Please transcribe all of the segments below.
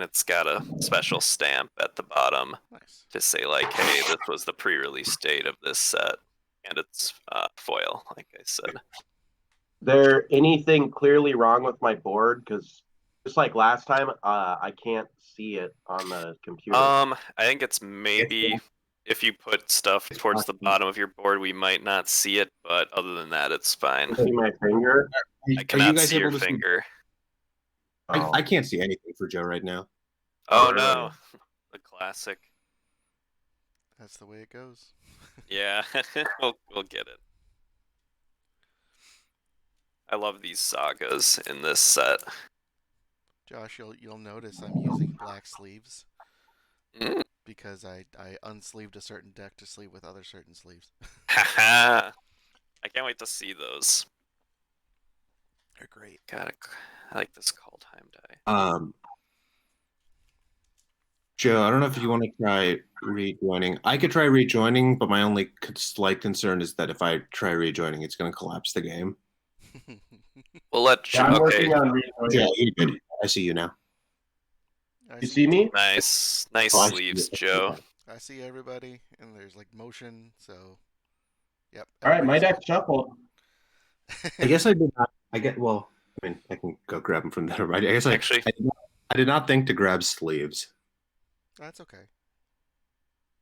it's got a special stamp at the bottom Nice. to say like, hey, this was the pre-release date of this set, and it's foil, like I said. There anything clearly wrong with my board? Because just like last time, I can't see it on the computer. I think it's maybe if you put stuff towards the bottom of your board, we might not see it, but other than that, it's fine. See my finger? I cannot see your finger. I can't see anything for Joe right now. Oh no, the classic. That's the way it goes. Yeah, we'll get it. I love these sagas in this set. Josh, you'll notice I'm using black sleeves because I unsleeved a certain deck to sleeve with other certain sleeves. Haha! I can't wait to see those. They're great. I like this Kaldheim die. Joe, I don't know if you want to try rejoining. I could try rejoining, but my only slight concern is that if I try rejoining, it's going to collapse the game. We'll let you. I'm Okay. working on rejoining. Yeah, you're good. I see you now. You see me? Nice Oh, sleeves, Joe. I see everybody, and there's like motion, so yep. All right, my deck shuffled. I guess I did not. Well, I mean, I can go grab them from there. I guess Actually, I did not think to grab sleeves. That's okay.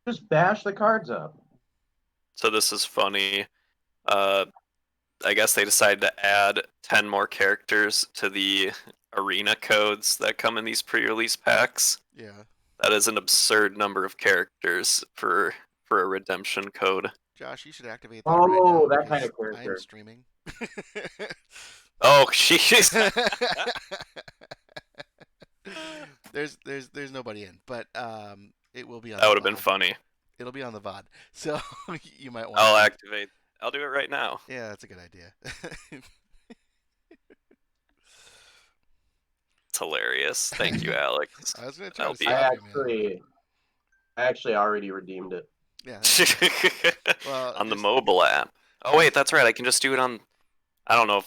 Just bash the cards up. So this is funny. I guess they decided to add 10 more characters to the arena codes that come in these pre-release packs. Yeah. That is an absurd number of characters for a redemption code. Josh, you should activate that right now. That kind of character. I'm streaming. Oh, jeez. there's nobody in, but it will be on. That would have been funny. It'll be on the VOD, so you might want. I'll activate. I'll do it right now. Yeah, that's a good idea. It's hilarious. Thank you, Alex. I was gonna try to I actually already redeemed it. Yeah. Well, on the mobile app. Oh wait, that's right. I can just do it on. I don't know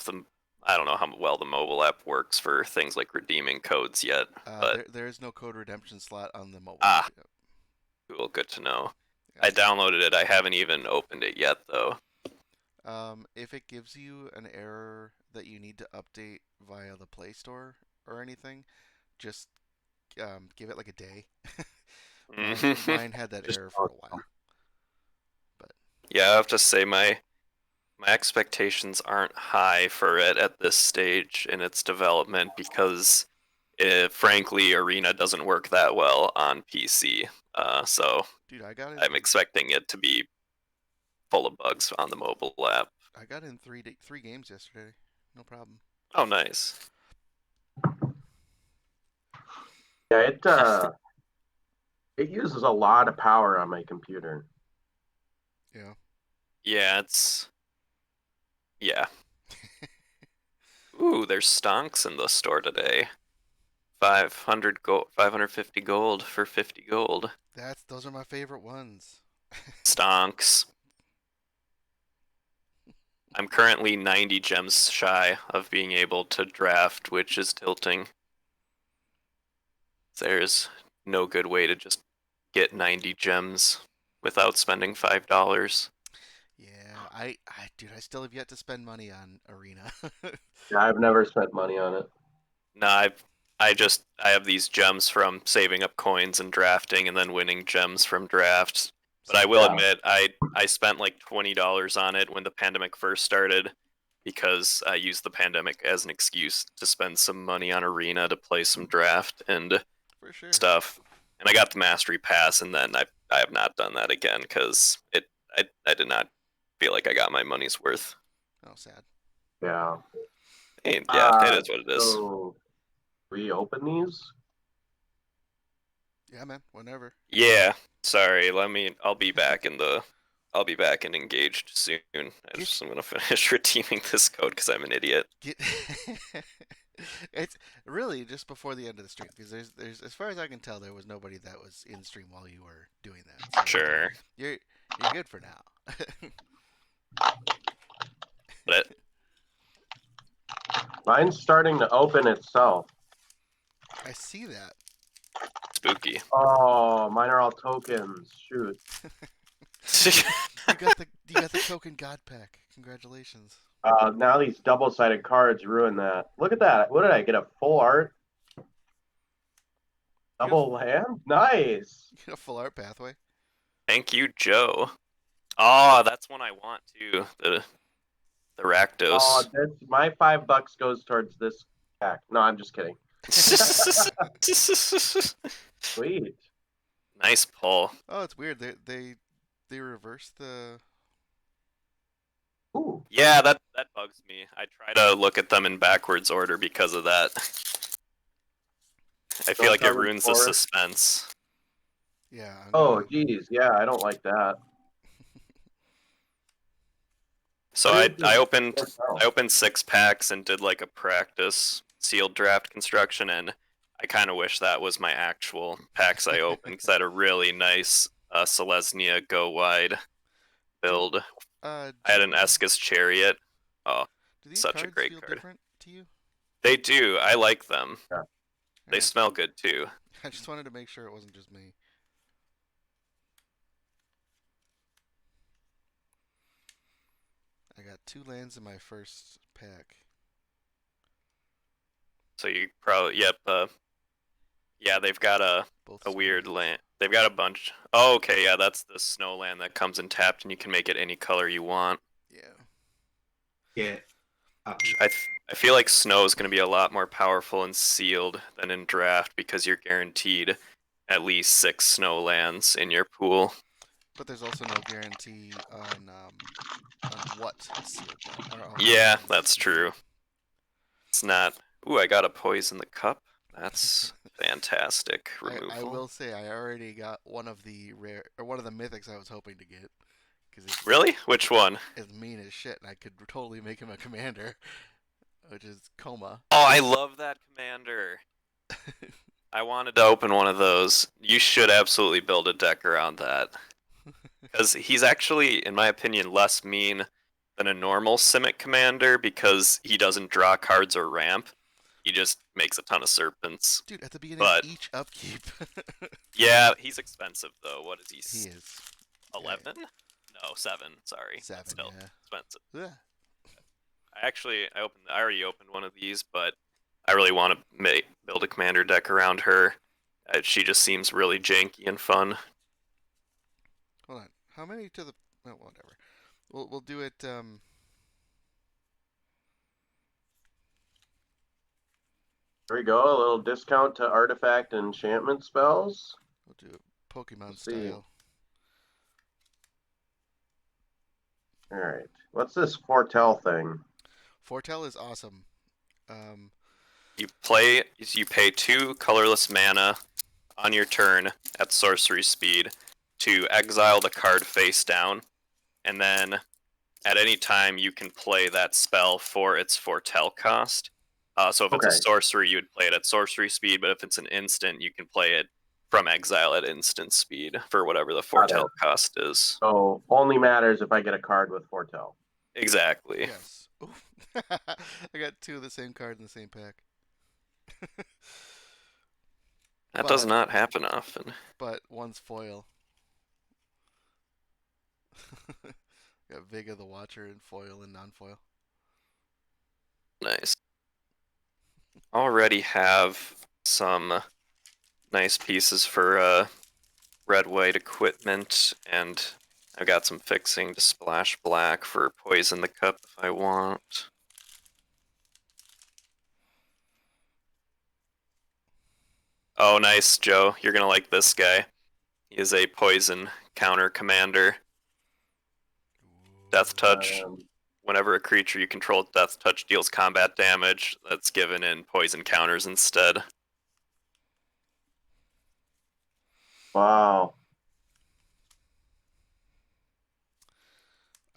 how well the mobile app works for things like redeeming codes yet. But there is no code redemption slot on the mobile. Ah, cool. Good to know. Yeah. I downloaded it. I haven't even opened it yet, though. If it gives you an error that you need to update via the Play Store or anything, just give it like a day. Mine had that error for a while. But yeah, I have to say my expectations aren't high for it at this stage in its development because, frankly, Arena doesn't work that well on PC. So dude, I'm expecting it to be full of bugs on the mobile app. I got in three games yesterday. No problem. Oh, nice. Yeah, it uses a lot of power on my computer. Yeah. Yeah, Ooh, there's stonks in the store today. 550 gold for 50 gold. Those are my favorite ones. Stonks. I'm currently 90 gems shy of being able to draft, which is tilting. There's no good way to just get 90 gems without spending $5. Yeah, dude, I still have yet to spend money on Arena. Yeah, I've never spent money on it. No, I have these gems from saving up coins and drafting and then winning gems from drafts. But I will admit, I spent like $20 on it when the pandemic first started because I used the pandemic as an excuse to spend some money on Arena to play some draft and stuff. And I got the Mastery Pass, and then I have not done that again because I did not feel like I got my money's worth. Oh, sad. Yeah. And yeah, it is what it is. So reopen these? Yeah, man. Whenever. Yeah. Sorry. I'll be back in engaged soon. I'm gonna finish redeeming this code because I'm an idiot. It's really just before the end of the stream because there's as far as I can tell there was nobody that was in stream while you were doing that. So sure. You're good for now. But mine's starting to open itself. I see that. Spooky. Oh, mine are all tokens. Shoot. You got the token God pack. Congratulations. Now these double-sided cards ruin that. Look at that. What did I get? A full art? Double land? Nice. You get a full art pathway. Thank you, Joe. Oh, that's one I want too. The Oh, Rakdos. my $5 goes towards this pack. No, I'm just kidding. Sweet. Nice pull. Oh, it's weird. They reversed the. Ooh. Yeah, that bugs me. I try to look at them in backwards order because of that. I feel like it ruins the suspense. Yeah. Oh, geez. Yeah, I don't like that. So What is I this? opened 6 packs and did like a practice sealed draft construction, and I kind of wish that was my actual packs I opened because I had a really nice Selesnya go wide build. I had an Escus Chariot. Oh, Do these such a cards great feel card. different to you? They do. I like them. Yeah. They Yeah. smell good too. I just wanted to make sure it wasn't just me. I got 2 lands in my first pack. So you probably yeah, they've got a Both weird lands. land. They've got a bunch. Oh, okay, yeah, that's the snow land that comes in tapped, and you can make it any color you want. Yeah. Yeah. I feel like snow is going to be a lot more powerful in sealed than in draft because you're guaranteed at least 6 snow lands in your pool. But there's also no guarantee on what sealed land. Yeah, that's true. It's not. Ooh, I got a poison the cup. That's fantastic removal. I will say I already got one of the rare or one of the mythics I was hoping to get because Really? Which one? it's mean as shit, and I could totally make him a commander, which is Coma. Oh, I love that commander. I wanted to open one of those. You should absolutely build a deck around that. Because he's actually, in my opinion, less mean than a normal Simic commander because he doesn't draw cards or ramp. He just makes a ton of serpents. Dude, at the beginning of each upkeep. Yeah, he's expensive though. What is he? He is 11? Yeah. No, 7. Sorry. 7. Still Yeah. expensive. Yeah. I already opened one of these, but I really want to build a commander deck around her. She just seems really janky and fun. Hold on. How many to the? Oh, whatever. We'll do it. There we go. A little discount to artifact and enchantment spells. We'll do it Pokemon style. All right. What's this foretell thing? Foretell is awesome. You pay 2 colorless mana on your turn at sorcery speed to exile the card face down, and then at any time you can play that spell for its foretell cost. So if it's a sorcery, you would play it at sorcery speed, but if it's an instant, you can play it from exile at instant speed for whatever the foretell cost is. So only matters if I get a card with foretell. Exactly. Yes. I got 2 of the same card in the same pack. That does not happen often. But one's foil. Got Vega the Watcher in foil and non-foil. Nice. Already have some nice pieces for red-white equipment, and I've got some fixing to splash black for poison the cup if I want. Oh, nice, Joe. You're gonna like this guy. He is a poison counter commander. Death Touch. Whenever a creature you control with Death Touch deals combat damage, that's given in poison counters instead. Wow.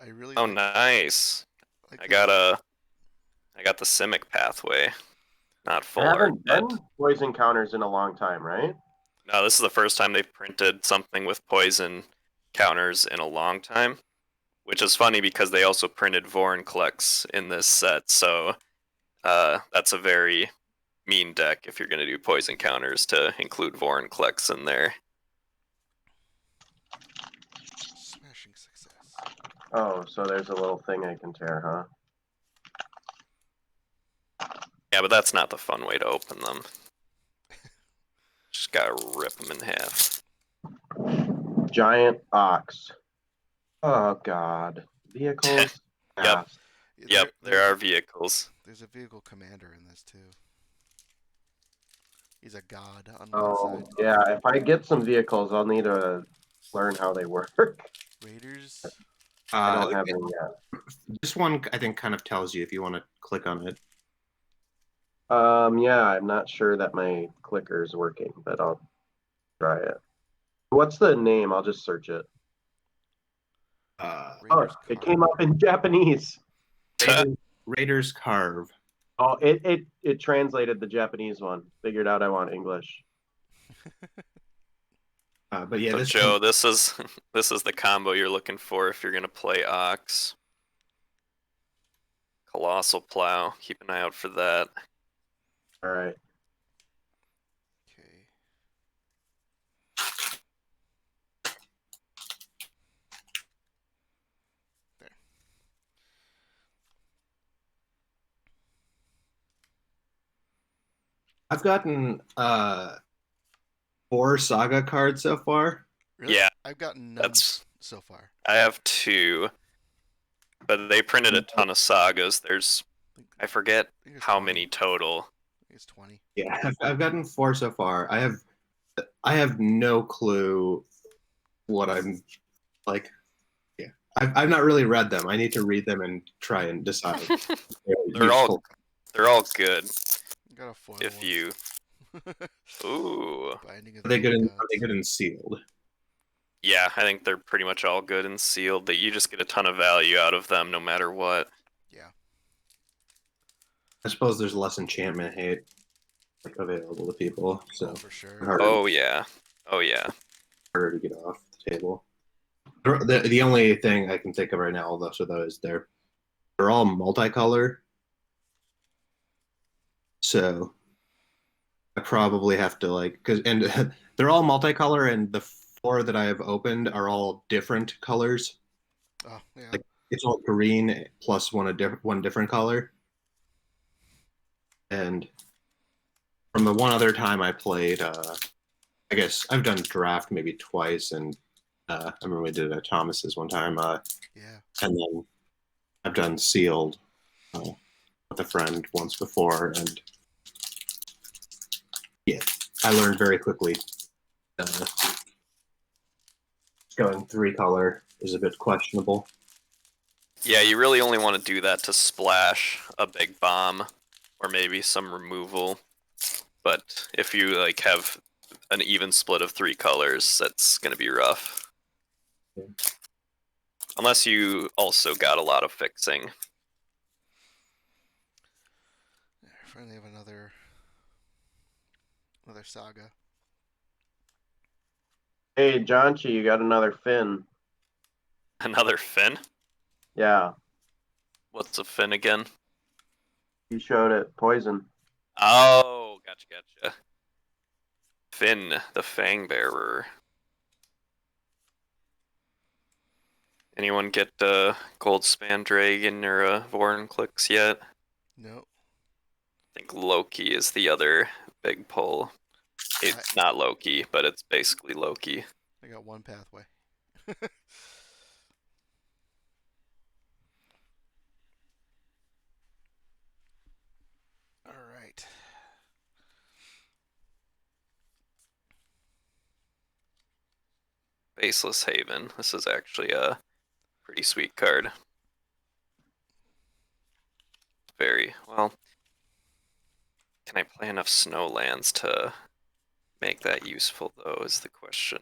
I really. Oh, nice. I got the Simic pathway. Not full art yet. Poison counters in a long time, right? No, this is the first time they've printed something with poison counters in a long time. Which is funny because they also printed Vorinclex in this set, so that's a very mean deck if you're going to do poison counters to include Vorinclex in there. Smashing success. Oh, so there's a little thing I can tear, huh? Yeah, but that's not the fun way to open them. Just gotta rip them in half. Giant ox. Oh God. Vehicles. Yep. Yeah. There are vehicles. There's a vehicle commander in this too. He's a god on one Oh side. yeah. If I get some vehicles, I'll need to learn how they work. Raiders. I don't have any yet. This one, I think, kind of tells you if you want to click on it. Yeah, I'm not sure that my clicker is working, but I'll try it. What's the name? I'll just search it. Uh, Oh, Raiders. it came up in Japanese. Raiders Carve. Oh, it translated the Japanese one. Figured out I want English. But yeah, So this Joe, one, this is the combo you're looking for if you're gonna play Ox. Colossal Plow. Keep an eye out for that. All right. Okay. There. I've gotten 4 Saga cards so far. Really? Yeah, I've gotten none that's. so far. I have 2, but they printed a ton of sagas. There's, I forget I think it's how 20. many total. I think it's 20. Yeah, I've gotten 4 so far. I have no clue what I'm like. Yeah, I've not really read them. I need to read them and try and decide. They're all good. Got a foil If one. you, ooh, Binding of Are they the good? Gods. Are they good and sealed? yeah, I think they're pretty much all good and sealed. That you just get a ton of value out of them no matter what. Yeah. I suppose there's less enchantment hate available to people, so Oh, for sure. Oh yeah, oh yeah. harder to get off the table. The only thing I can think of right now, although so those they're all multicolor, so I probably have to and they're all multicolor, and the 4 that I have opened are all different colors. Oh, yeah. Like it's all green plus one different color, and from the one other time I played, I guess I've done draft maybe twice, and I remember we did it at Thomas's one time, Yeah. and then I've done sealed with a friend once before, and yeah, I learned very quickly going 3 color is a bit questionable. Yeah, you really only want to do that to splash a big bomb, or maybe some removal. But if you like have an even split of 3 colors, that's gonna be rough. Yeah. Unless you also got a lot of fixing. Finally have another saga. Hey, Jonchi, you got another fin. Another fin? Yeah, What's a fin again? you showed it. Poison. Oh, gotcha. Finn, the Fang Bearer. Anyone get Gold Span Dragon or Vorinclex yet? No. I think Loki is the other big pull. It's not Loki, but it's basically Loki. I got one pathway. All right. Faceless Haven. This is actually a pretty sweet card. Very well. Can I play enough snowlands to make that useful, though, is the question.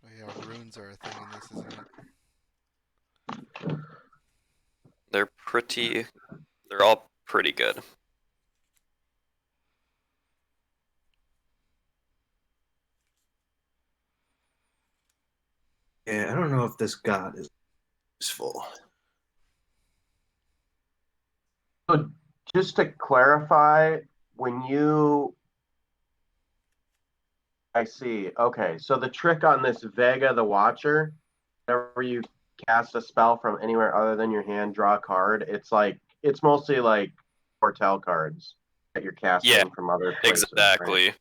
Oh Yeah, runes are a thing in this, isn't it? They're pretty. They're all pretty good. Yeah, I don't know if this god is useful. So just to clarify, when you I see. Okay, so the trick on this Vega the Watcher, whenever you cast a spell from anywhere other than your hand, draw a card, it's mostly like foretell cards that you're Yeah, casting from other places, right? exactly.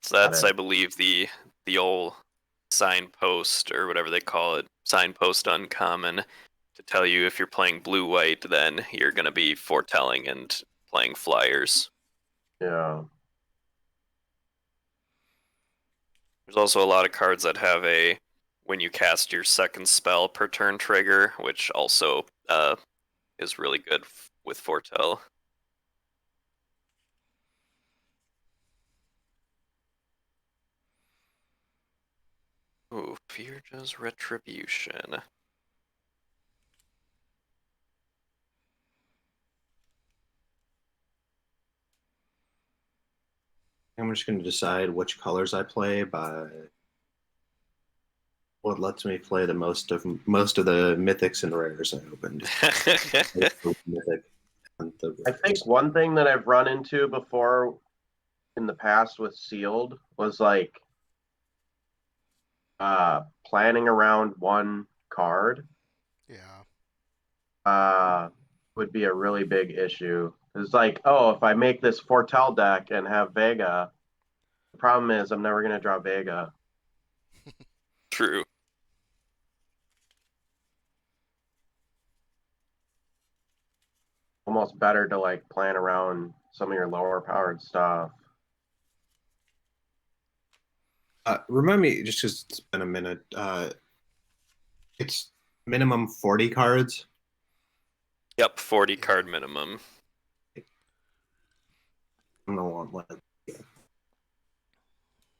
So Got that's, it. I believe, the old signpost or whatever they call it, signpost uncommon, to tell you if you're playing blue white, then you're gonna be foretelling and playing flyers. Yeah. There's also a lot of cards that have a when you cast your second spell per turn trigger, which also is really good with foretell. Ooh, Firja's Retribution. I'm just going to decide which colors I play by what lets me play the most of the mythics and rares I opened. Mythic and the I rares. think one thing that I've run into before in the past with sealed was like planning around one card Yeah. uh would be a really big issue. It's like, oh, if I make this foretell deck and have Vega, the problem is I'm never gonna draw Vega. True. Almost better to like plan around some of your lower powered stuff. Remind me, just because it's been a minute, it's minimum 40 cards. Yep, 40 Yeah. card minimum. I'm gonna want like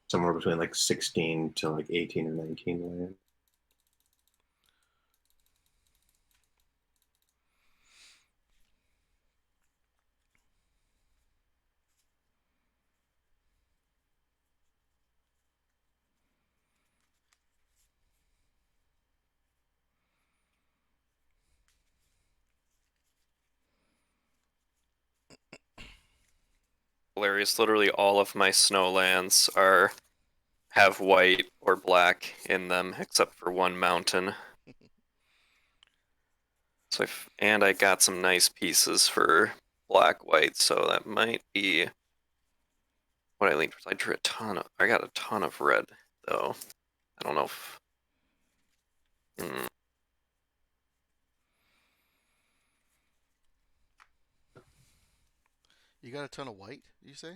somewhere between like 16 to like 18 or 19 land. Hilarious. Literally all of my snowlands are have white or black in them, except for one mountain. So and I got some nice pieces for black white, so that might be what I leaned towards. I drew a ton of. I got a ton of red though. I don't know if. Mm, You got a ton of white, you say?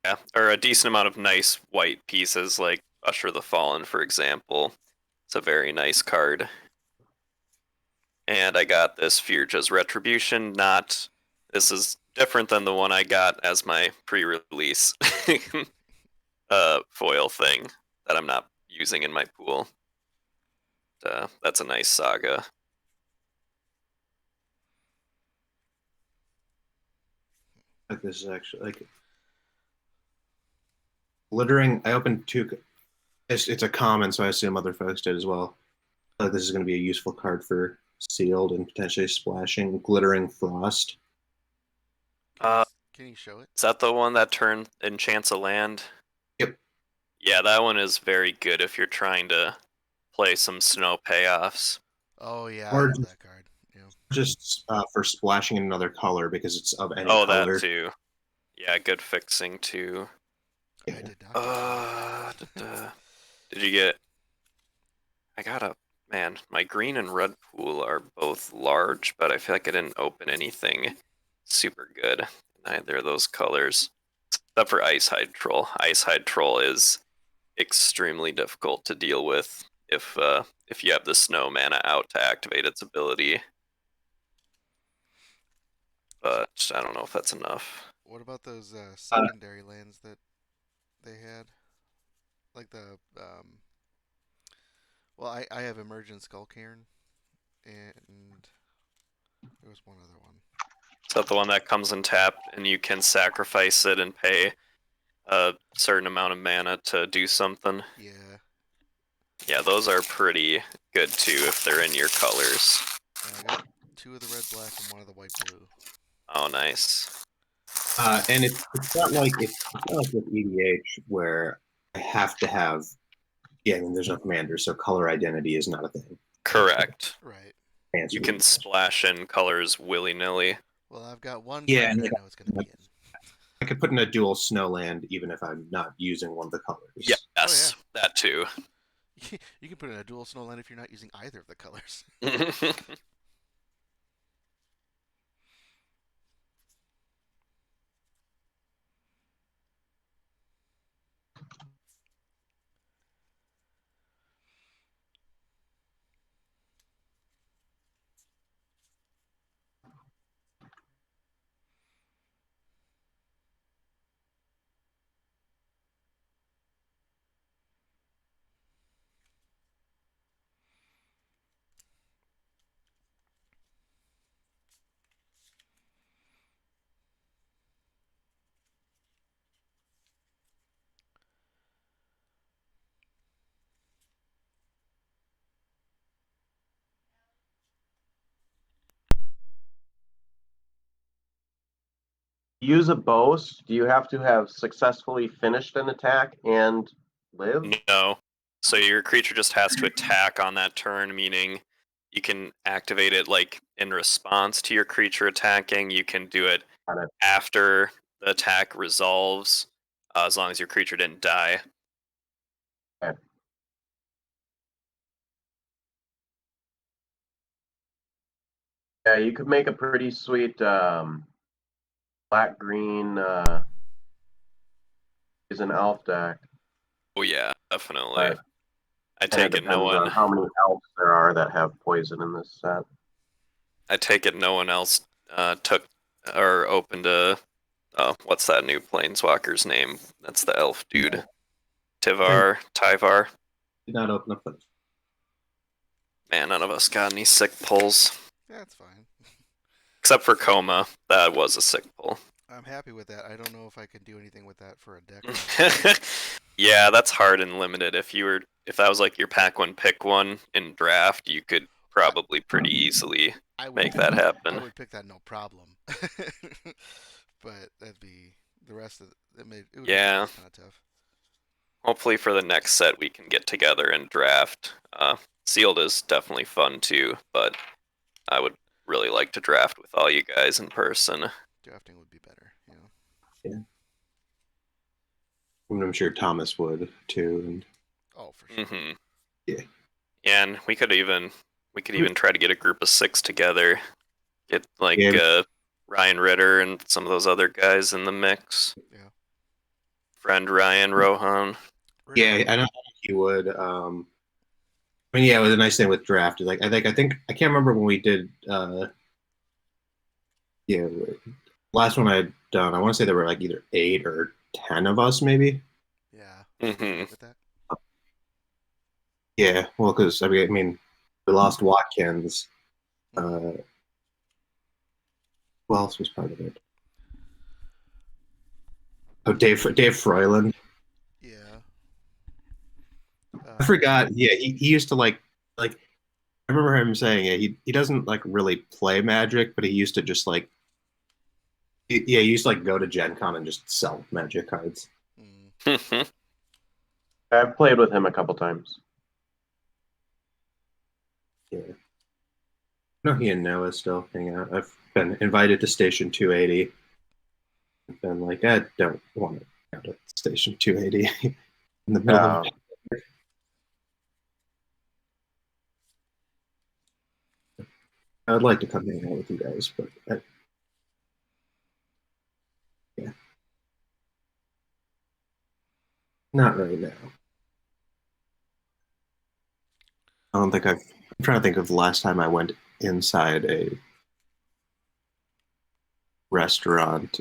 yeah, or a decent amount of nice white pieces, like Usher the Fallen, for example. It's a very nice card. And I got this Firja's Retribution. Not. This is different than the one I got as my pre-release foil thing that I'm not using in my pool. That's a nice saga. Like this is actually like glittering. I opened two. It's a common, so I assume other folks did as well. Like this is going to be a useful card for sealed and potentially splashing. Glittering Frost. Uh, Can you show it? is that the one that turn enchants a land? Yep. Yeah, that one is very good if you're trying to play some snow payoffs. Oh yeah, I Or love that card. Yeah. just for splashing in another color because it's of any Oh, that color. too. Yeah, good fixing too. I did not get that. Da. Did you get? I got a man. My green and red pool are both large, but I feel like I didn't open anything super good. Neither of those colors, except for Ice Hide Troll. Ice Hide Troll is extremely difficult to deal with if you have the snow mana out to activate its ability. But I don't know if that's enough. What about those Uh, secondary lands that they had? Like the Well, I have Emergent Skull Cairn, and there was one other one. Is that the one that comes in tapped and you can sacrifice it and pay a certain amount of mana to do something? Yeah. Yeah, those are pretty good too if they're in your colors. And I got 2 of the red black and 1 of the white blue. Oh, nice. And it's not like with EDH where I have to have. Yeah, I mean, there's no commander, so color identity is not a thing. Correct. Right. You can splash in colors willy-nilly. Well, I've got one Yeah, card and that I know it's going to be in. I could put in a dual snowland even if I'm not using one of the colors. Yes, Oh, that too. You can put in a dual snowland if you're not using either of the colors. Use a boast. Do you have to have successfully finished an attack and live? No. So your creature just has to attack on that turn, meaning you can activate it like in response to your creature attacking. You can do it Got it. after the attack resolves, as long as your creature didn't die. Okay. Yeah, you could make a pretty sweet black green is an elf deck. Oh yeah, definitely. But I and it take it no depends on one. how many elves there are that have poison in this set. I take it no one else took or opened a. Oh, what's that new planeswalker's name? That's the elf dude. Tyvar. Did not open up those. Man, none of us got any sick pulls. That's fine. Except for Coma. That was a sick pull. I'm happy with that. I don't know if I can do anything with that for a deck. Yeah, that's hard and limited. If that was like your pack one pick one in draft, you could probably pretty easily make that happen. I would pick that no problem. But that'd be the rest of it. It would Yeah. be kind of tough. Hopefully for the next set we can get together and draft. Sealed is definitely fun too, but I would really like to draft with all you guys in person. Drafting would be better, you know. Yeah. And I'm sure Thomas would too. And Oh, for sure. Mm-hmm. Yeah. And we could even try to get a group of 6 together. Get like Ryan Ritter and some of those other guys in the mix. Yeah. Friend Ryan Rohan. Yeah, I know he would. I mean, yeah, it was a nice thing with draft. Like, I can't remember when we did. Yeah, last one I had done. I want to say there were like either 8 or 10 of us, maybe. Yeah. Mm-hmm. With that. Yeah, well, because I mean, we lost Watkins. Who else was part of it? Oh, Dave Froyland. Yeah. I forgot. Yeah, he used to like. I remember him saying he doesn't like really play Magic, but he used to just like. He used to like go to Gen Con and just sell Magic cards. Mm. I've played with him a couple times. Yeah. No, he and Noah still hang out. I've been invited to Station 280. I've been like, I don't want to go to Station 280 in the middle of. I'd like to come hang out with you guys, but yeah, not right now. I don't think I'm trying to think of the last time I went inside a restaurant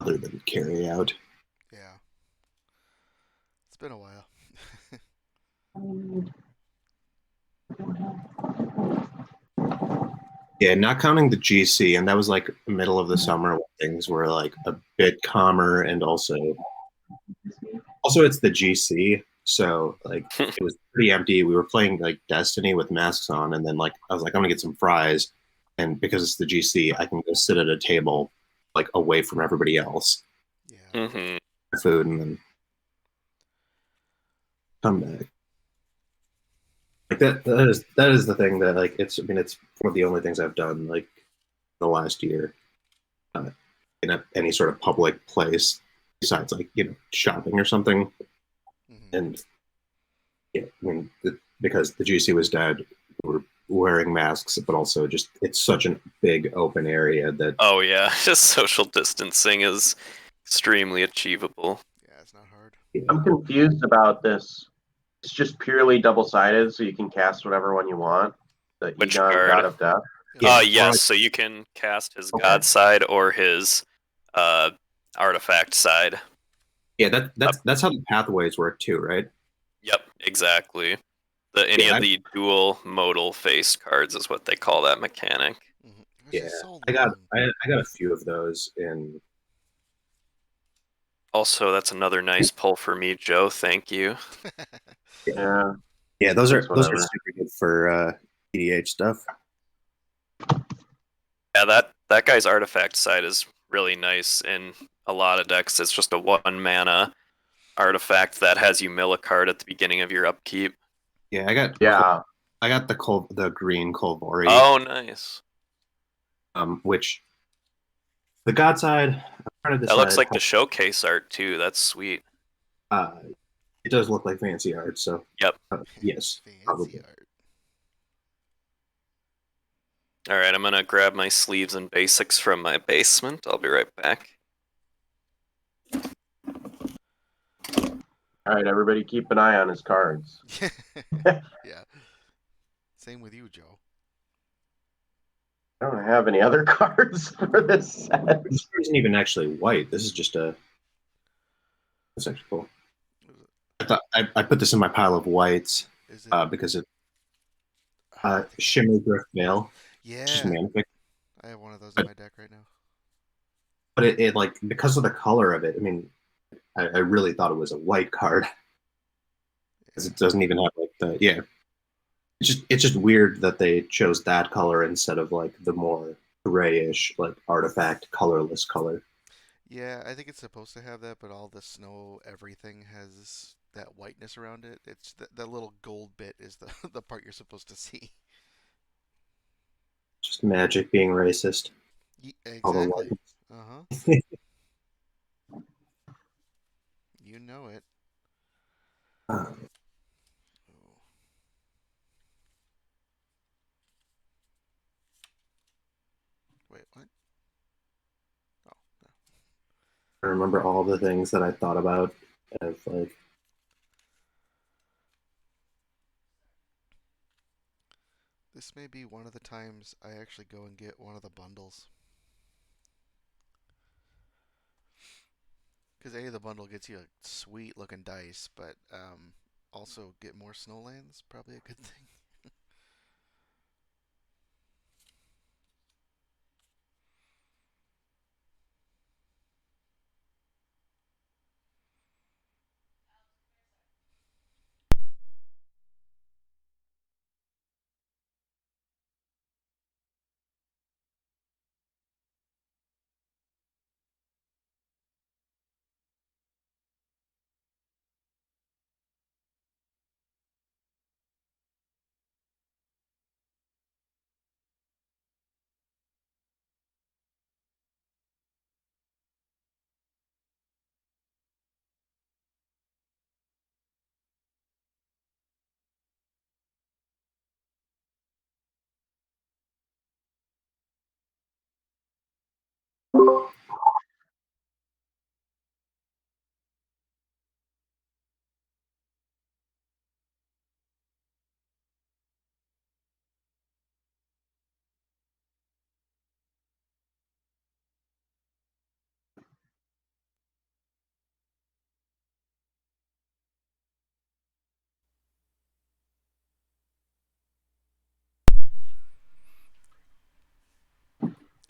other than carry out. Yeah. It's been a while. Yeah, not counting the GC, and that was like middle of the summer when things were like a bit calmer, and also it's the GC, so like it was pretty empty. We were playing like Destiny with masks on, and then like I was like, I'm gonna get some fries, and because it's the GC, I can go sit at a table like away from everybody else, Yeah. Hmm. food, and then come back. Like that is the thing that like it's I mean it's one of the only things I've done like the last year uh, in any sort of public place besides like shopping or something. Hmm. And yeah, I mean because the GC was dead, we were wearing masks, but also just it's such a big open area that Oh yeah, just social distancing is extremely achievable. Yeah, it's not hard. I'm confused about this. It's just purely double-sided, so you can cast whatever one you want. The Which Egon, card? God of Death. Yeah, or Yes. like So you can cast his Okay. god side or his uh artifact side. yeah Uh, that's how the pathways work too, right? yep, exactly. Any Yeah, of the dual modal face cards is what they call that mechanic. Which yeah. is so I got long. I got a few of those in. Also, that's another nice pull for me, Joe. Thank you. Yeah, Yeah, it's those are whatever. super good for EDH stuff. Yeah, that guy's artifact side is really nice in a lot of decks. It's just a 1 mana artifact that has you mill a card at the beginning of your upkeep. Yeah, Yeah, I got the green Kolvori, Oh, nice. which the God side, I'm trying to That looks decide like the showcase art too. That's sweet. uh, it does look like fancy art, so Yep. yes, Fancy probably. art. All right, I'm gonna grab my sleeves and basics from my basement. I'll be right back. all right, everybody keep an eye on his cards. Yeah. Same with you, Joe. I don't have any other cards for this set. This isn't even actually white. This is just a. That's actually cool. I thought I put this in my pile of whites Is it? because it I think Shimmer Drift Veil, just yeah. Manific. I have one of those in But my deck right now. it like because of the color of it. I mean, I really thought it was a white card because Yeah. it doesn't even have like the yeah. It's just weird that they chose that color instead of like the more grayish like artifact colorless color. Yeah, I think it's supposed to have that, but all the snow, everything has that whiteness around it. It's the little gold bit is the the part you're supposed to see. Just magic being racist. All the Exactly. white. Uh-huh. You know it. Uh, Oh, wait, what? Oh, no. I remember all the things that I thought about of like This may be one of the times I actually go and get one of the bundles. Because A, the bundle gets you a sweet looking dice, but also get more snowlands. Probably a good thing.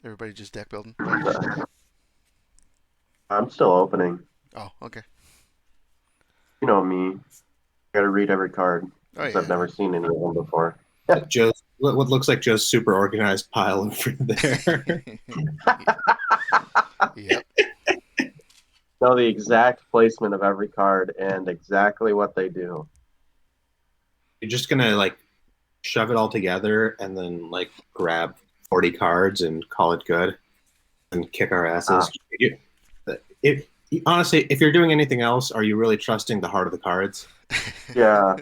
Everybody just deck building. I'm still opening. Oh, okay. You know me. Gotta read every card Oh because I've yeah. never seen any of them before. Joe's what looks like Joe's super organized pile over there. Yep. Know the exact placement of every card and exactly what they do. You're just gonna like shove it all together and then like grab 40 cards and call it good and kick our asses. If honestly, if you're doing anything else, are you really trusting the heart of the cards? Yeah,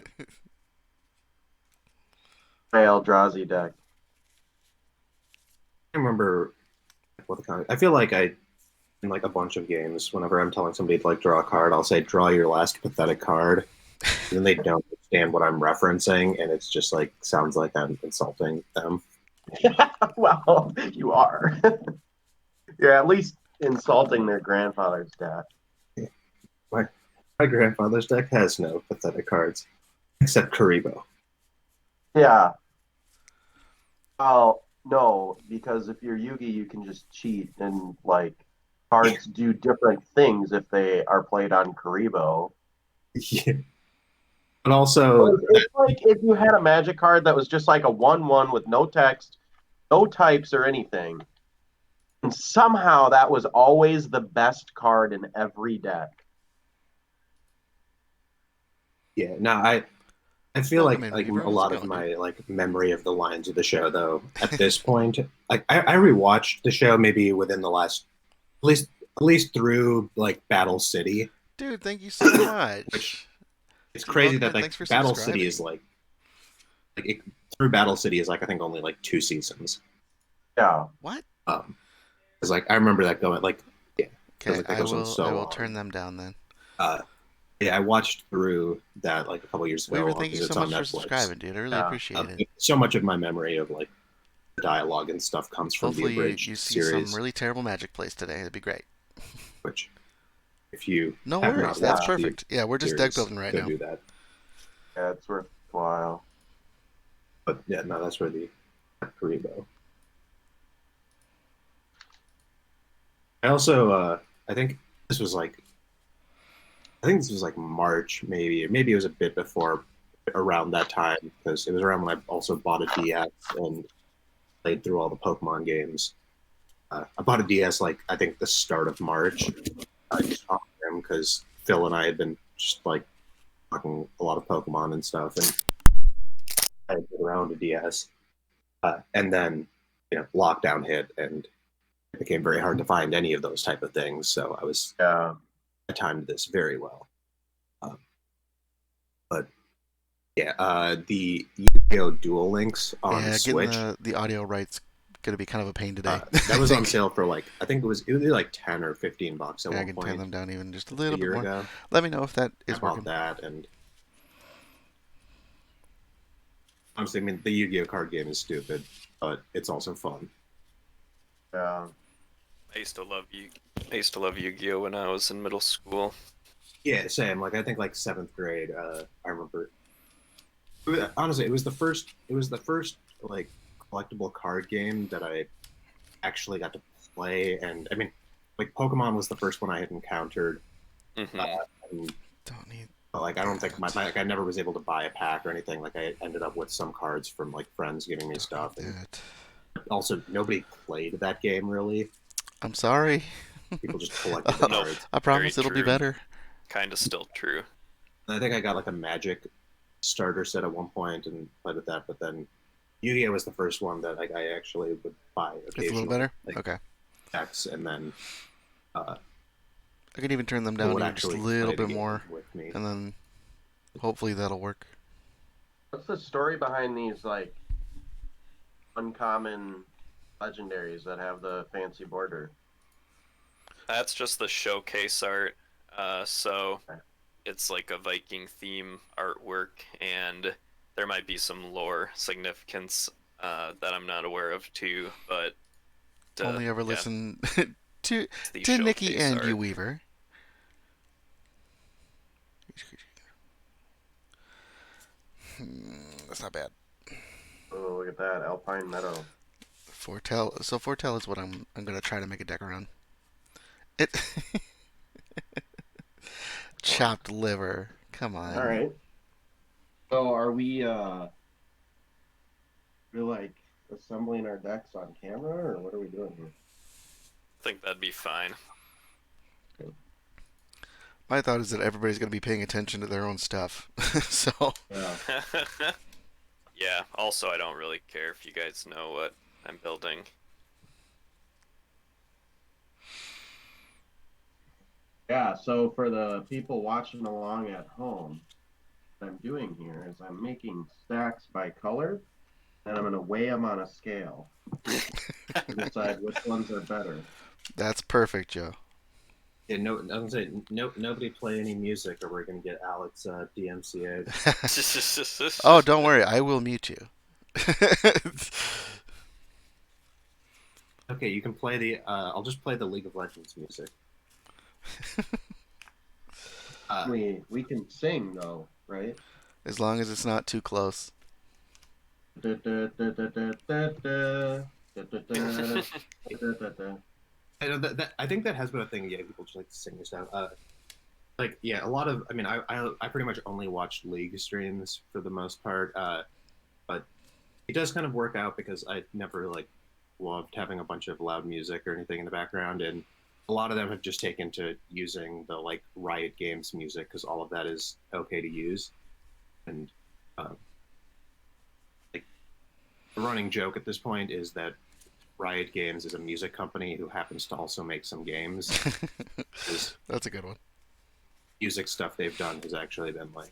Eldrazi deck. I remember what the kind. I feel like I in like a bunch of games, whenever I'm telling somebody to like draw a card, I'll say draw your last pathetic card, and then they don't understand what I'm referencing, and it's just like sounds like I'm insulting them. Well, you are. You're at least insulting their grandfather's deck. My my grandfather's deck has no pathetic cards except Karibo. Yeah. Well, no, because if you're Yugi, you can just cheat and like cards do different things if they are played on Karibo. Yeah. But also, It's like if you had a magic card that was just like a 1/1 with no text, no types or anything. And somehow that was always the best card in every deck. yeah, no, I feel Welcome in, like a Weaver. How's it lot of going, dude? my like memory of the lines of the show though at this point, like I rewatched the show maybe within the last at least through like Battle City, Dude, thank you so which much. it's Dude, crazy welcome that in. like Thanks for Battle City is subscribing. like it, through Battle City is like I think only like 2 seasons. Yeah. What? Because like I remember that going like yeah, because Okay, like that goes on I so will turn long. them down then. Uh, yeah, I watched through that like a couple years Weaver, ago thank you because so it's on much for Netflix. subscribing, dude. I really Yeah. appreciate it. So much of my memory of like the dialogue and stuff comes from the Hopefully abridged you see some series, really terrible magic plays today. That'd be great. which if you No have worries. not That's Yeah. watched the perfect. Yeah, we're just deck series, building right go now. do that. Yeah, it's worthwhile. But yeah, no, that's where the Karibo. I also I think this was like I think this was like March maybe, or maybe it was a bit before around that time because it was around when I also bought a DS and played through all the Pokemon games. I bought a DS like I think the start of March. I just talked to him because Phil and I had been just like talking a lot of Pokemon and stuff, and I had been around a DS. And then lockdown hit, and it became very hard to find any of those type of things. So Yeah. I timed this very well. Um, but yeah, the Yu-Gi-Oh! Duel Links on Yeah, getting Switch. the audio rights gonna be kind of a pain today. That I was on think. sale for like I think it was like $10 or $15 at Yeah, I one can turn point them down even just a a little bit year more. ago. Let me know if that I is bought working. that, and honestly, I mean the Yu-Gi-Oh! Card game is stupid, but it's also fun. Yeah. I used to love Yu-Gi-Oh when I was in middle school. Yeah, same. Like I think like seventh grade. I remember. Honestly, it was the first. It was the first like collectible card game that I actually got to play, and I mean, like Pokemon was the first one I had encountered. Hmm. And, Don't need like I don't think that. like I never was able to buy a pack or anything. Like I ended up with some cards from like friends giving me Don't stuff, need and that. also nobody played that game really. I'm sorry. People just collected the Nope. cards. I Very promise it'll be true. better. Kind of still true. And I think I got like a Magic starter set at one point and played with that, but then Yu-Gi-Oh was the first one that like I actually would buy It's a little occasionally, better. like Okay. decks, and then uh, I can even turn them people down would even just a actually little play the bit game more, with me. and then hopefully that'll work. What's the story behind these like uncommon legendaries that have the fancy border? That's just the showcase art. So Okay. it's like a Viking theme artwork, and there might be some lore significance that I'm not aware of too. But Only ever yeah, listen to it's the to Nikki showcase and you, art. Weaver. That's not bad. Oh, look at that Alpine Meadow. Foretell. So foretell is what I'm gonna try to make a deck around. It chopped liver. Come All on. right. So are we're like assembling our decks on camera, or what are we doing here? I think that'd be fine. My thought is that everybody's gonna be paying attention to their own stuff. So Yeah. Yeah, also, I don't really care if you guys know what I'm building. Yeah. So for the people watching along at home, what I'm doing here is I'm making stacks by color, and I'm going to weigh them on a scale to decide which ones are better. that's perfect, Joe. Yeah, no, I was say no. Nobody play any music, or we're gonna get Alex DMCA. Oh, don't worry. I will mute you. Okay, you can play the. I'll just play the League of Legends music. We can sing though, right? As long as it's not too close. I know that I think that has been a thing. Yeah, people just like to sing this stuff. Like yeah, a lot of. I mean, I pretty much only watch League streams for the most part. But it does kind of work out because I never like loved having a bunch of loud music or anything in the background, and a lot of them have just taken to using the like Riot Games music because all of that is okay to use. And uh, like the running joke at this point is that Riot Games is a music company who happens to also make some games. This That's a good one. music stuff they've done has actually been like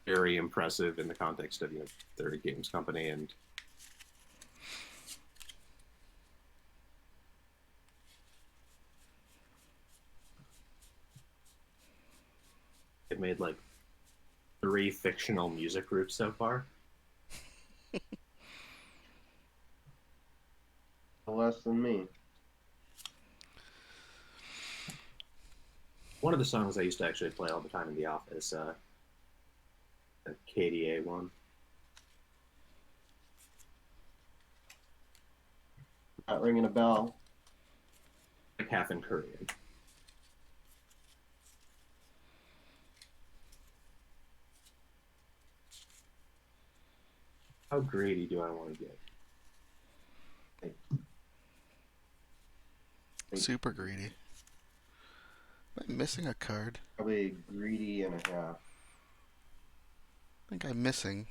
very impressive in the context of they're a games company, and they've made like 3 fictional music groups so far. Less than me. One of the songs I used to actually play all the time in the office, the KDA one. Not ringing a bell. Like half in Korean. How greedy do I want to get? Super greedy. Am I missing a card? Probably greedy and a half. I think I'm missing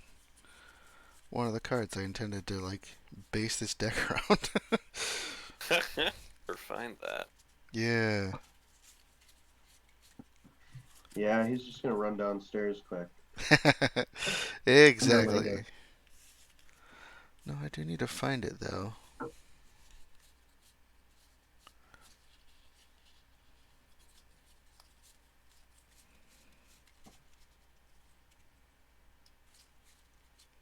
one of the cards I intended to like base this deck around. Or find that. Yeah. Yeah, he's just gonna run downstairs quick. Exactly. No, I do need to find it though.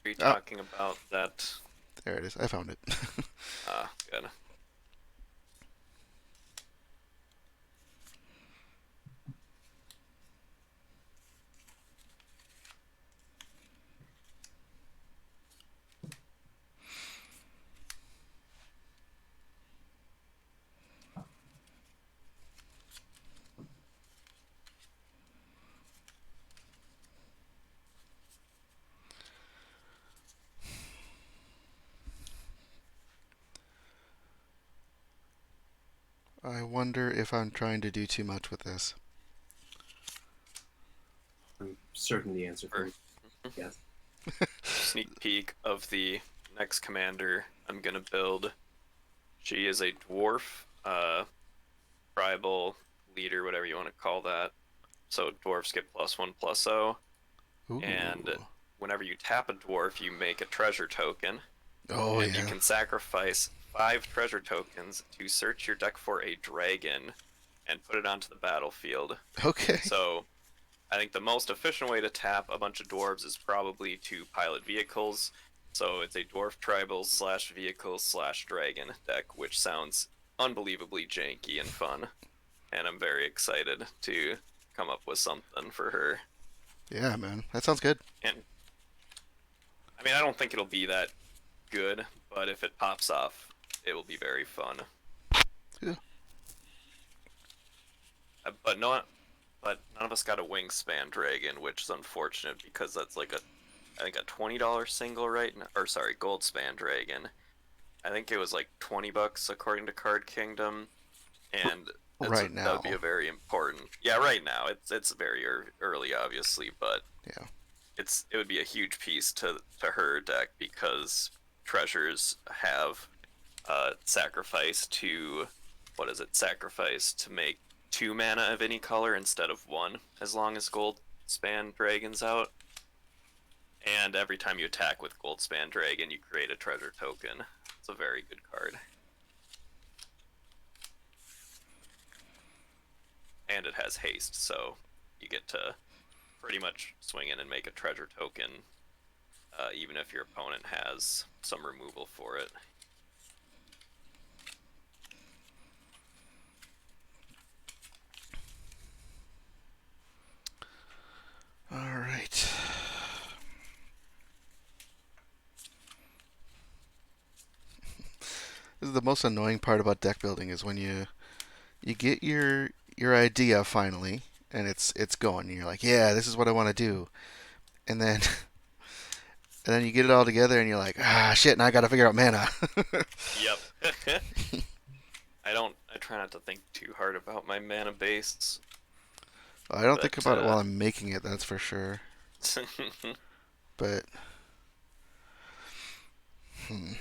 Are you Oh, talking about that? there it is. I found it. Good. I wonder if I'm trying to do too much with this. I'm certain the answer for yes. Sneak peek of the next commander I'm gonna build. She is a dwarf, tribal leader, whatever you want to call that. So dwarves get +1/+0, Ooh. and whenever you tap a dwarf, you make a treasure token, Oh and you yeah. can sacrifice 5 treasure tokens to search your deck for a dragon and put it onto the battlefield. Okay. So I think the most efficient way to tap a bunch of dwarves is probably to pilot vehicles. So it's a dwarf tribal / vehicle / dragon deck, which sounds unbelievably janky and fun. And I'm very excited to come up with something for her. Yeah, man. That sounds good. And I mean, I don't think it'll be that good, but if it pops off, it will be very fun. Yeah. But no, but none of us got a wingspan dragon, which is unfortunate because that's like I think a $20 single right now, or sorry, gold span dragon. I think it was like $20 according to Card Kingdom, and Right that would now. be a very important. Yeah, right now it's very early, obviously, but Yeah. it would be a huge piece to her deck because treasures have sacrifice to what is it? Sacrifice to make 2 mana of any color instead of one, as long as gold span dragons out. And every time you attack with gold span dragon, you create a treasure token. It's a very good card. And it has haste, so you get to pretty much swing in and make a treasure token, even if your opponent has some removal for it. All right. This is the most annoying part about deck building is when you get your idea finally and it's going and you're like, yeah, this is what I want to do. And then and then you get it all together and you're like, ah, shit, now I got to figure out mana. Yep. I try not to think too hard about my mana base, I don't think but about it while I'm making it, that's for sure. But hmm.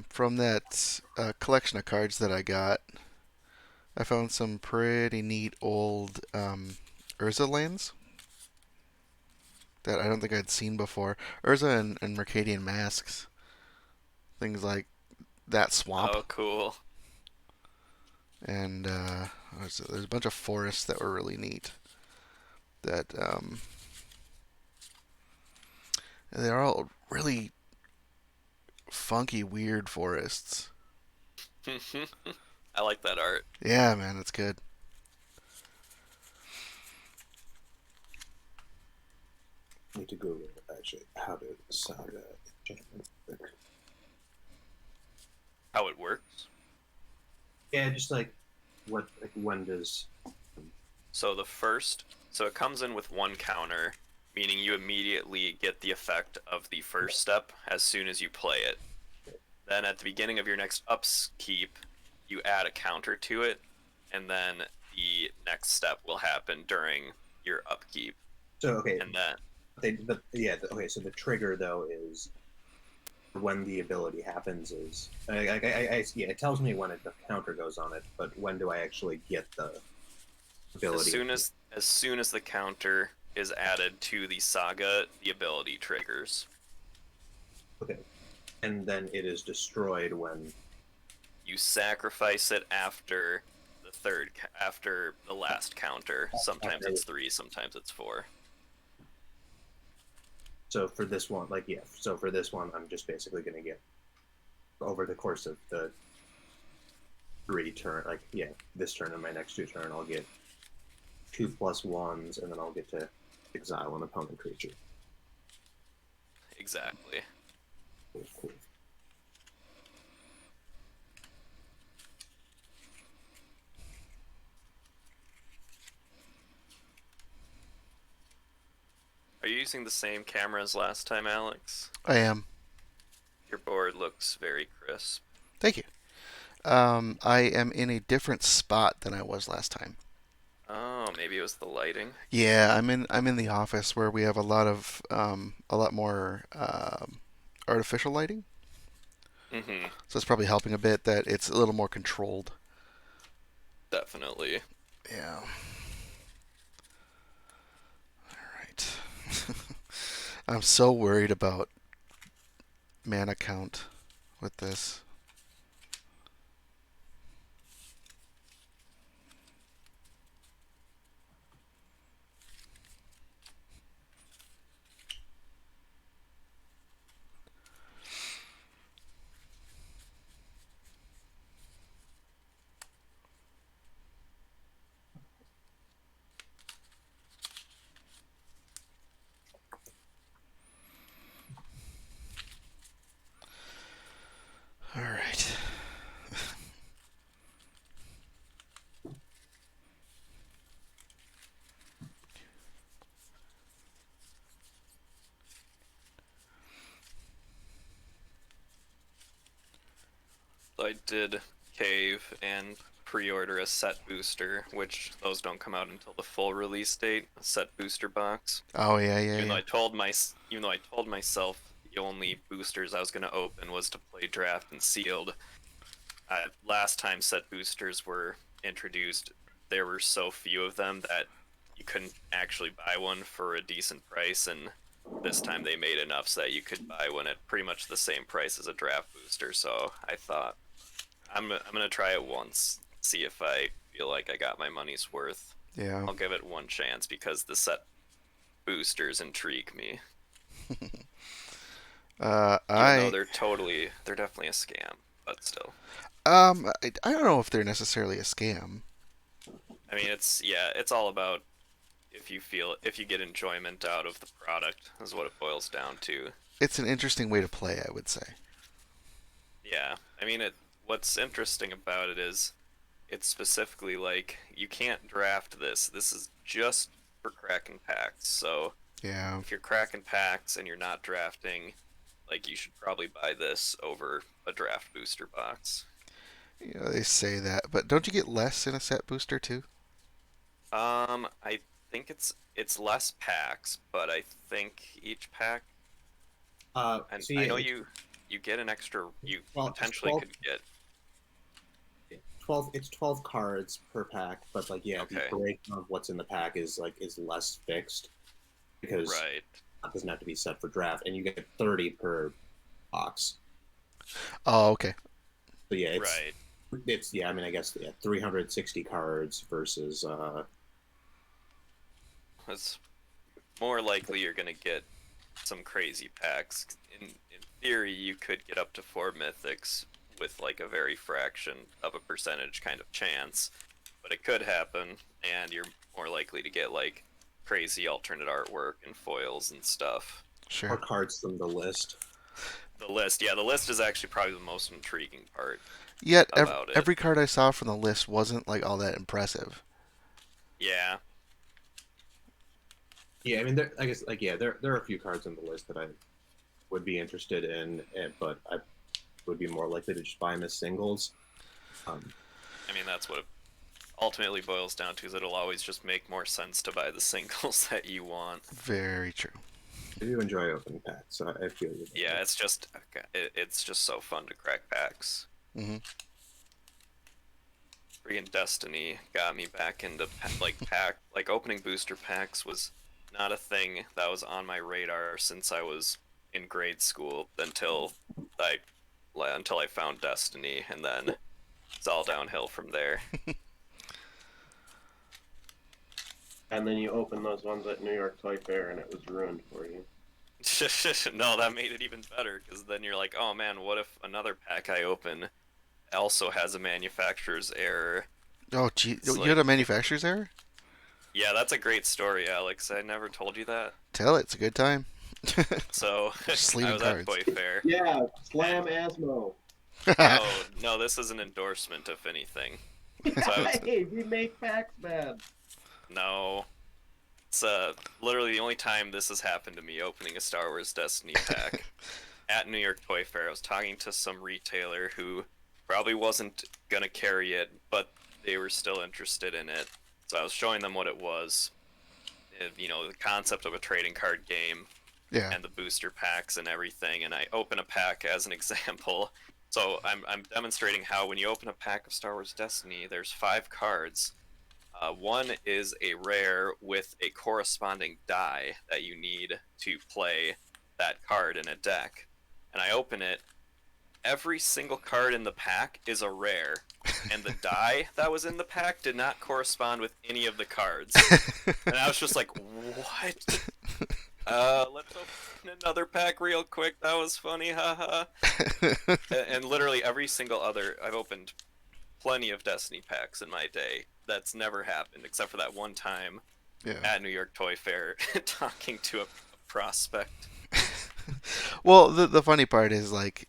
From that collection of cards that I got, I found some pretty neat old Urza lands that I don't think I'd seen before. Urza and Mercadian Masks, things like that swamp, oh, cool. and there's a bunch of forests that were really neat. That they're all really funky, weird forests. I like that art. Yeah, man, it's good. I need to Google actually how to saga enchantment. How it works. Yeah, just like when does So it comes in with one counter, meaning you immediately get the effect of the first step as soon as you play it. Then at the beginning of your next upkeep, you add a counter to it, and then the next step will happen during your upkeep. so okay And then okay, so the trigger though is when the ability happens is yeah, it tells me when the counter goes on it, but when do I actually get the ability? as soon as the counter is added to the saga, the ability triggers. Okay, and then it is destroyed when You sacrifice it after after the last counter. Sometimes it's 3, sometimes it's 4. So for this one, like yeah, so for this one, I'm just basically gonna get over the course of the 3 turn, like yeah, this turn and my next 2 turn, I'll get 2+1s, and then I'll get to exile an opponent creature. Exactly. Cool. Are you using the same camera as last time, Alex? I am. Your board looks very crisp. Thank you. I am in a different spot than I was last time. Oh, maybe it was the lighting. Yeah, I'm in the office where we have a lot more artificial lighting. Mm-hmm. So it's probably helping a bit that it's a little more controlled. Definitely. Yeah. All right. I'm so worried about mana count with this. I did Cave and pre-order a set booster, which those don't come out until the full release date. A set booster box. Oh yeah, yeah, Even though yeah. I told myself the only boosters I was going to open was to play draft and sealed. Last time set boosters were introduced, there were so few of them that you couldn't actually buy one for a decent price, and this time they made enough so that you could buy one at pretty much the same price as a draft booster. So I thought I'm gonna try it once, see if I feel like I got my money's worth. Yeah. I'll give it one chance because the set boosters intrigue me, even though I they're definitely a scam, but still. I don't know if they're necessarily a scam. I mean, it's all about if you get enjoyment out of the product is what it boils down to. It's an interesting way to play, I would say. Yeah, I mean it. What's interesting about it is it's specifically like you can't draft this. This is just for cracking packs. So Yeah. if you're cracking packs and you're not drafting, like you should probably buy this over a draft booster box. You know, they say that, but don't you get less in a set booster too? I think it's less packs, but I think each pack, and So I yeah, know you get an extra. You it's potentially 12, could get 12. It's 12 cards per pack, but like yeah, the okay, duration of what's in the pack is less fixed because right, it doesn't have to be set for draft, and you get 30 per box. Oh, okay. So yeah, right. it's yeah. I mean, I guess yeah, 360 cards versus It's more likely you're gonna get some crazy packs. In theory, you could get up to 4 mythics with like a very fraction of a percentage kind of chance, but it could happen, and you're more likely to get like crazy alternate artwork and foils and stuff. or Sure. cards from the list. The list is actually probably the most intriguing part Yet about it. every card I saw from the list wasn't like all that impressive. Yeah, Yeah, I mean, I guess like yeah, there are a few cards on the list that I would be interested in, but I would be more likely to just buy them as singles. Um, I mean that's what it ultimately boils down to. Is it'll always just make more sense to buy the singles that you want. Very true. I do enjoy opening packs, so I feel you. Yeah, it's just so fun to crack packs. Hmm. Freaking Destiny got me back into like opening booster packs was not a thing that was on my radar since I was in grade school I until I found Destiny, and then it's all downhill from there. And then you open those ones at New York Toy Fair, and it was ruined for you. No, that made it even better because then you're like, oh man, what if another pack I open also has a manufacturer's error? Oh, gee, It's you had a like, manufacturer's error? yeah, that's a great story, Alex. I never told you that. Tell it. It's a good time. So Just I leaving was at cards. Toy Fair. Yeah, Slam And Asmo. no, no, this is an endorsement, if anything. So I was Hey, we make packs, man. no. It's literally the only time this has happened to me opening a Star Wars Destiny pack at New York Toy Fair. I was talking to some retailer who probably wasn't gonna carry it, but they were still interested in it. So I was showing them what it was, you know, the concept of a trading card game Yeah. and the booster packs and everything. And I open a pack as an example. So I'm demonstrating how when you open a pack of Star Wars Destiny, there's 5 cards. One is a rare with a corresponding die that you need to play that card in a deck. And I open it. Every single card in the pack is a rare, and the die that was in the pack did not correspond with any of the cards. And I was just like, what? Let's open another pack real quick. That was funny, haha. And literally every single other, I've opened plenty of Destiny packs in my day. That's never happened, except for that one time Yeah. at New York Toy Fair talking to a prospect. Well, the funny part is like,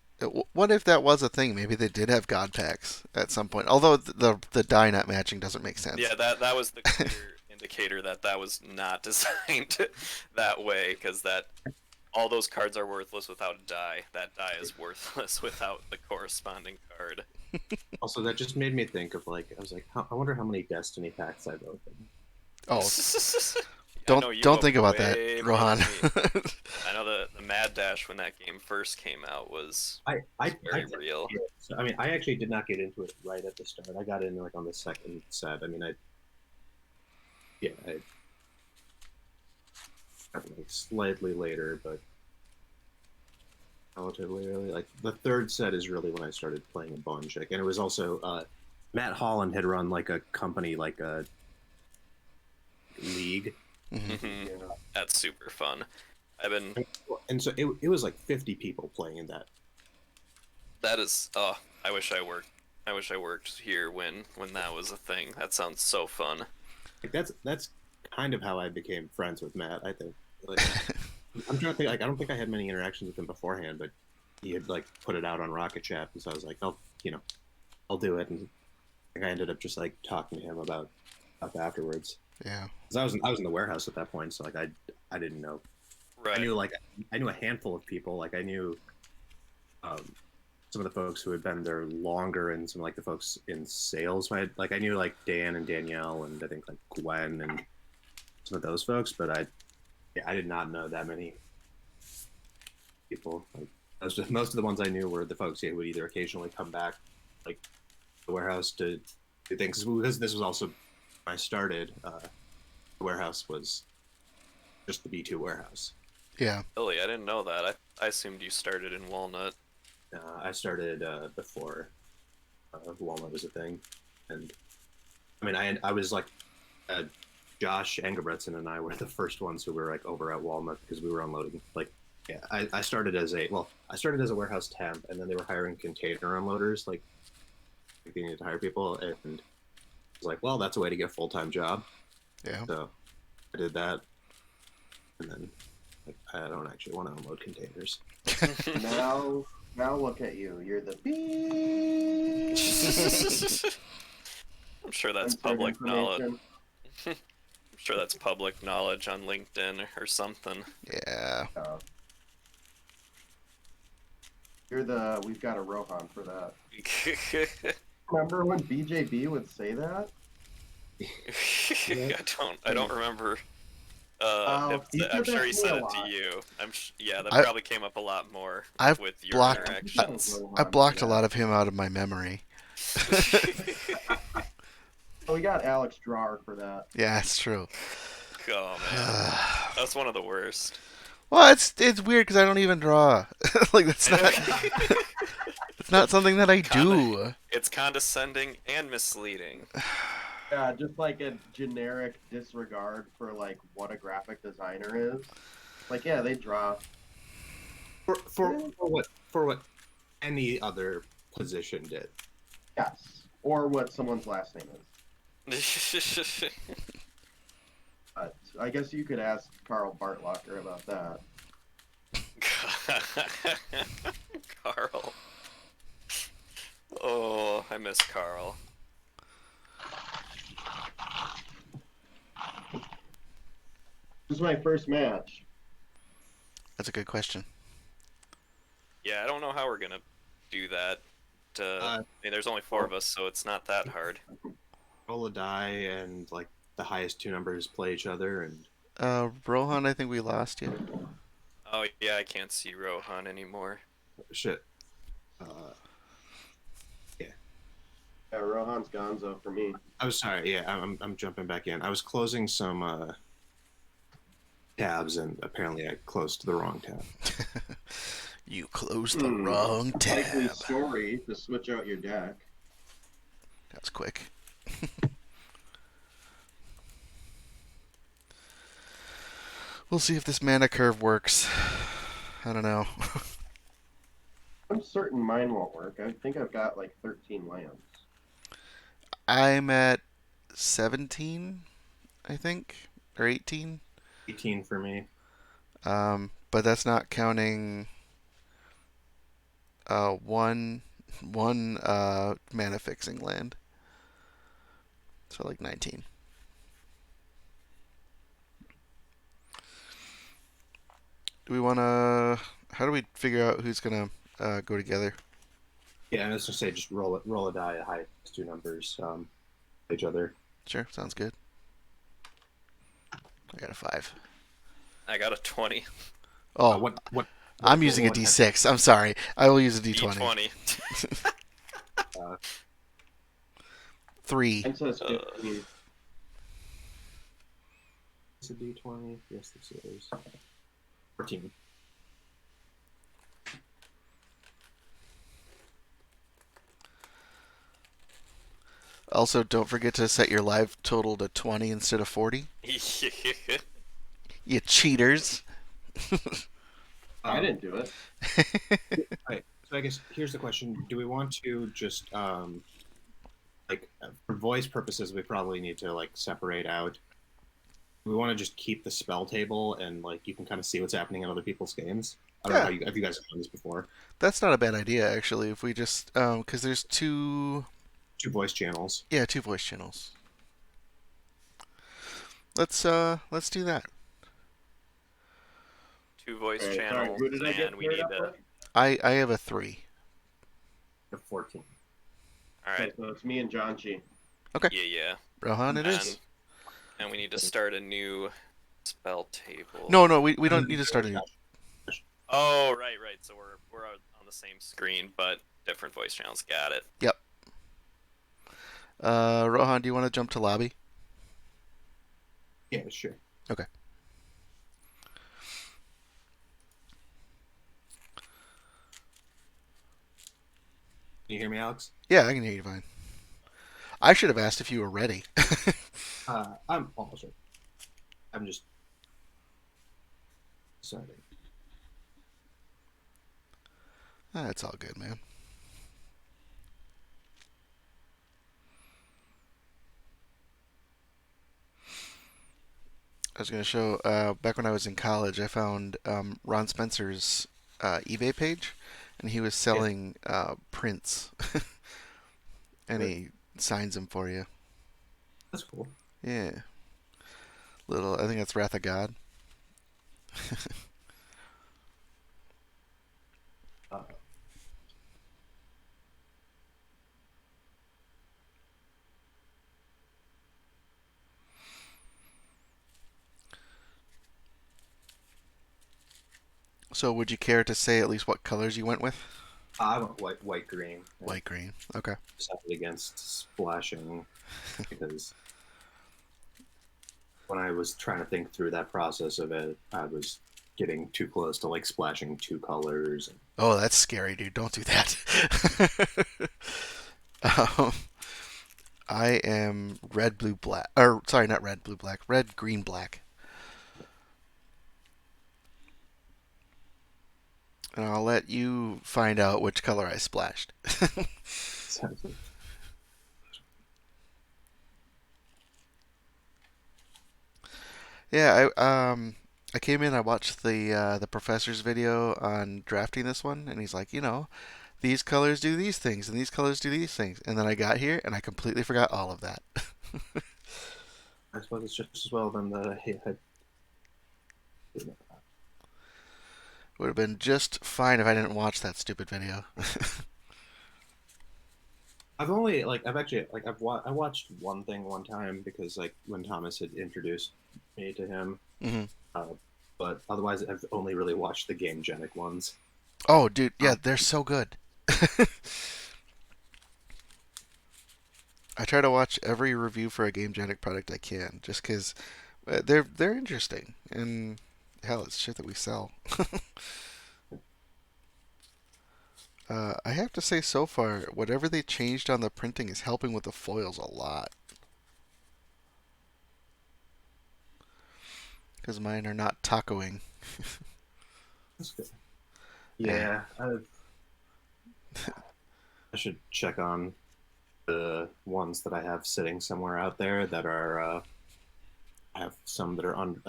what if that was a thing? Maybe they did have god packs at some point. Although the die not matching doesn't make sense. Yeah, that was the clear indicator that that was not designed that way, because that all those cards are worthless without a die. That die is worthless without the corresponding card. Also, that just made me think of like I was like, I wonder how many Destiny packs I've opened. Oh, I don't know you've don't think opened about that, way more Rohan. than me. I know the Mad Dash when that game first came out was very real. Yeah, so, I mean, I actually did not get into it right at the start. I got in like on the second set. I mean, I got like slightly later, but relatively early. Like the third set is really when I started playing a bunch. Like, and it was also Matt Holland had run like a company, like a league. Mhm. Hmm. Yeah. That's super fun. I've been And so it was like 50 people playing in that. that is oh I wish I worked here when that was a thing. That sounds so fun. Like that's kind of how I became friends with Matt. I think. Like, I'm trying to think. Like, I don't think I had many interactions with him beforehand, but he had like put it out on Rocket Chat, and so I was like, I'll do it. And I ended up just like talking to him about stuff afterwards. Yeah. Because I was in the warehouse at that point, so like I didn't know. Right. I knew a handful of people. Like I knew um, some of the folks who had been there longer, and some like the folks in sales. I knew like Dan and Danielle, and I think like Gwen and some of those folks, but I did not know that many people. Like most of the ones I knew were the folks who would either occasionally come back, like the warehouse to do things. Because this was also when I started. The warehouse was just the B2 warehouse. Yeah. Really, I didn't know that. I assumed you started in Walnut. I started before Walmart was a thing, and I mean I was like uh, Josh Engelbretson and I were the first ones who were like over at Walmart because we were unloading. Like, yeah, I started as a warehouse temp, and then they were hiring container unloaders. Like they needed to hire people, and I was like, well, that's a way to get a full time job. Yeah. So I did that, and then like I don't actually want to unload containers. Now, now look at you. You're the beep. I'm sure that's Insert public knowledge. information. I'm sure that's public knowledge on LinkedIn or something. Yeah. You're the. We've got a Rohan for that. Remember when BJB would say that? I don't remember. He said I'm that sure he to me said a it to lot. you. Yeah, that I- probably came up a lot more I've with your blocked- interactions. I blocked a lot of him out of my memory. Oh, we got Alex Drawer for that. Yeah, it's true. Oh man, that's one of the worst. Well, it's weird because I don't even draw. Like that's not it's not something that I do. It's condescending and misleading. Yeah, just like a generic disregard for like what a graphic designer is. Like, yeah, they draw. For what any other position did. Yes, or what someone's last name is. But I guess you could ask Carl Bartlocker about that. Carl. Oh, I miss Carl. This is my first match. That's a good question. Yeah, I don't know how we're gonna do that. I mean, there's only 4 of us, so it's not that hard. Roll a die and like the highest two numbers play each other and Rohan, I think we lost you. Oh yeah, I can't see Rohan anymore. shit. Yeah, Rohan's Gonzo for me. I was sorry. Yeah, I'm jumping back in. I was closing some tabs and apparently I closed the wrong tab. You closed the wrong Likely tab. story to switch out your deck. That's quick. We'll see if this mana curve works. I don't know. I'm certain mine won't work. I think I've got like 13 lands. I'm at 17, I think, or 18. 18 for me. But that's not counting one mana fixing land. So like 19. Do we want to? How do we figure out who's gonna go together? Yeah, and I was gonna say just roll a die, high two numbers, each other. Sure, sounds good. I got a 5. I got a 20. Oh, I'm using a what D6. I'm sorry. I will use a D20. D20. 3. Mine says 15. It's a D20. Yes, this is 14. Also, don't forget to set your live total to 20 instead of 40. You cheaters. I didn't do it. Right. So I guess here's the question: do we want to just like for voice purposes, we probably need to like separate out. We want to just keep the spell table and like you can kind of see what's happening in other people's games. I don't know Yeah, how you have you guys done this before. that's not a bad idea actually. If we just because there's two, Two voice channels. yeah, two voice channels. Let's do that. Two voice Alright, sorry, channels, who did I get and we paired need up to. with? I have a 3. 14. All Okay, right. so it's me and John Chi. Okay. Yeah. Rohan, it And is. and we need to start a new spell table. No, we don't need to start a new. Oh, right. So we're on the same screen, but different voice channels. Got it. Yep. Rohan, do you want to jump to lobby? Yeah, sure. Okay. Can you hear me, Alex? Yeah, I can hear you fine. I should have asked if you were ready. I'm almost ready. I'm just deciding. That's all good, man. I was going to show, back when I was in college, I found Ron Spencer's eBay page, and he was selling prints, and he signs them for you. That's cool. Yeah. I think that's Wrath of God. Uh, So, would you care to say at least what colors you went with? I went white, green. White, green. Okay. Decided against splashing because when I was trying to think through that process of it, I was getting too close to like splashing two colors. Oh, that's scary, dude. Don't do that. um, I am red, blue, black. Or, sorry, not red, blue, black. Red, green, black. And I'll let you find out which color I splashed. Yeah, I came in. I watched the professor's video on drafting this one, and he's like, these colors do these things, and these colors do these things. And then I got here, and I completely forgot all of that. I suppose it's just as well then that I had. Would have been just fine if I didn't watch that stupid video. I watched one thing one time because like when Thomas had introduced me to him, hmm uh, but otherwise I've only really watched the Game Genic ones. Oh, dude, yeah, they're so good. I try to watch every review for a Game Genic product I can, just because they're interesting, and hell, it's shit that we sell. I have to say, so far, whatever they changed on the printing is helping with the foils a lot. Because mine are not tacoing. That's good. Yeah, I should check on the ones that I have sitting somewhere out there that are. I have some that are on.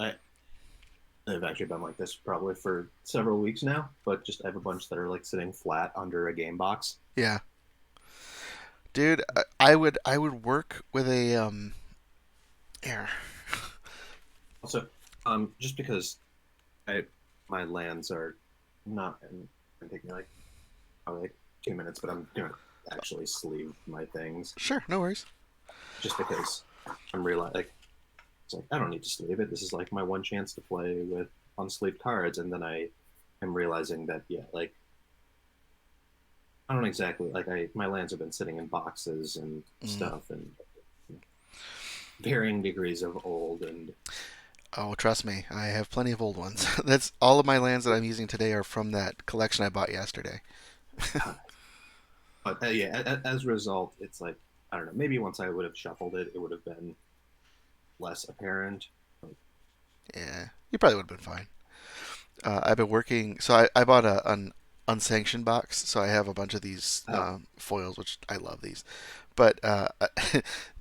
They've actually been like this probably for several weeks now, but just I have a bunch that are like sitting flat under a game box. Yeah, dude, I would work with a air. Also, just because my lands are not, and it take me like probably like 2 minutes, but I'm gonna actually sleeve my things Sure, no worries. just because I'm realizing like it's like I don't need to sleeve it. This is like my one chance to play with unsleeved cards, and then I am realizing that yeah, like I don't exactly like I my lands have been sitting in boxes and Mm. stuff and varying degrees of old and Oh, trust me, I have plenty of old ones. That's all of my lands that I'm using today are from that collection I bought yesterday. but yeah, as a result, it's like I don't know. Maybe once I would have shuffled it, it would have been less apparent. Like, Yeah, you probably would have been fine. I've been working, so I bought an unsanctioned box, so I have a bunch of these oh foils, which I love these. But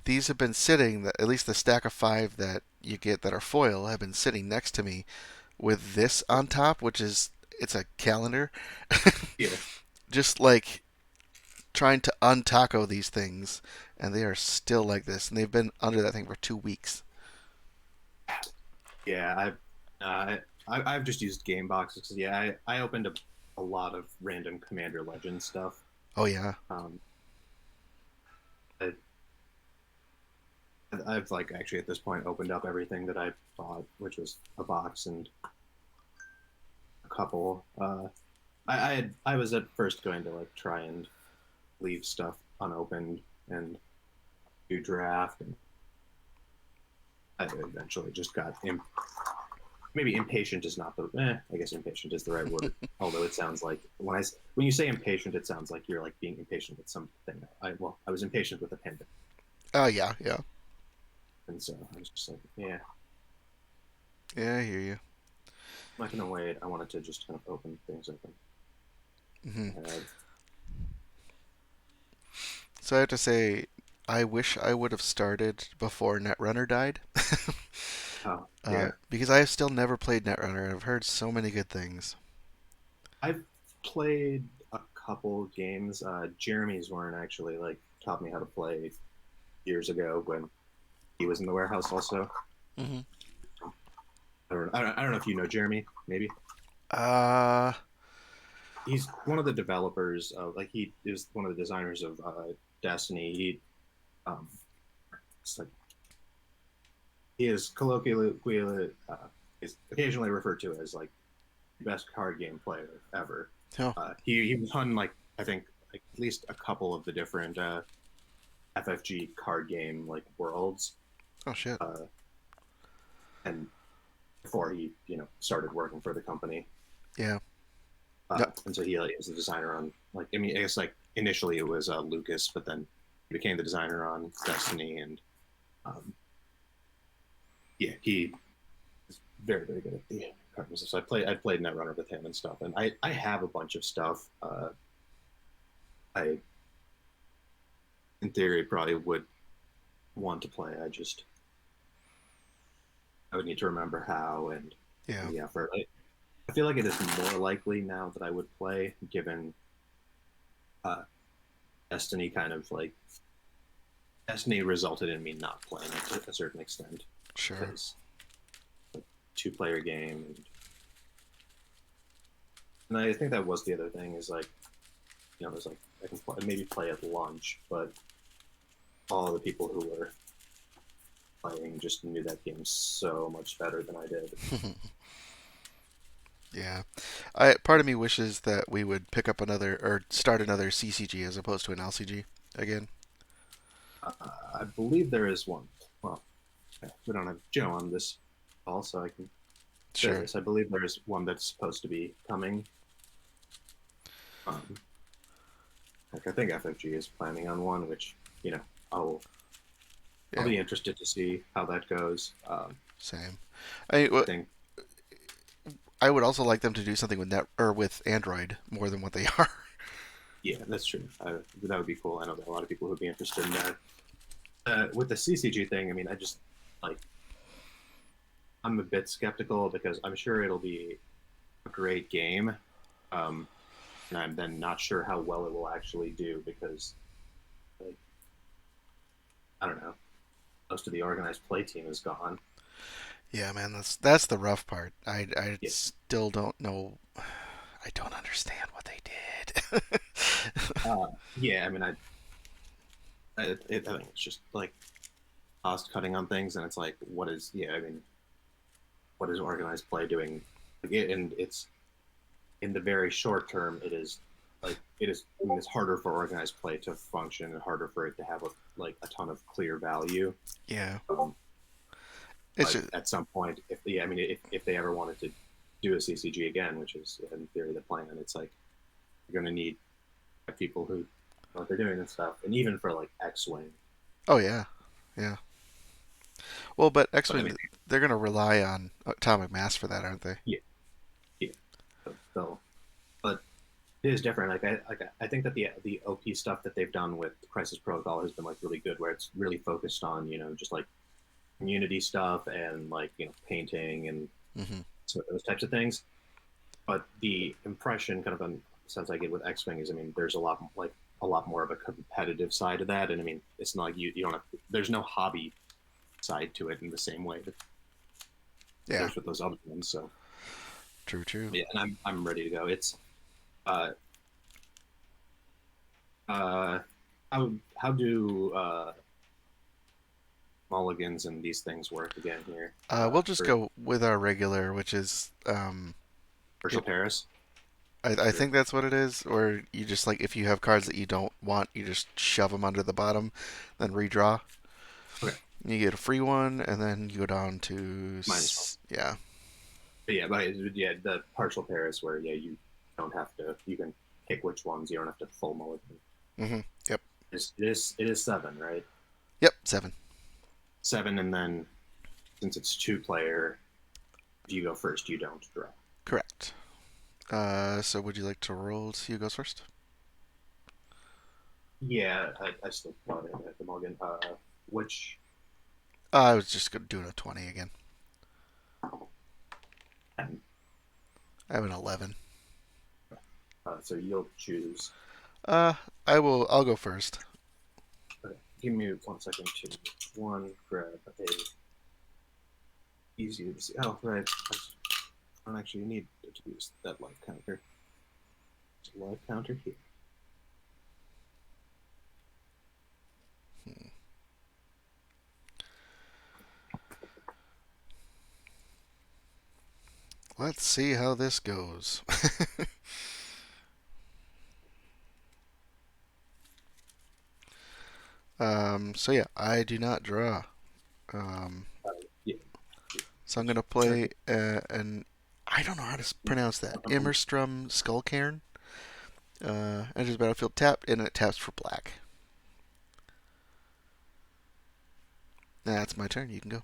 these have been sitting, at least the stack of five that you get that are foil have been sitting next to me with this on top, which is it's a calendar. yeah, Just like trying to untaco these things, and they are still like this, and they've been under that thing for 2 weeks. yeah. I've just used game boxes. 'Cause, yeah, I opened a lot of random Commander Legends stuff. Oh yeah, Um, I, I've like actually at this point opened up everything that I bought, which was a box and a couple. I was at first going to like try and leave stuff unopened and do draft, and I eventually just got maybe impatient is not the I guess impatient is the right word. Although it sounds like when you say impatient, it sounds like you're like being impatient with something. I was impatient with the pandemic, oh yeah, yeah, and so I was just like, yeah, yeah. I hear you. I'm not gonna wait. I wanted to just kind of open things up Hmm. and So I have to say, I wish I would have started before Netrunner died, oh yeah, because I have still never played Netrunner. I've heard so many good things. I've played a couple games. Jeremy's weren't actually like taught me how to play years ago when he was in the warehouse also. Hmm. I don't know if you know Jeremy, maybe. Uh, He's one of the developers of like he is one of the designers of Destiny. Um, like, he is colloquially is occasionally referred to as like the best card game player ever. oh, He won like I think like, at least a couple of the different FFG card game like worlds, oh shit. uh, and before he started working for the company. Yeah. No. And so he like, is the designer on like I mean I guess like initially it was Lucas, but then he became the designer on Destiny, and um, yeah, he is very good at the card business. So I played Netrunner with him and stuff, and I have a bunch of stuff. I in theory probably would want to play. I would need to remember how Yeah. and the effort. I feel like it is more likely now that I would play given uh, Destiny kind of like Destiny resulted in me not playing it to a certain extent Sure. because like, two-player game, and I think that was the other thing is like there's like I can maybe play at lunch, but all the people who were playing just knew that game so much better than I did. Yeah. I part of me wishes that we would pick up another or start another CCG as opposed to an LCG again. I believe there is one. Well, we don't have Joe on this call, so I can share Sure. this. I believe there is one that's supposed to be coming. Um, like I think FFG is planning on one, which I'll I'll Yeah. be interested to see how that goes. Same. I I think I would also like them to do something with net or with Android more than what they are. yeah, that's true. That would be cool. I know there are a lot of people who'd be interested in that. With the CCG thing, I mean, I just like I'm a bit skeptical because I'm sure it'll be a great game, um, and I'm then not sure how well it will actually do because like I don't know, most of the organized play team is gone. Yeah, man, that's the rough part. I Yeah, still don't know. I don't understand what they did. Yeah, I mean, I think it's just like cost cutting on things, and it's like, what is, yeah, I mean, what is organized play doing? And it's in the very short term, it is. I mean, it's harder for organized play to function and harder for it to have a ton of clear value. Yeah. Um, It's but just, at some point, if yeah, I mean, if they ever wanted to do a CCG again, which is in theory the plan, it's like you're going to need people who know what they're doing and stuff, and even for like X-wing. oh yeah, yeah. Well, but But I mean, X-wing, they're gonna rely on atomic mass for that, aren't they? yeah, yeah. So, but it is different. I think that the OP stuff that they've done with Crisis Protocol has been like really good, where it's really focused on just like community stuff and like painting and Hmm. so those types of things. But the impression, kind of a sense I get with X Wing is, I mean, there's a lot more of a competitive side of that, and I mean, it's not like you don't have there's no hobby side to it in the same way that Yeah. there's with those other ones. So True. True. yeah, and I'm ready to go. It's uh uh how do mulligans and these things work again here We'll just for go with our regular, which is Herschel it. Paris? I think that's what it is. Or you just like if you have cards that you don't want, you just shove them under the bottom, then redraw. Okay, You get a free one, and then you go down to minus one. yeah. Yeah, the partial Paris where yeah you don't have to you can pick which ones you don't have to full mulligan. Hmm. Yep. It is seven, right? Yep. 7. Seven, and then since it's two-player, if you go first, you don't draw. Correct. So would you like to roll? See who goes first? Yeah, I still thought it at the mulligan. Which I was just doing a 20 again. I have an 11. so you'll choose. Uh, I will. I'll go first. Okay, give me 1 second to grab a easy to see. Oh, right. I don't actually need to use that life counter. There's a life counter here. Let's see how this goes. So yeah, I do not draw. Um, Yeah. so I'm gonna play an I don't know how to pronounce that. Immerstrom Skullcairn. Enters battlefield tapped, and it taps for black. That's my turn. You can go.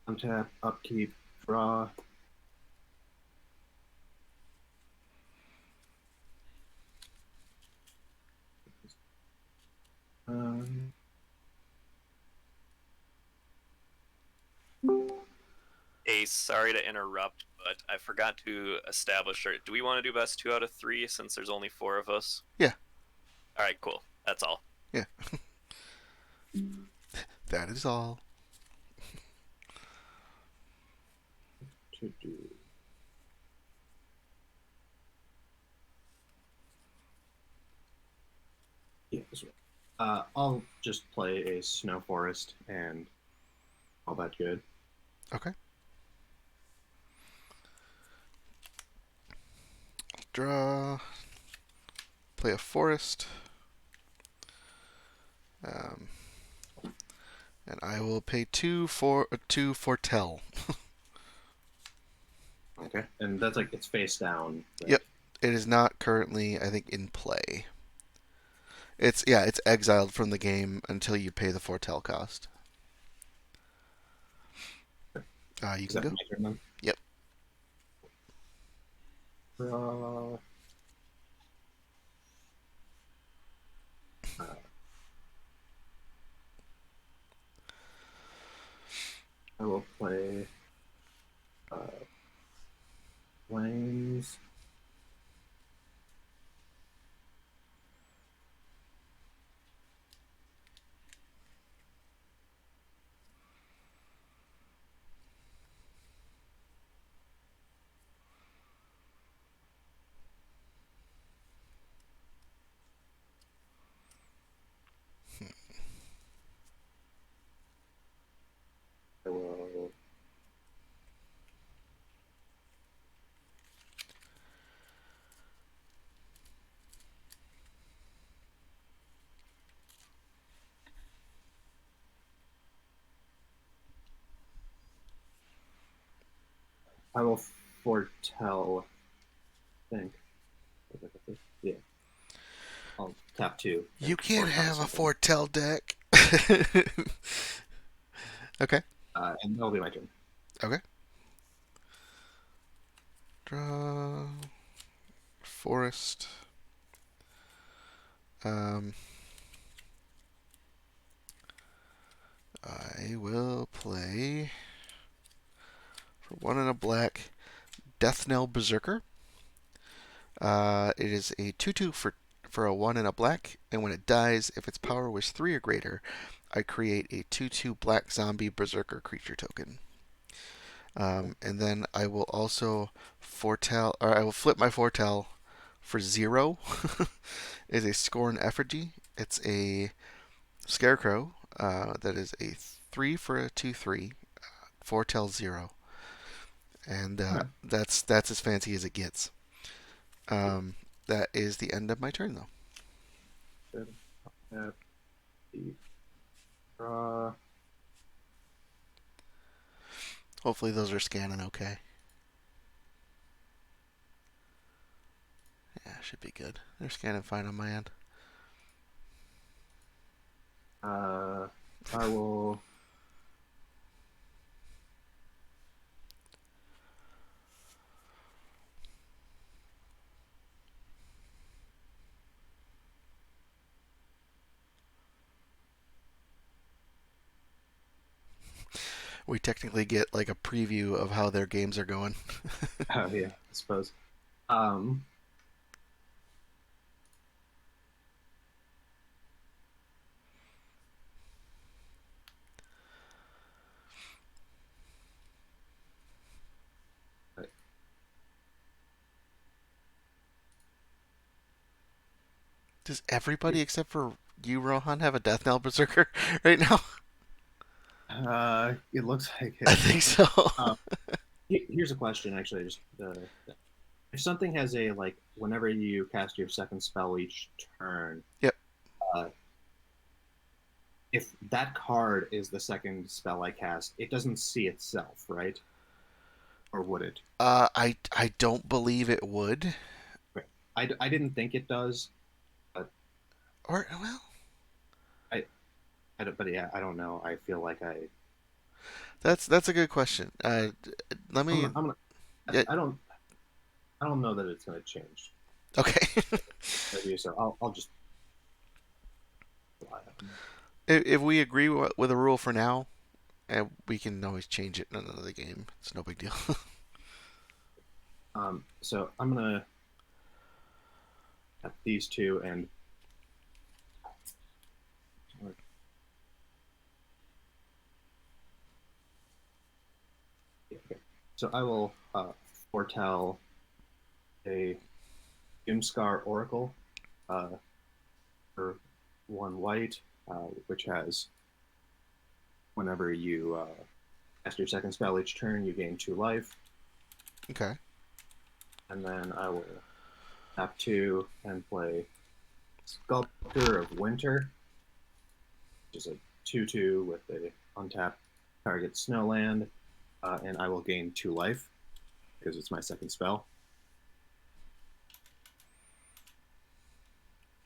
Untap, upkeep, draw. Um, Ace, sorry to interrupt, but I forgot to establish. Do we want to do best 2 out of 3 since there's only 4 of us? Yeah. All right, cool. That's all. Yeah. That is all. to do. Yeah, this way. I'll just play a snow forest and all that good. Okay. Draw. Play a forest. Um, and I will pay 2 for tell. Okay, and that's like it's face down. Right? Yep. It is not currently, I think, in play. It's exiled from the game until you pay the foretell cost. You Is can that go. my turn then? Yep. Uh, I will play flames. I will foretell. I think. Yeah. I'll tap two You and can't foretell have a something. foretell deck. Okay. And that'll be my turn. Okay. Draw forest. Um, I will play for one and a black Death Knell Berserker. It is a 2/2 for a one and a black, and when it dies, if its power was 3 or greater, I create a 2/2 black zombie Berserker creature token. And then I will also foretell, or I will flip my foretell for 0. Is a Scorn Effigy. It's a Scarecrow that is a 3 for a 2/3, foretell 0, and All right. that's as fancy as it gets. Um, that is the end of my turn, though. Good. Tap the draw. Hopefully those are scanning okay. Yeah, should be good. They're scanning fine on my end. I will. We technically get like a preview of how their games are going. Oh yeah, I suppose. Um, Does everybody except for you, Rohan, have a Death Knell Berserker right now? it looks like I it. think so. Um, Here's a question, actually. Just if something has a like, whenever you cast your second spell each turn, Yep. uh, if that card is the second spell I cast, it doesn't see itself, right? Or would it? I don't believe it would. Okay. I didn't think it does, but Or well, I, but yeah, I don't know. I feel like that's a good question. Let I'm me. gonna, I'm gonna Yeah, I don't know that it's gonna change. okay. Maybe so. I'll just rely on If we agree with a rule for now, and we can always change it in another game. It's no big deal. it. So I'm gonna have these two and yeah, okay. So I will foretell a Doomscar Oracle uh, for one white, which has whenever you cast your second spell each turn, you gain 2 life. Okay. And then I will tap two and play Sculptor of Winter, which is a 2/2 with a untapped target snowland, and I will gain 2 life because it's my second spell.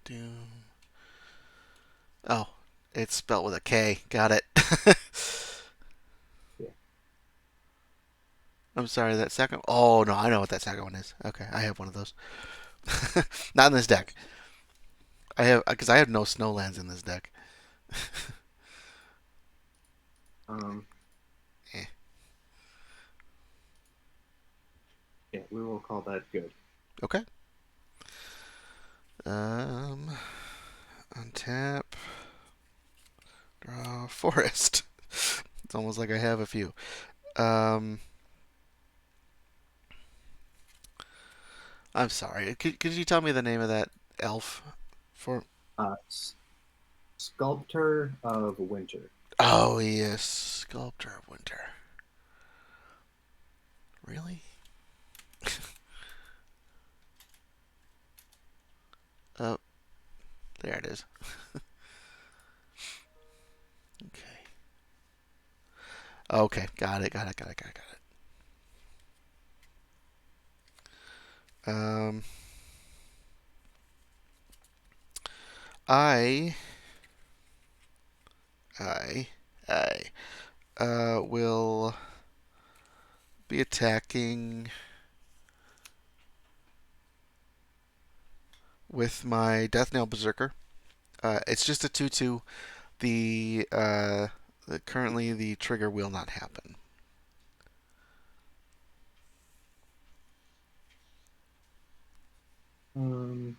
Doom. Oh, it's spelled with a K. Got it. Yeah. I'm sorry, that second. Oh no, I know what that second one is. Okay, I have one of those. Not in this deck. I have because I have no snowlands in this deck. Um, Eh. yeah, we will call that good. Okay. Um, untap. Draw forest. It's almost like I have a few. Um, I'm sorry. Could you tell me the name of that elf? For Uh, Sculptor of Winter. oh yes, sculptor of winter. Really? Oh, there it is. Okay. Okay, got it. Um, I, I, I will be attacking with my Death Nail Berserker. It's just a 2/2. The currently the trigger will not happen. Um,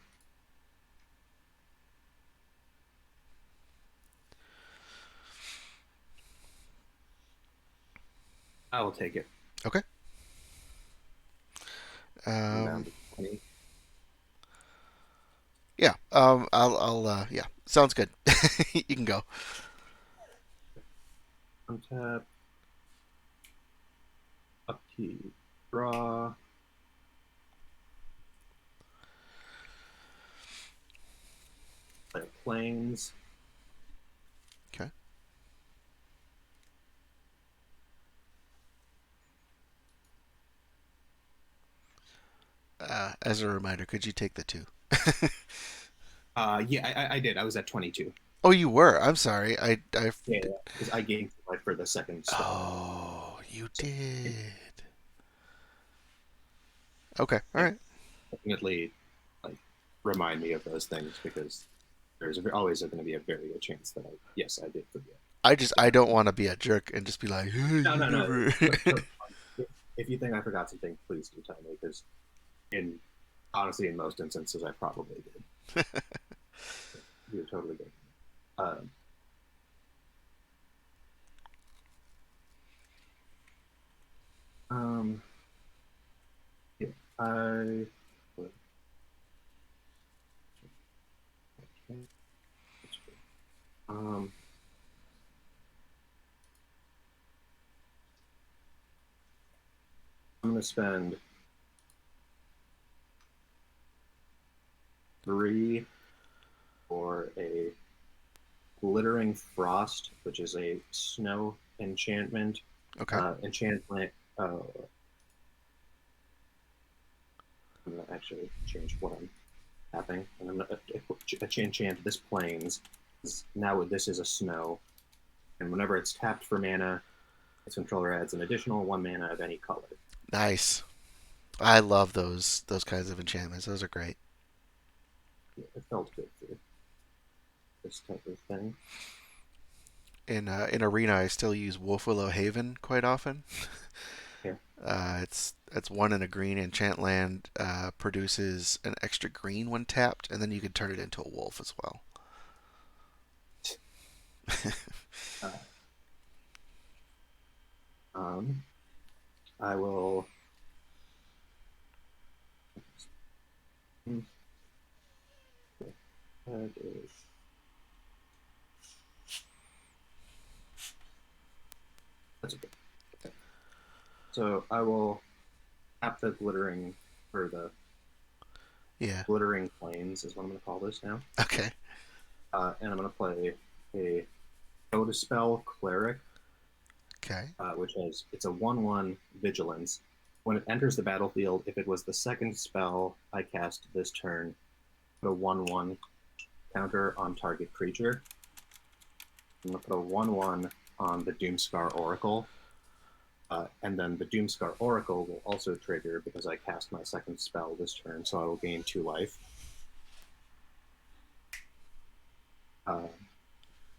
I will take it. Okay. I'm down to 20. Yeah. Yeah. Sounds good. You can go. Untap. Upkeep. Draw. Play planes. Okay. As a reminder, could you take the 2? Yeah, I did. I was at 22. Oh, you were. I'm sorry. Yeah, because I gained life for the second spell. Oh, you So, did. Okay. All yeah, right. definitely like remind me of those things because there's always going to be a very good chance that yes, I did forget. I don't want to be a jerk and just be like, hey, No, you no, no. never. If you think I forgot something, please do tell me because in honestly, in most instances, I probably did. You're totally good. Um, um, yeah, I. Um, I'm gonna spend 3 for a glittering frost, which is a snow enchantment. Okay. Enchantment. I'm gonna actually change what I'm tapping, and I'm gonna enchant this plains. Now this is a snow, and whenever it's tapped for mana, its controller adds an additional 1 mana of any color. Nice. I love those kinds of enchantments. Those are great. Yeah, it felt good for this type of thing. In Arena, I still use Wolf Willow Haven quite often. Yeah. It's 1 and a green. Enchant land produces an extra green when tapped, and then you can turn it into a wolf as well. Uh, um, I will. That is. That's okay. Okay. So I will tap the glittering or the Yeah. glittering plains is what I'm going to call this now. Okay. And I'm going to play a go to spell cleric, Okay. which has it's a 1/1 vigilance. When it enters the battlefield, if it was the second spell I cast this turn, put a 1/1 counter on target creature. I'm going to put a 1/1 on the Doomscar Oracle. And then the Doomscar Oracle will also trigger because I cast my second spell this turn, so I will gain 2 life. Uh,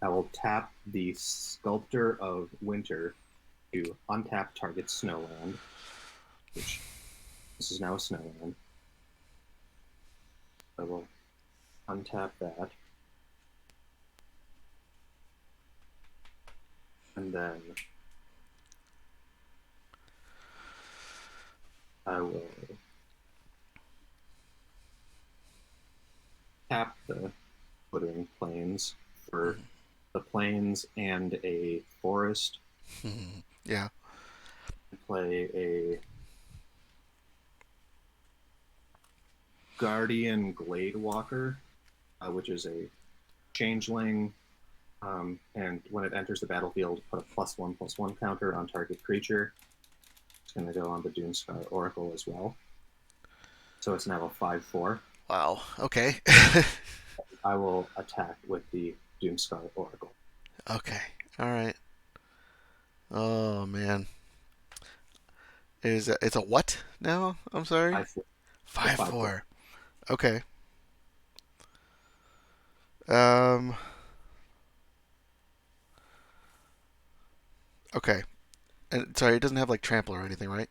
I will tap the Sculptor of Winter to untap target Snowland, which this is now a Snowland. I will untap that. And then I will tap the Glittering Plains for the plains and a forest. Yeah. Play a Guardian Glade Walker, which is a changeling. And when it enters the battlefield, put a +1/+1 counter on target creature. It's going to go on the Doomscar Oracle as well. so it's now a 5/4. Wow. Okay. I will attack with the Doomscar Oracle. Okay. All right. Oh man. It's a what now? I'm sorry. 5/4. The Five 5/4. four. Okay. Um. Okay. And sorry, it doesn't have like trample or anything, right?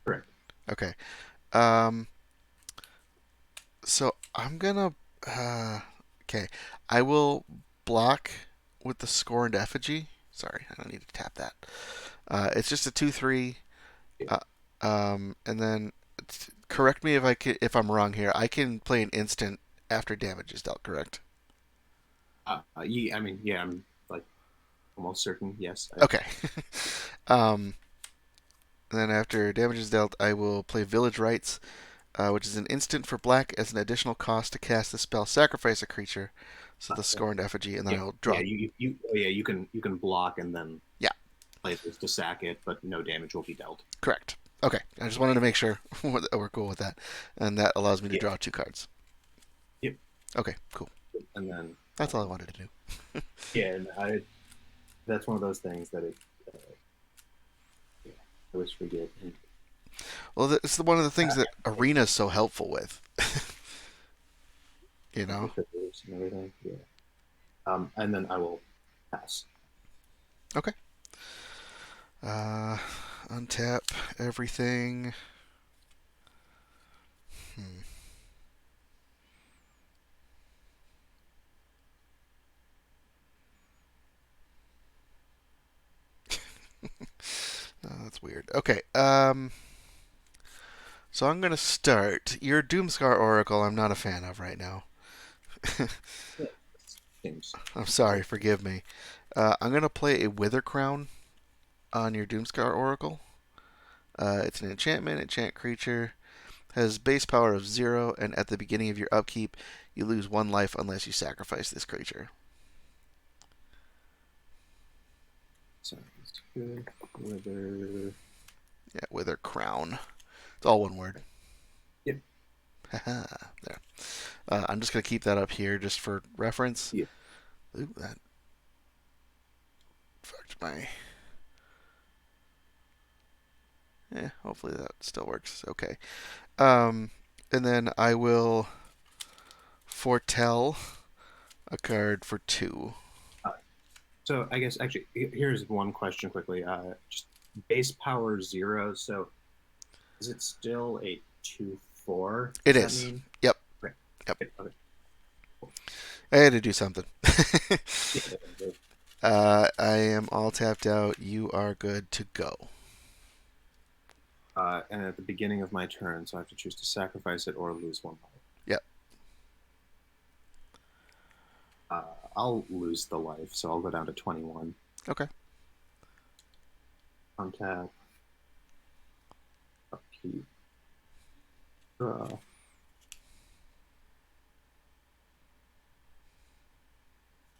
Correct. Okay. Um. So I'm gonna. Uh. Okay. I will block with the scorned effigy. Sorry, I don't need to tap that. It's just a 2/3. Yeah. Uh, and then correct me if I'm wrong here. I can play an instant after damage is dealt. Correct? Yeah, I mean, yeah, I'm like almost certain. Yes. Okay. um, and then after damage is dealt, I will play Village Rites, which is an instant for black as an additional cost to cast the spell. Sacrifice a creature, so the scorned effigy, and then Yeah, I'll yeah. draw. Oh, yeah, you can block and then Yeah, play this to sack it, but no damage will be dealt. correct. Okay, I just wanted to make sure we're cool with that, and that allows me to Yeah. draw 2 cards. Yep. Okay, cool. And then That's all I wanted to do. yeah, and I that's one of those things that uh, yeah, I always forget. And, Well, it's one of the things uh, that Arena is so helpful with. you like know. with the moves and everything. Yeah. And then I will pass. Okay. Uh, untap everything. Hmm. Oh, that's weird. Okay. So I'm gonna start. Your Doomscar Oracle, I'm not a fan of right now. Yeah, seems I'm sorry. like Forgive me. I'm gonna play a Wither Crown on your Doomscar Oracle. It's an enchantment. Enchant creature has base power of 0, and at the beginning of your upkeep, you lose 1 life unless you sacrifice this creature. sounds good. Whether Yeah, Wither Crown. It's all one word. yep. There. I'm just gonna keep that up here just for reference. Yeah. Ooh, that fucked my. Yeah, hopefully that still works. Okay. And then I will foretell a card for 2. Uh, so I guess actually here's one question quickly. Just base power 0. So is it still a 2/4? It Does that is. mean? Yep. Okay. Yep. Okay. Okay. Cool. I had to do something. Yeah. I am all tapped out. You are good to go. And at the beginning of my turn, so I have to choose to sacrifice it or lose 1 life. Yep. Uh, I'll lose the life, so I'll go down to 21. Okay. Untap. Upkeep. Draw.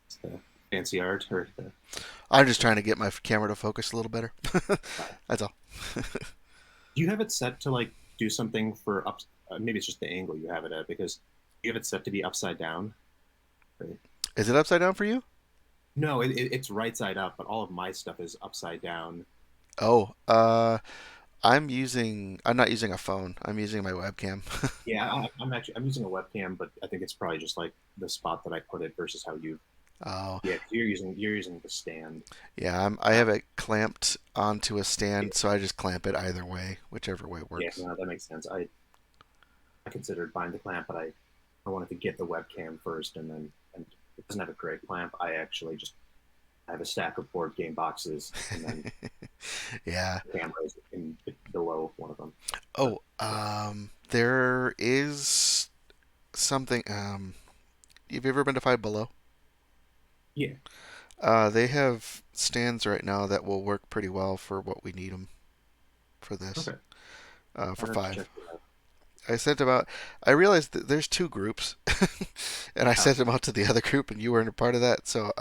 It's the fancy art, or the. I'm just trying to get my camera to focus a little better. That's all. Do you have it set to like do something for up? Maybe it's just the angle you have it at because you have it set to be upside down. Right? Is it upside down for you? No, it's right side up, but all of my stuff is upside down. Oh, I'm not using a phone. I'm using my webcam. Yeah, I'm using a webcam, but I think it's probably just like the spot that I put it versus how you. Oh, Yeah, 'cause you're using the stand. yeah. I Uh, have it clamped onto a yeah, stand, so I just clamp it either way, whichever way yeah, works. no, that makes sense. I considered buying the clamp, but I wanted to get the webcam first, and it doesn't have a great clamp. I actually just I have a stack of board game boxes, and then Yeah. the camera is in below one of them. But Oh, there is something. Have you ever been to Five Below? yeah, They have stands right now that will work pretty well for what we need them for this. okay. For I'll have to 5. check it out. I sent them out. I realized that there's 2 groups, and I Oh, sent them out to the other group, and you weren't a part of that. So,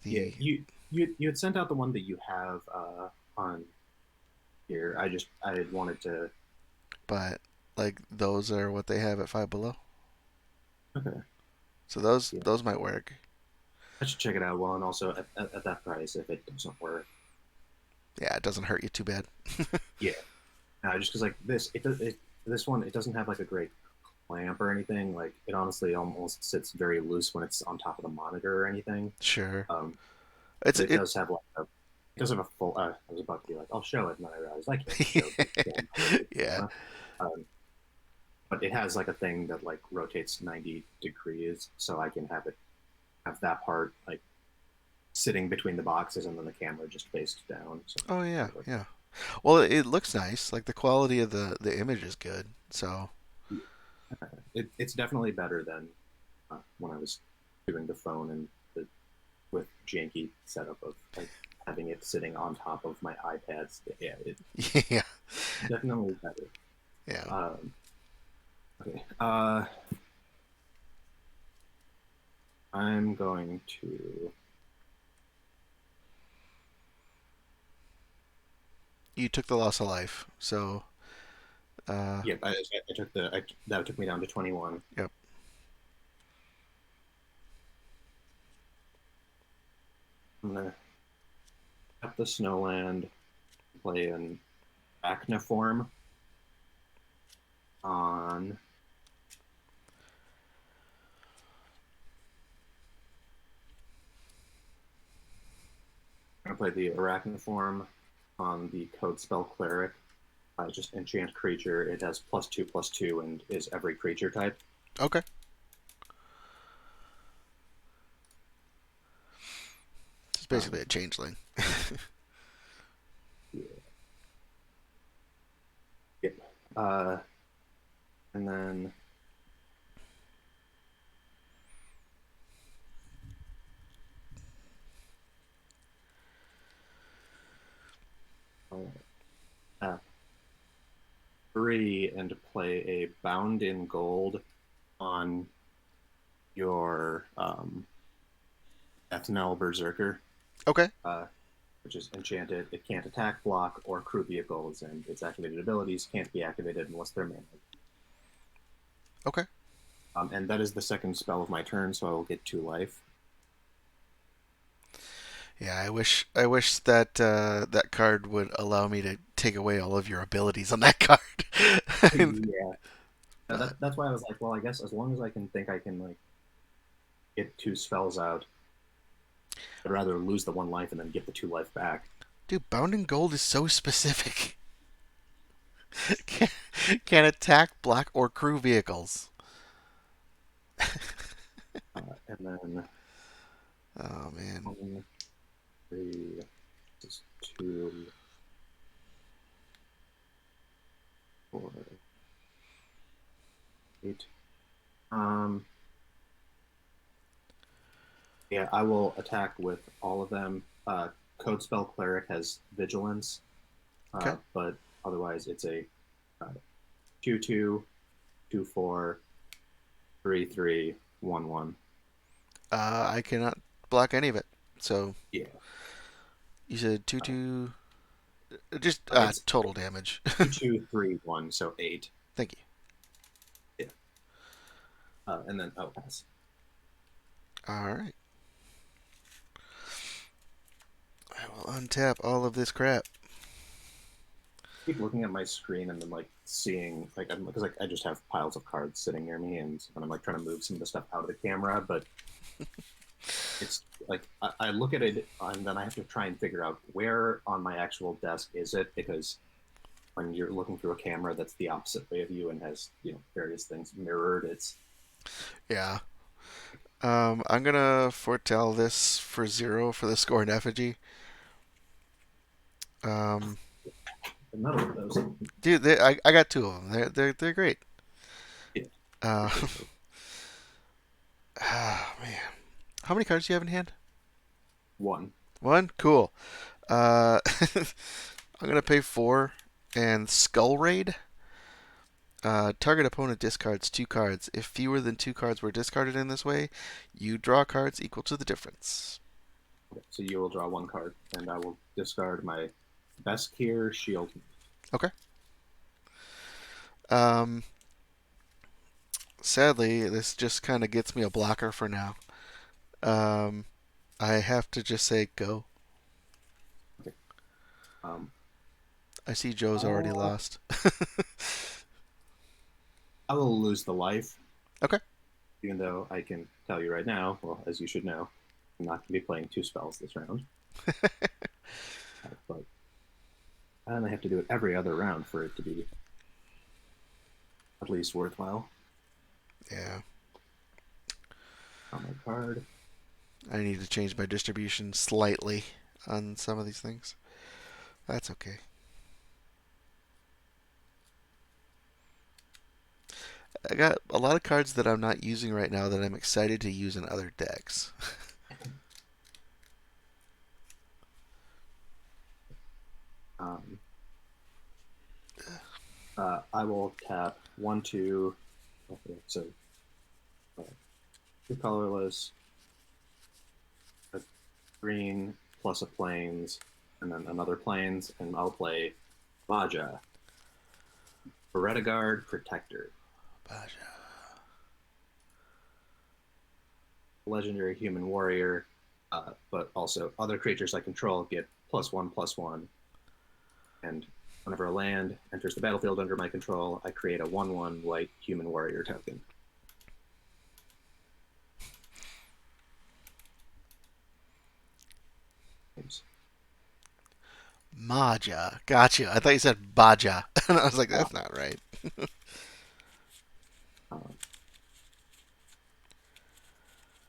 yeah, the you had sent out the one that you have on here. I had wanted to. but Like those are what they have at Five Below. Okay. So those Yeah. those might work. I should check it out. Well, and also at that price, if it doesn't work, Yeah, it doesn't hurt you too bad. yeah. Just because like this one, it doesn't have like a great clamp or anything. Like it honestly almost sits very loose when it's on top of the monitor or anything. Sure. Um, It's but it it. does have like it does have a full. I was about to be like, I'll show it, and then I realized I can't show the camera with the Yeah. camera. But it has like a thing that like rotates 90 degrees, so I can have that part like sitting between the boxes, and then the camera just faced down. So Oh yeah, it works. yeah. Well, it looks nice. Like the quality of the image is good. So It's definitely better than when I was doing the phone and with janky setup of like having it sitting on top of my iPads. Yeah, it's yeah, definitely better. yeah. Okay. I'm going to. You took the loss of life. So Yeah, I took that took me down to 21. yep. I'm gonna tap the Snowland, play an Acniform on. I'm gonna play the Arachniform on the Code Spell Cleric. Just enchant creature. It has +2/+2 and is every creature type. Okay. It's basically Um, a changeling. yeah. Yep. Uh, and then tap 3 and play a Bound in Gold on your Ethnel Berserker, Okay. uh, which is enchanted. It can't attack, block, or crew vehicles, and its activated abilities can't be activated unless they're mana. Okay. And that is the second spell of my turn, so I will get 2 life. Yeah, I wish that that card would allow me to take away all of your abilities on that card. Yeah. but That's why I was like, well, I guess as long as I can think I can like get 2 spells out, I'd rather lose the 1 life and then get the 2 life back. dude, Bound in Gold is so specific. Can attack, block, or crew vehicles. And then Oh man. 1, 3, just 2, 4, 8. Um, yeah, I will attack with all of them. Code Spell Cleric has Vigilance, Okay. but otherwise it's a 2/2, 2/4, 3/3, 1/1. I cannot block any of it. So Yeah, you said 2/2. Just it's total damage. 2/2, 3/1, so 8. Thank you. Yeah, and then pass. All right. I will untap all of this crap. Keep looking at my screen and then like seeing like because like I just have piles of cards sitting near me and I'm like trying to move some of the stuff out of the camera, but it's like I look at it and then I have to try and figure out where on my actual desk is it, because when you're looking through a camera that's the opposite way of you and has various things mirrored, it's Yeah. I'm gonna foretell this for 0 for the score in effigy. Um, another of those. dude, I got 2 of them. They're great. Yeah, Uh, appreciate those. man, how many cards do you have in hand? 1. 1. Cool. I'm gonna pay 4 and Skull Raid. Target opponent discards 2 cards. If fewer than 2 cards were discarded in this way, you draw cards equal to the difference. Okay, so you will draw 1 card and I will discard my Beskir Shield. Okay. Um, Sadly, this just kind of gets me a blocker for now. Um, I have to just say go. Okay. Um, I see Joe's already uh, lost. I will lose the life, Okay. even though I can tell you right now, well, as you should know, I'm not going to be playing two spells this round. But I only have to do it every other round for it to be at least worthwhile. Yeah. On my card. I need to change my distribution slightly on some of these things. That's okay. I got a lot of cards that I'm not using right now that I'm excited to use in other decks. Um, I will tap 1, 2. Okay, so uh, two colorless, a green plus a plains, and then another plains, and I'll play Baja, Beretta Guard Protector, Baja. legendary human warrior, but also other creatures I control get +1/+1. And whenever a land enters the battlefield under my control, I create a 1/1 white human warrior token. Oops. Maja. Gotcha. I thought you said Baja. And I was like, Uh, that's not right. uh,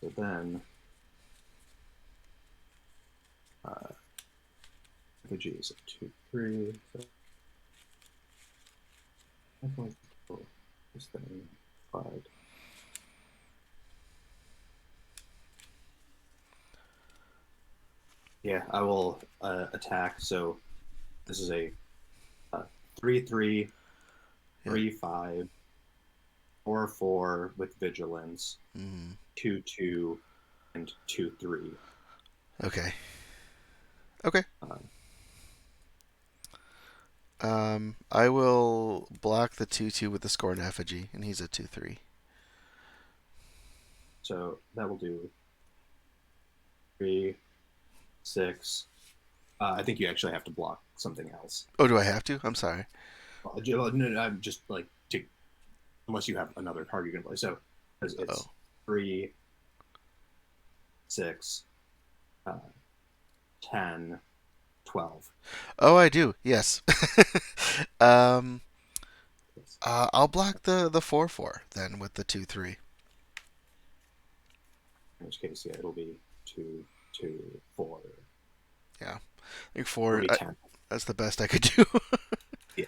so then, uh, effigies of 2/3. So I can control this thing 5. Yeah, I will attack. So this is a 3/3, Yeah. 3/5, 4/4 with vigilance, Mm. 2/2, and 2/3. Okay. Okay. Uh, I will block the 2/2 with the Scorn Effigy, and he's a 2/3. so that will do 3, 6. I think you actually have to block something else. Oh, do I have to? I'm sorry. No, I'm just like to, unless you have another card you can play. So it's Oh. 3, 6, uh, 10, 12. Oh, I do. Yes. um, I'll block the 4/4 then with the 2/3. In which case, yeah, it'll be 2, 2, 4. Yeah. I think It'll 4. be 10. That's the best I could do. Yeah,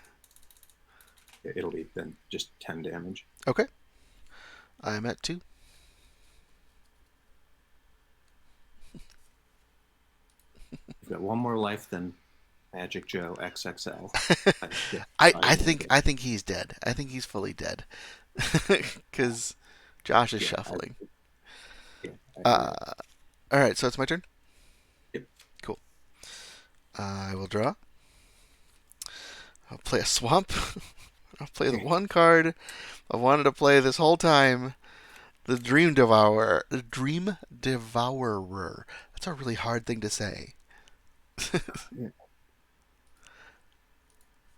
it'll be then just 10 damage. Okay. I'm at 2. You've got one more life than Magic Joe XXL. I think he's dead. I think he's fully dead. Because Josh is Yeah, shuffling. yeah, I agree. Uh, all right, so it's my turn. Yep. Cool. I will draw. I'll play a swamp. I'll play the one card I wanted to play this whole time. The Dream Devourer. The Dream Devourer. That's a really hard thing to say. Yeah.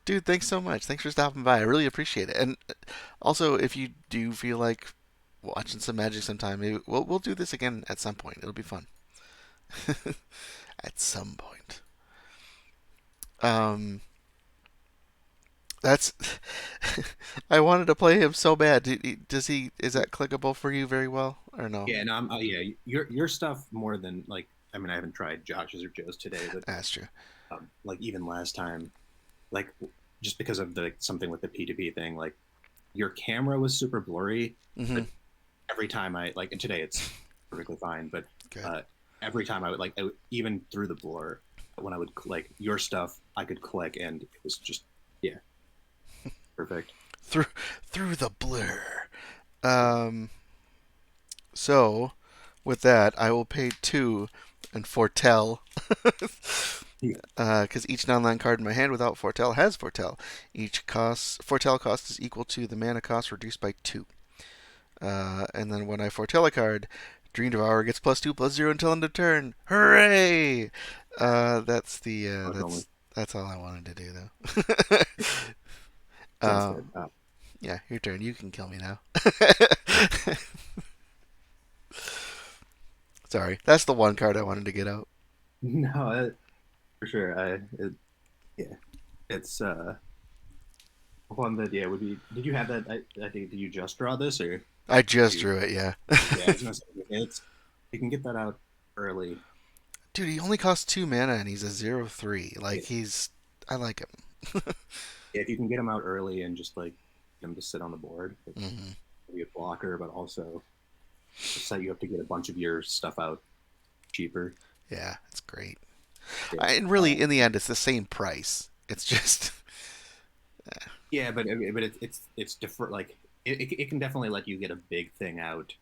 Dude, thanks so much. Thanks for stopping by. I really appreciate it. And also, if you do feel like watching some Magic sometime, maybe we'll do this again at some point. It'll be fun. At some point. Um, that's. I wanted to play him so bad. Does he? Is that clickable for you very well or no? Yeah, no, yeah, your stuff more than like. I mean, I haven't tried Josh's or Joe's today, but That's true. like even last time, like just because of the something with the P2P thing, like your camera was super blurry, Mm-hmm. but every time I like, and today it's perfectly fine, but Good. every time I would, even through the blur, when I would like your stuff, I could click, and it was just yeah, perfect. through through the blur. Um. So, with that, I will pay 2 and foretell Because each non-land card in my hand without foretell has foretell. Each foretell cost is equal to the mana cost reduced by 2. And then when I foretell a card, Dream Devourer gets +2/+0 until end of turn. Hooray! That's the that's all I wanted to do though. Sounds good. Yeah, your turn. You can kill me now. Sorry, that's the one card I wanted to get out. No, for sure. Yeah, it's one that would be. Did you have that? I think did you just draw this or I just you? drew it, yeah. Yeah, I was gonna say it's you can get that out early. Dude, he only costs 2 mana and he's a 0/3. Yeah, Like I like him. if you can get them out early and just like get them to sit on the board, it's Hmm. be a blocker, but also set you up to get a bunch of your stuff out cheaper. Yeah, it's great. Yeah. And really, in the end, it's the same price. It's just Yeah, but it's different. Like it can definitely let you get a big thing out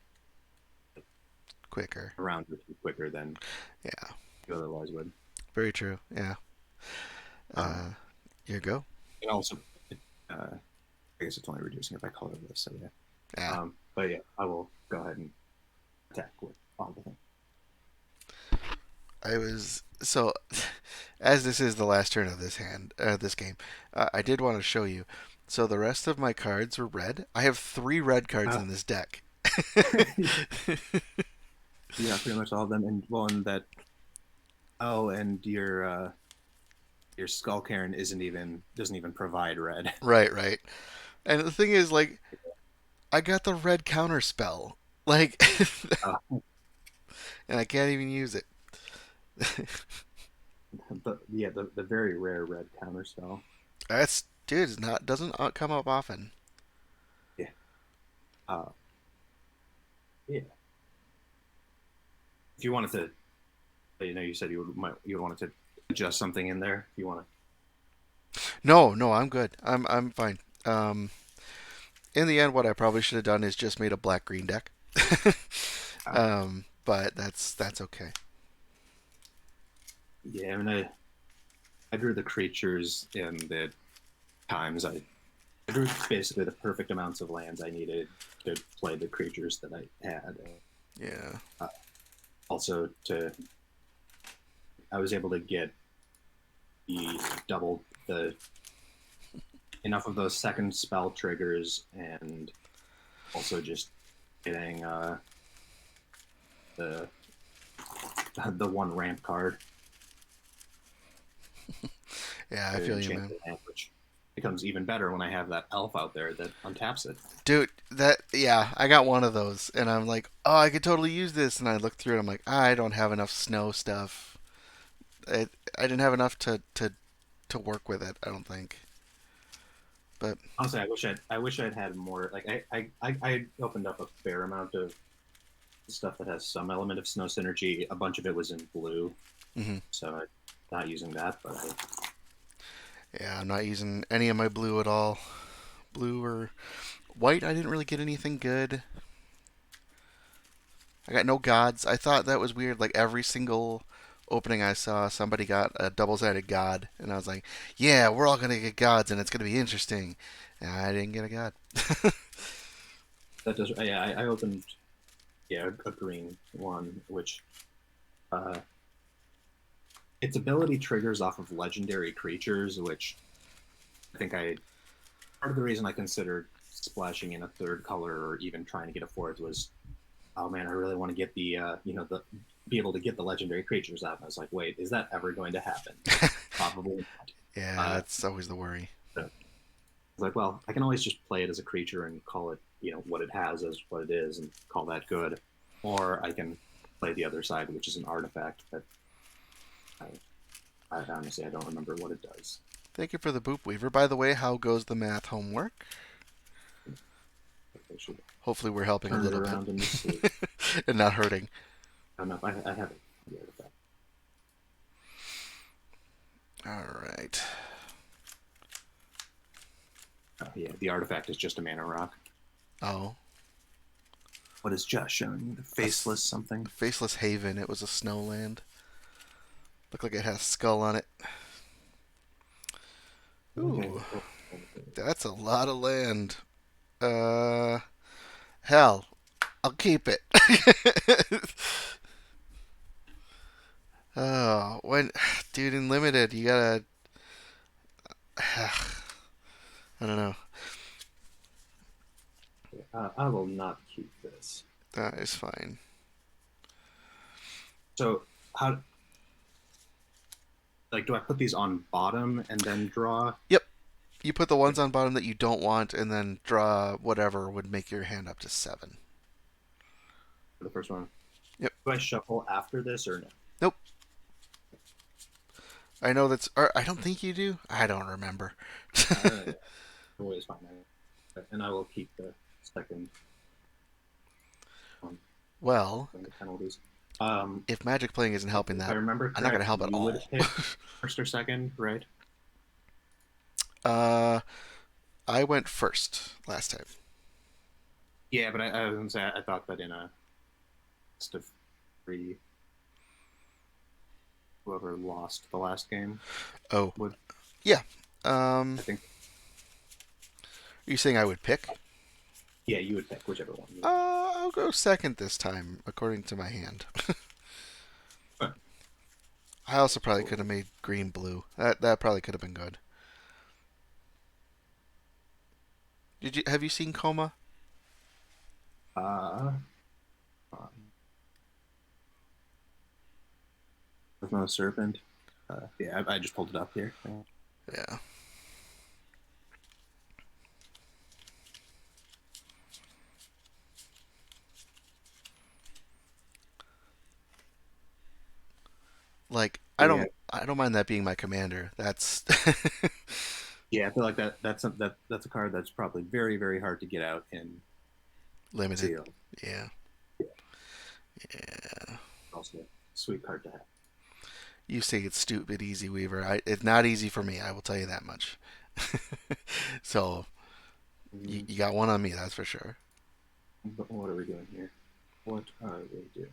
quicker. around or two quicker than Yeah, you otherwise would. very true. Yeah. Um, Uh, Here go. and also, I guess it's only reducing it by colorless. So yeah. Yeah. But yeah, I will go ahead and attack with all the things. I was so as this is the last turn of this game. I did want to show you. So the rest of my cards were red. I have 3 red cards Uh, in this deck. yeah, pretty much all of them, and one that. Oh, and your Skull Cairn doesn't even provide red. Right, right. And the thing is, like, I got the red counter spell, like, Uh, and I can't even use it. the very rare red counter spell. That's dude, it's not doesn't come up often. Yeah. Uh, yeah. If you wanted to, you said you wanted to adjust something in there. If you want No, no, I'm good. I'm fine. In the end, what I probably should have done is just made a black green deck. to. But that's okay. Yeah, I mean, I drew the creatures in the times I drew basically the perfect amounts of lands I needed to play the creatures that I had. Yeah. Uh, also, I was able to get the double the enough of those second spell triggers, and also just getting the the one ramp card Yeah, I to feel you, enchant man. the land, which becomes even better when I have that elf out there that untaps it. Dude, yeah, I got one of those, and I'm like, oh, I could totally use this. And I look through it, I'm like, I don't have enough snow stuff. I didn't have enough to work with it. I don't think. But Honestly, I wish I'd had more. Like I opened up a fair amount of stuff that has some element of snow synergy. A bunch of it was in blue, mhm. so I'm not using that. But Yeah, I'm not using any of my blue at all. Blue or white, I didn't really get anything good. I got no gods. I thought that was weird. Like every single opening I saw, somebody got a double-sided god, and I was like, "Yeah, we're all gonna get gods, and it's gonna be interesting." And I didn't get a god. that does. Yeah, I opened a green one, which uh, its ability triggers off of legendary creatures, which I think I part of the reason I considered splashing in a third color or even trying to get a fourth was, oh man, I really want to get the the be able to get the legendary creatures out. And I was like, wait, is that ever going to happen? Probably not. Yeah, that's always the worry. So I was like, well, I can always just play it as a creature and call it, what it has as what it is, and call that good, or I can play the other side, which is an artifact that I honestly I don't remember what it does. Thank you for the boop weaver. By the way, how goes the math homework? I should Hopefully, we're helping a turn it little around in the sleep. bit and not hurting. I don't know. I have it. The artifact. All right. Yeah, the artifact is just a mana rock. Oh, What is just showing? Faceless something? Faceless Haven. It was a snowland. Looked like it had a skull on it. Okay. Ooh, that's a lot of land. Hell, I'll keep it. Oh, when, dude, in limited, you gotta. I don't know. I will not keep this. That is fine. So how like do I put these on bottom and then draw? Yep. You put the ones on bottom that you don't want, and then draw whatever would make your hand up to 7. For the first one? Yep. Do I shuffle after this or no? Nope. I know that's. Or I don't think you do. I don't remember. Always fine. And I will keep the second one. Well, The penalties. if magic playing isn't helping If that, I remember I'm not going to correct, help at you would all. pick first or second, right? uh, I went first last time. Yeah, but I was gonna say I thought that in a list of 3, whoever lost the last game Oh, would. yeah. I think. Are you saying I would pick? Yeah, you would pick whichever one. I'll go second this time, according to my hand. Huh. I also probably could have made green blue. That probably could have been good. Have you seen Coma? Uh, with no serpent. Yeah, I just pulled it up here. Yeah. Like Yeah, I don't mind that being my commander. That's yeah. I feel like that's a card that's probably very very hard to get out in limited. sealed. Yeah. Yeah, Yeah. also a sweet card to have. You say it's stupid easy, Weaver. It's not easy for me. I will tell you that much. So you got one on me, that's for sure. But what are we doing here? What are we doing?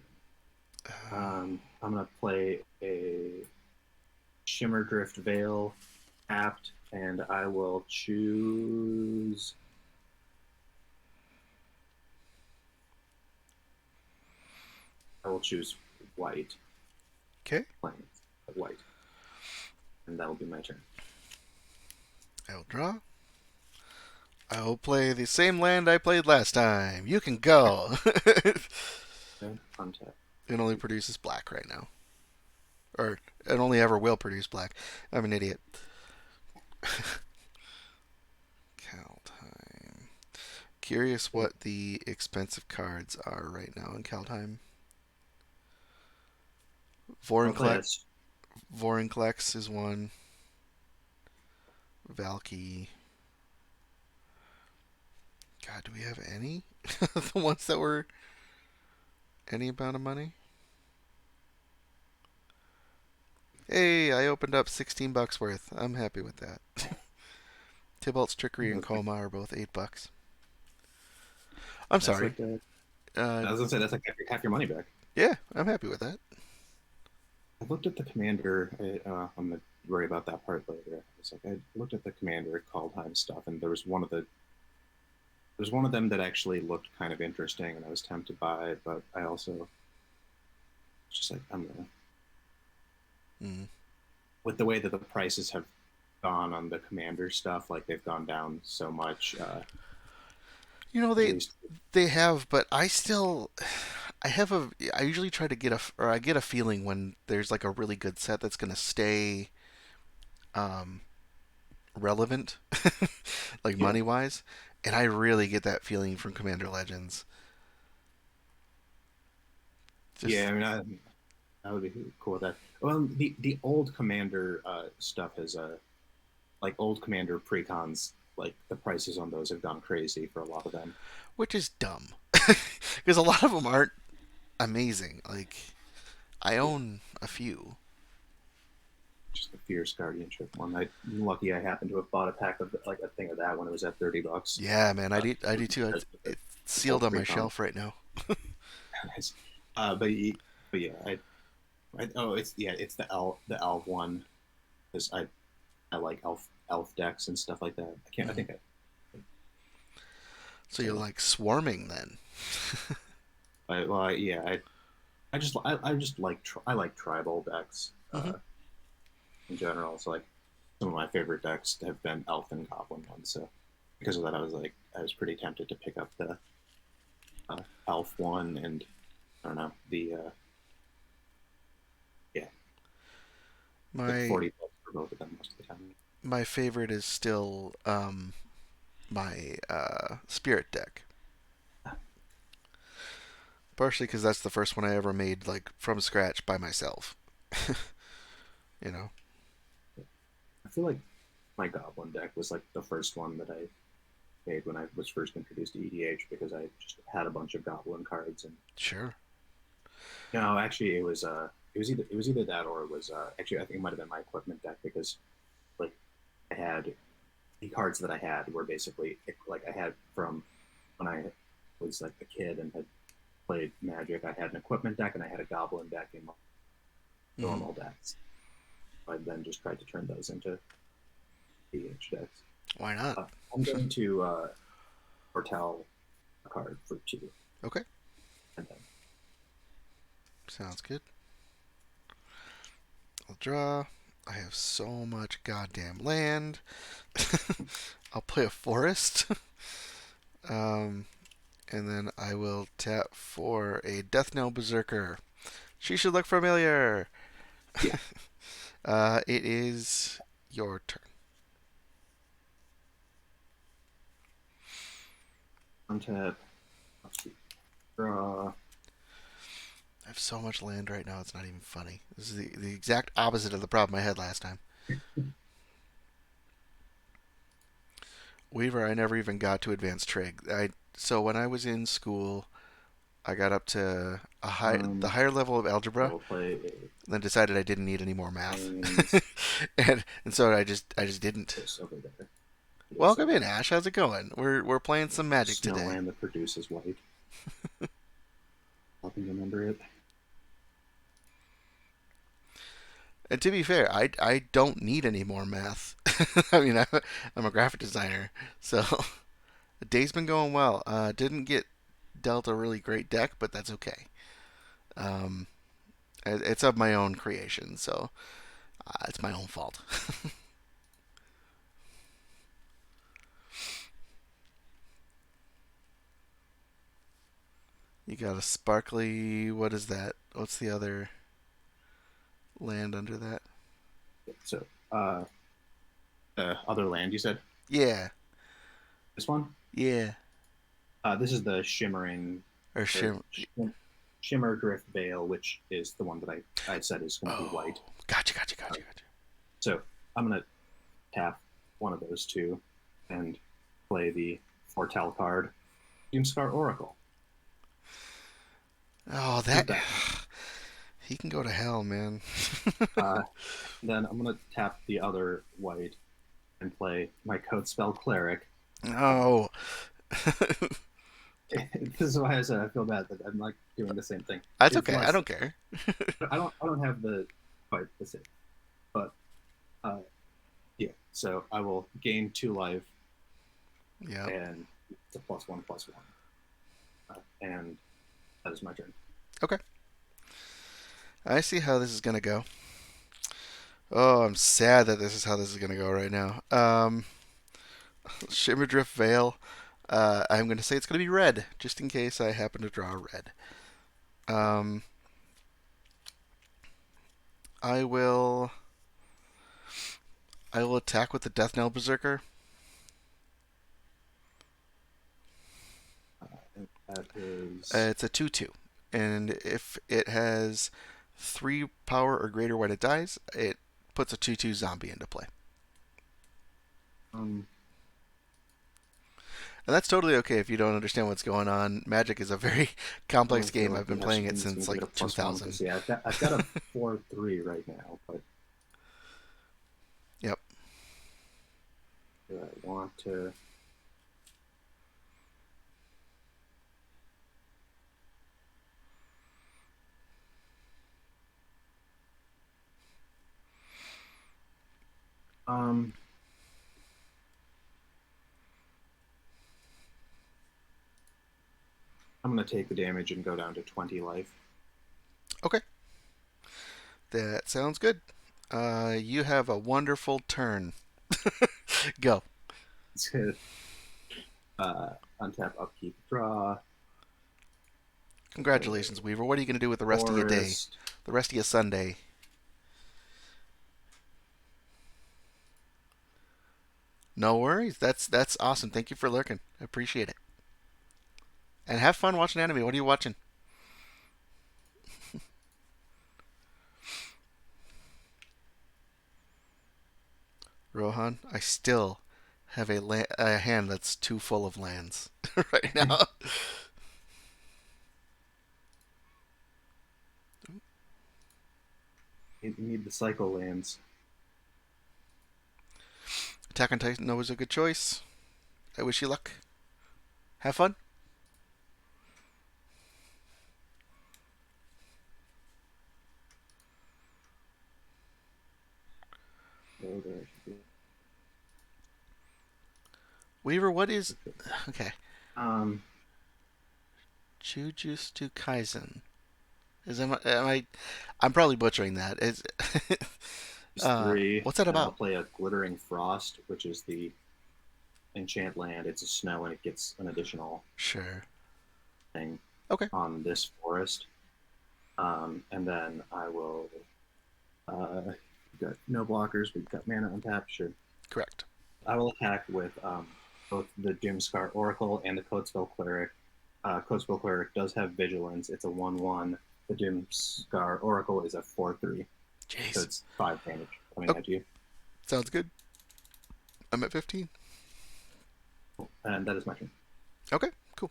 I'm gonna play a Shimmer Drift Veil apt, and I will choose. I will choose white. Okay. Plains, white, and that will be my turn. I'll draw. I will play the same land I played last time. You can go. Okay, untap. It only produces black right now. Or it only ever will produce black. I'm an idiot. Kaldheim. Curious what the expensive cards are right now in Kaldheim. Vorinclex is one. Valky. God, do we have any? The ones that were any amount of money? Hey, I opened up $16 worth. I'm happy with that. Tybalt's Trickery and Coma are both $8. I'm sorry. Like I was gonna say that's like half your money back. Yeah, I'm happy with that. I looked at the commander. I'm gonna worry about that part later. It's like I looked at the commander Kaldheim stuff, and there was one of them that actually looked kind of interesting, and I was tempted by it, but I also was just like I'm gonna. With the way that the prices have gone on the commander stuff, like they've gone down so much. You know they have, but I usually try to I get a feeling when there's like a really good set that's gonna stay relevant, like money wise, and I really get that feeling from Commander Legends. Yeah, I mean, I would be cool with that. Well, the old commander stuff is like old commander precons. Like the prices on those have gone crazy for a lot of them, which is dumb because a lot of them aren't amazing. Like I own a few. Just the fierce guardianship one. I'm lucky I happened to have bought a pack of like a thing of that when it was at $30. Yeah, man, I do too. It's sealed on my shelf right now. Nice. But yeah, Oh, it's the elf one because I like elf decks and stuff like that. I can't. I Mhm. think So you're so. like swarming then. Yeah. I just like I like tribal decks Hmm. in general. So like some of my favorite decks have been elf and goblin ones. So because of that, I was pretty tempted to pick up the elf one and I don't know the yeah like My 40 bucks for both of them most of the time. my favorite is still my spirit deck. Partially because that's the first one I ever made like from scratch by myself. You know. I feel like my goblin deck was like the first one that I made when I was first introduced to EDH because I just had a bunch of goblin cards and Sure. no, actually it was either that or it was actually I think it might have been my equipment deck because like I had the cards that I had were basically like I had from when I was like a kid and had played Magic. I had an equipment deck and I had a Goblin deck in my Hmm. normal decks. I then just tried to turn those into PH decks. Why not? I'm going to foretell a card for two, Okay. and then Sounds good. I'll draw. I have so much goddamn land. I'll play a forest. um, and then I will tap for a Death Knell Berserker. She should look familiar. yeah, It is your turn. untap. Let's see, draw. I have so much land right now, it's not even funny. This is the exact opposite of the problem I had last time. Weaver, I never even got to advanced trig. So when I was in school, I got up to the Um, higher level of I algebra, will play and then decided I didn't need any more a math, plains and so I just didn't. this over there. Yes, Welcome in, Ash. How's it going? We're playing some Magic snow today. land that produces white. I can remember it. And to be fair, I don't need any more math. I mean, I'm a graphic designer, so the day's been going well. Didn't get dealt a really great deck, but that's okay. Um, it's of my own creation, so it's my own fault. You got a sparkly. What is that? What's the other land under that? So, other land you said Yeah, this one. yeah. This is the shimmering Or or shim. shimmer drift veil, which is the one that I said is going to be Oh, white. gotcha. So I'm going to tap one of those two and play the foretell card, Doomscar Oracle. Oh, that. That. He can go to hell, man. Uh, then I'm going to tap the other white and play my code spell Cleric. No. This is why I said I feel bad that I'm like doing the same thing. That's It's okay. I less. don't care. I don't have the quite the same, but uh, yeah. So I will gain 2 life, Yeah. and it's a +1/+1, and that is my turn. Okay. I see how this is gonna go. Oh, I'm sad that this is how this is gonna go right now. Shimmerdrift Veil. I'm gonna say it's gonna be red, just in case I happen to draw red. Um, I will. I will attack with the Death Knell Berserker. And that is It's a 2/2, and if it has 3 power or greater when it dies, it puts a 2/2 zombie into play. um. And that's totally okay if you don't understand what's going on. Magic is a very complex I feel game. like I've been you playing it need to since give it like a +1 2000. because yeah, I've got a 4/3 right now, but Yep. do I want to? Um, I'm gonna take the damage and go down to 20 life. Okay, that sounds good. You have a wonderful turn. Go. uh, untap, upkeep, draw. Congratulations, Weaver. What are you going to do with the rest of your day? Forest. The rest of your Sunday? No worries. That's awesome. Thank you for lurking. I appreciate it. And have fun watching anime. What are you watching? Rohan, I still have a hand that's too full of lands right now. You need the cycle lands. Attack on Titan was a good choice. I wish you luck. Have fun. Oh, there should be. Weaver, what is okay? Um, Jujutsu Kaisen. I'm probably butchering that. Is it's three, what's that and I'll about? play a Glittering Frost, which is the enchant land. It's a snow, and it gets an additional Sure. thing Okay. on this forest. And then I will. We've got no blockers. We've got mana untapped. Sure. Correct. I will attack with both the Doomscar Oracle and the Codespell Cleric. Codespell Cleric does have Vigilance. It's a 1/1. The Doomscar Oracle is a 4/3. So Jeez. it's 5 damage coming Oh, at you. sounds good. I'm at 15. And that is my turn. Okay. Cool.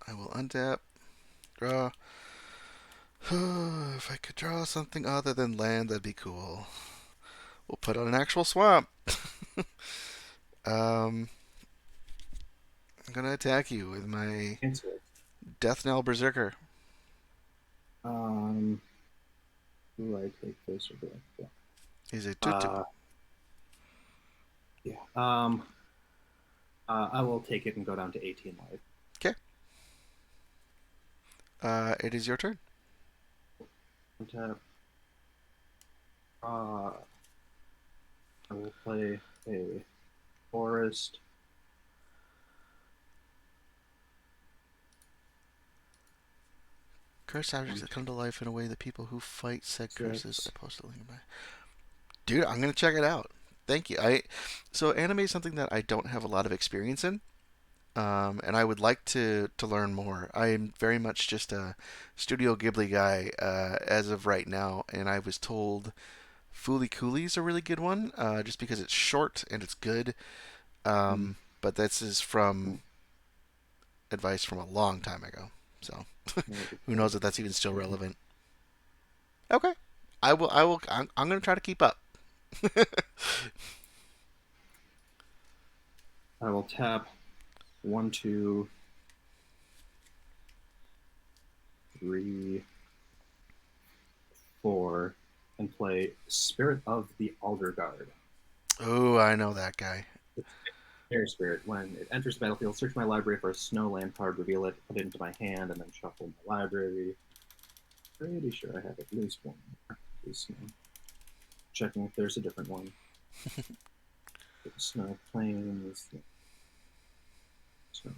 I will untap. Draw. If I could draw something other than land, that'd be cool. We'll put on an actual swamp. I'm gonna attack you with my Answer it. Death Knell Berserker. Um, do I take this or do I? Yeah. He's a 2/2. Yeah. I will take it and go down to 18 life. Okay. It is your turn. Untap. I will play a forest. Curse objects that come to life in a way that people who fight said curses Six. are supposed to link by. Dude, I'm gonna check it out. Thank you. So anime is something that I don't have a lot of experience in, and I would like to learn more. I am very much just a Studio Ghibli guy as of right now, and I was told Fooly Cooly is a really good one, just because it's short and it's good. But this is from advice from a long time ago, so who knows if that's even still relevant. Okay, I will. I will. I'm gonna try to keep up. I will tap 1, 2, 3, 4, and play Spirit of the Alder Guard. Oh, I know that guy. Air Spirit. When it enters the battlefield, search my library for a snow land card, reveal it, put it into my hand, and then shuffle my library. Pretty sure I have at least one more. Snow. Checking if there's a different one. Snow plains. Snow.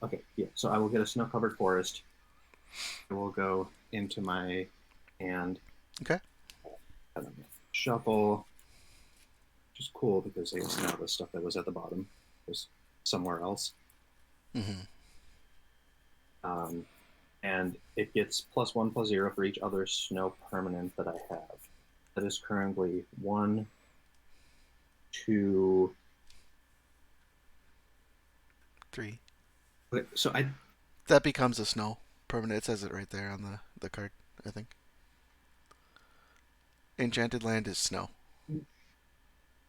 Okay, yeah. So I will get a snow-covered forest. I will go into my hand. Okay. Shuffle, which is cool because I guess now the stuff that was at the bottom was somewhere else. Mm-hmm. And it gets +1/+0 for each other snow permanent that I have. That is currently 1, 2. 3. Okay, so I That becomes a snow permanent. It says it right there on the card. I think. Enchanted land is snow.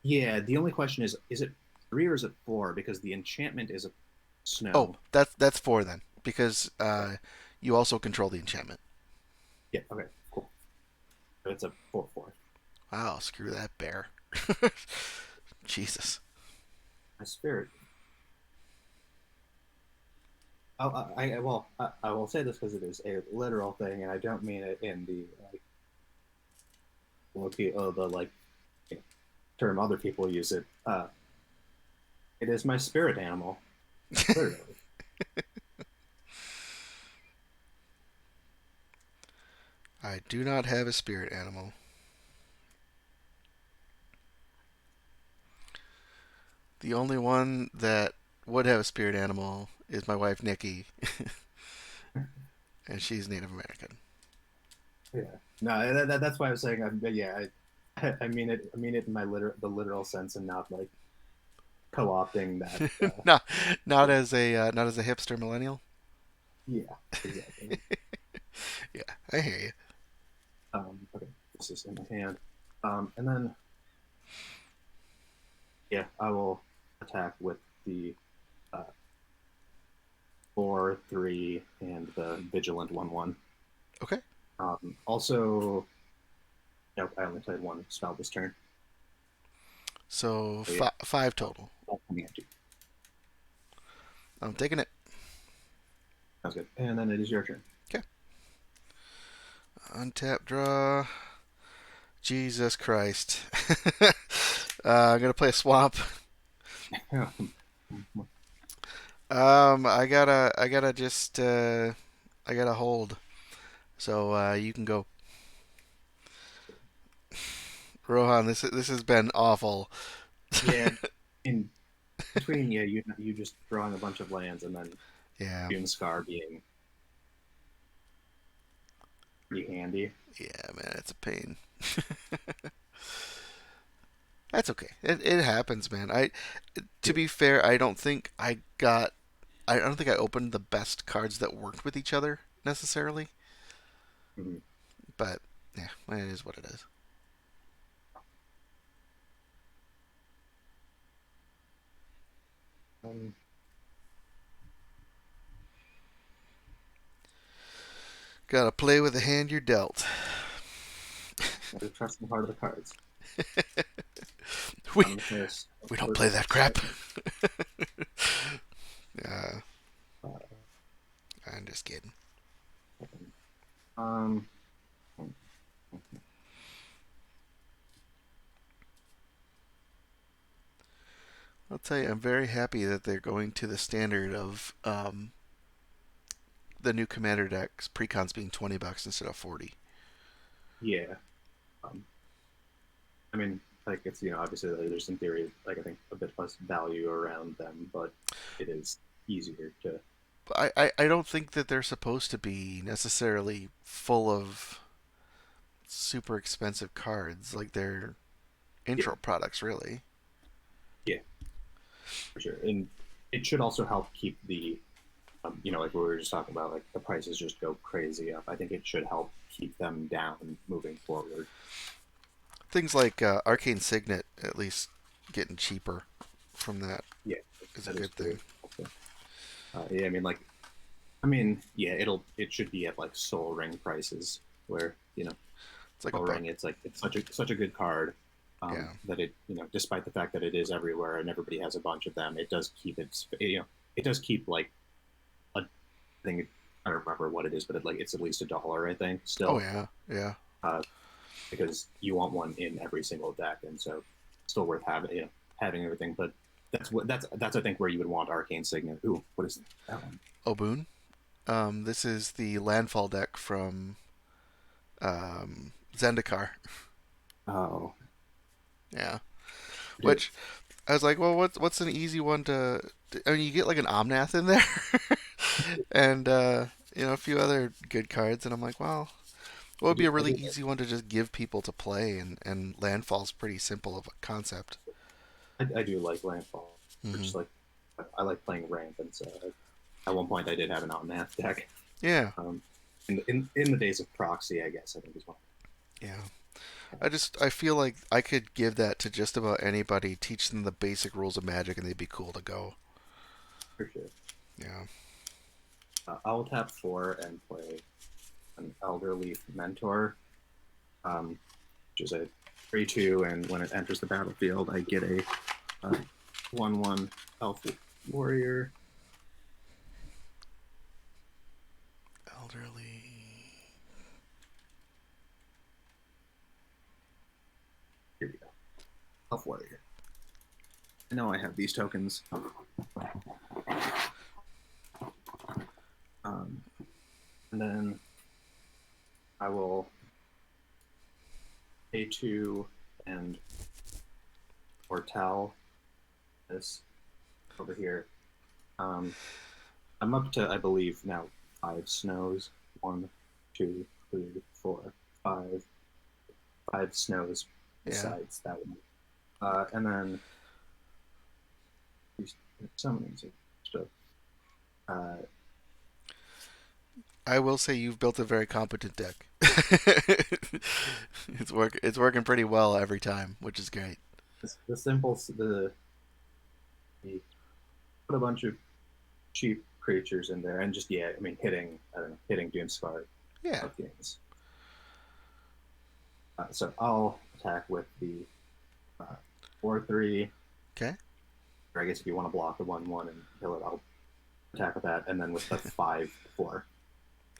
yeah. The only question is it 3 or is it 4? Because the enchantment is a snow. Oh, that's 4 then, because you also control the enchantment. Yeah. Okay. Cool. So it's a 4/4. Wow, screw that bear. Jesus. My spirit. I will say this because it is a literal thing, and I don't mean it in the like the like you know, term other people use it. It is my spirit animal, literally. I do not have a spirit animal. The only one that would have a spirit animal is my wife Nikki, and she's Native American. Yeah. No, that's why I was saying. Yeah, I mean it. I mean it in the literal sense, and not like co-opting that. not not as a hipster millennial. Yeah, exactly. Yeah, I hear you. Okay, this is in my hand. And then yeah, I will attack with the uh, 4-3 and the vigilant 1-1. Okay. Also, nope, I only played one spell this turn. So So yeah, five total. all coming at you. I'm taking it. Sounds good. And then it is your turn. Okay. Untap draw. Jesus Christ. I'm gonna play a swamp. I gotta just, I gotta hold. So you can go, Rohan. This has been awful. Yeah, in between, yeah, you just drawing a bunch of lands and then Yeah, Dune Scar being pretty handy. yeah, man, it's a pain. That's okay. It happens, man. To Yeah. be fair, I don't think I got. I don't think I opened the best cards that worked with each other necessarily. Mhm. But yeah, it is what it is. Um, Gotta play with the hand you're dealt. Gotta trust the heart of the cards. we I'm gonna play this. we don't play that crap. uh, Uh, I'm just kidding. um, I'll tell you, I'm very happy that they're going to the standard of the new commander decks precons being $20 instead of 40. yeah. Um, I mean, like it's obviously like, there's in theory like I think a bit less value around them, but it is easier to. But I don't think that they're supposed to be necessarily full of super expensive cards. Like they're Yeah, intro products, really. yeah, for sure, and it should also help keep the like we were just talking about, like the prices just go crazy up. I think it should help keep them down moving forward. Things like Arcane Signet, at least getting cheaper from that, Yeah, is a that is good thing. true. Also. Yeah, yeah, it should be at like Soul Ring prices where It's like a Soul buck. Ring, it's like it's such a good card Yeah. that it despite the fact that it is everywhere and everybody has a bunch of them, it does keep it does keep like a thing. I don't remember what it is, but it's at least $1, I think, Oh still. yeah, yeah. Uh, because you want one in every single deck, and so still worth having having everything. But that's I think where you would want Arcane Signet. Ooh, what is that one? Oboon. This is the landfall deck from Zendikar. Oh, Yeah. dude. Which I was like, well, what's an easy one I mean, you get like an Omnath in there, and a few other good cards, and I'm like, well, what would be a I really do easy one to just give people to play, and landfall's pretty simple of a concept. I do like Landfall. Or Hmm. just like I like playing ramp, and so at one point I did have an Omnath deck. Yeah, Um, in the days of Proxy, I guess I think is one. yeah. I feel like I could give that to just about anybody, teach them the basic rules of Magic, and they'd be cool to go. For sure. Yeah. I'll tap 4 and play an Elderleaf Mentor, which is a 3/2, and when it enters the battlefield, I get a 1/1 elf warrior. Elderly. Here we go. Elf warrior. I know I have these tokens. And then I will pay 2 and foretell this over here. I'm up to, I believe, now 5 snows. 1, 2, 3, 4, 5. 5 snows besides that one. And then summonings and stuff. I will say you've built a very competent deck. It's working pretty well every time, which is great. The simple, the put a bunch of cheap creatures in there, and just I mean hitting Doomscar Yeah. of games. So I'll attack with the 4/3. Okay. Or I guess if you want to block the 1/1 and kill it, I'll attack with that, and then with the 5/4.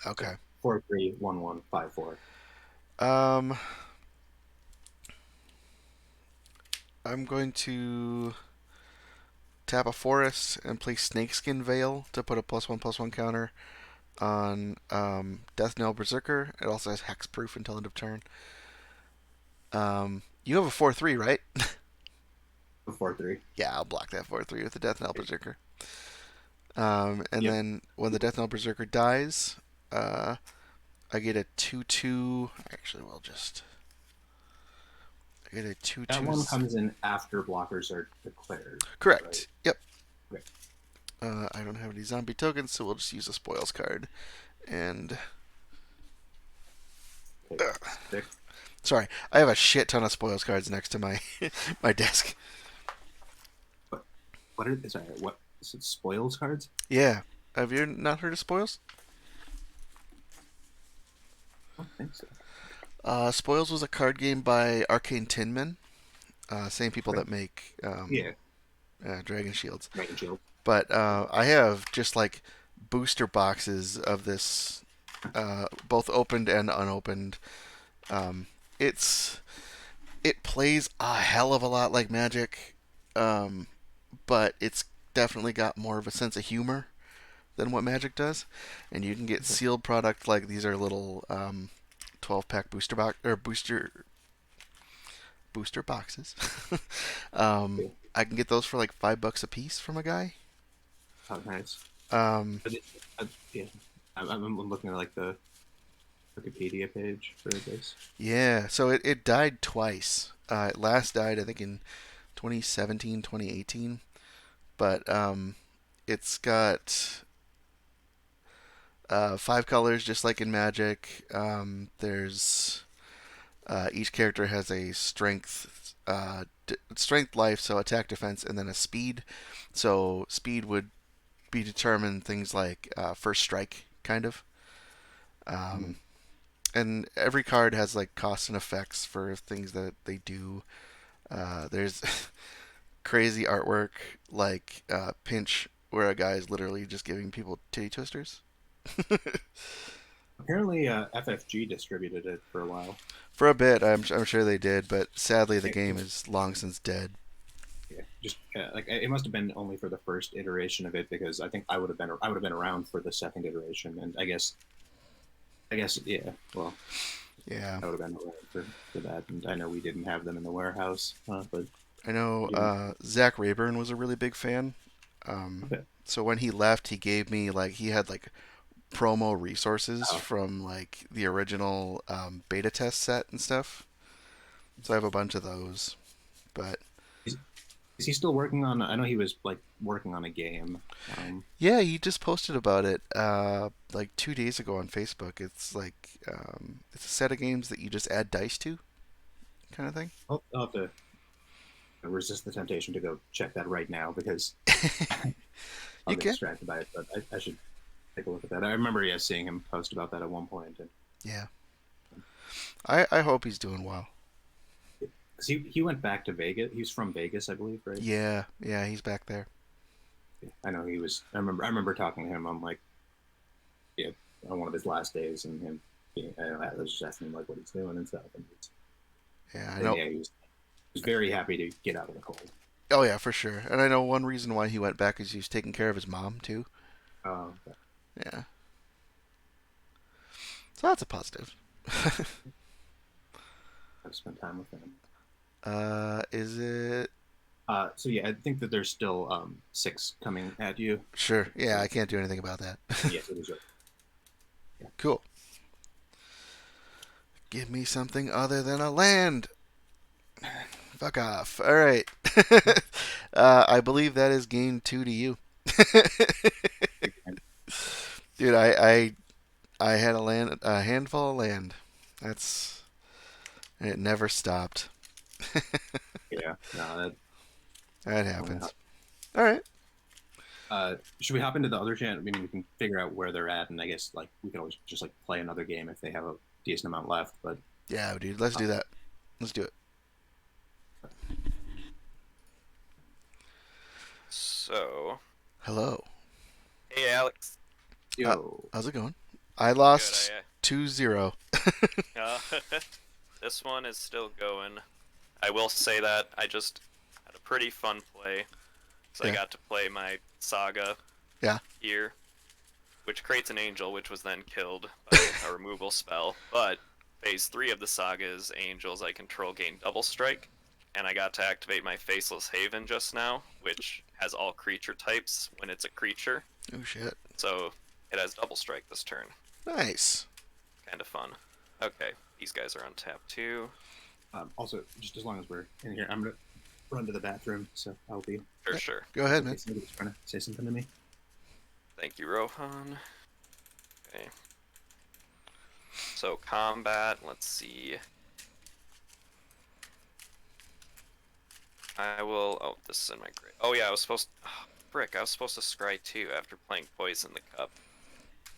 Okay. 4/3, 1/1, 5/4. I'm going to tap a forest and play Snakeskin Veil to put a +1/+1 counter on Death Knell Berserker. It also has hexproof until end of turn. You have a 4/3, right? 4/3. Yeah, I'll block that 4/3 with the Death Knell Berserker. And Yep. then when the Death Knell Berserker dies, I get a 2/2. Actually, we'll just. I get a 2/2. That one comes in after blockers are declared. Correct. Right? Yep. Okay. I don't have any zombie tokens, so we'll just use a spoils card. And Okay. sorry, I have a shit ton of spoils cards next to my my desk. What is it? Spoils cards? Yeah. Have you not heard of spoils? I don't think so. Spoils was a card game by Arcane Tinman, same people that make Dragon Shields. Dragon Shield. But I have just like booster boxes of this, both opened and unopened. It plays a hell of a lot like Magic, but it's definitely got more of a sense of humor than what Magic does. And you can get sealed product like these are little 12-pack booster box or booster boxes. I can get those for like $5 a piece from a guy. Oh, nice. Yeah, I'm looking at like the Wikipedia page for this. Yeah, so it died twice. It last died, I think, in 2017, 2018. But it's got 5 colors, just like in Magic. There's each character has a strength, life, so attack, defense, and then a speed. So speed would be determined things like first strike, kind of. And every card has like costs and effects for things that they do. There's crazy artwork like Pinch, where a guy is literally just giving people titty twisters. Apparently, FFG distributed it for a while. For a bit, I'm sure they did, but sadly the game is long since dead. Yeah, just like it must have been only for the first iteration of it, because I think I would have been around for the second iteration, and I guess yeah. Well, Yeah, I would have been around for that, and I know we didn't have them in the warehouse, but I know Zach Rayburn was a really big fan. okay. So when he left, he gave me he had like promo resources Oh. from like the original beta test set and stuff. So I have a bunch of those. But Is he still working on? I know he was like working on a game. yeah, he just posted about it like 2 days ago on Facebook. It's like it's a set of games that you just add dice to, kind of thing. I'll have to resist the temptation to go check that right now, because I'll You get can. distracted by it. But I should take a look at that. I remember seeing him post about that at one point. And Yeah. I hope he's doing well. because he went back to Vegas. He was from Vegas, I believe, right? Yeah, yeah, he's back there. Yeah, I know he was. I remember talking to him on like, yeah, on one of his last days, and him. Yeah, I was just asking him like what he's doing and stuff, and Yeah, I then know. yeah, he was very happy to get out of the cold. Oh yeah, for sure. And I know one reason why he went back is he was taking care of his mom too. Okay. Yeah, so that's a positive. I've spent time with him. Is it? So yeah, I think that there's still 6 coming at you. Sure. Yeah, So I can't do anything about that. yeah, it was. Yeah. Cool. Give me something other than a land. Fuck off. All right. I believe that is game 2 to you. Dude, I had a handful of land. That's it. Never stopped. Yeah. No, That that. happens. All right. Should we hop into the other channel? I mean, we can figure out where they're at, and I guess like we can always just like play another game if they have a decent amount left. But Yeah, dude. Let's do that. Let's do it. So, Hello. hey Alex. yo, How's it going? I Good. lost 2-0. This one is still going. I will say that I just had a pretty fun play. So I Yeah. got to play my saga Yeah. here, which creates an angel, which was then killed by a removal spell. But phase 3 of the saga is angels I control gain double strike, and I got to activate my Faceless Haven just now, which has all creature types when it's a creature. Oh shit. So it has double strike this turn. Nice. Kind of fun. Okay, these guys are on tap too. also, just as long as we're in here, I'm gonna run to the bathroom, so I'll be. Sure. Go ahead, man. Somebody's trying to say something to me. Thank you, Rohan. Okay. So combat, let's see. I will. Oh, this is in my grade. Oh yeah, I was supposed. Oh, frick, I was supposed to scry too after playing Poison the Cup.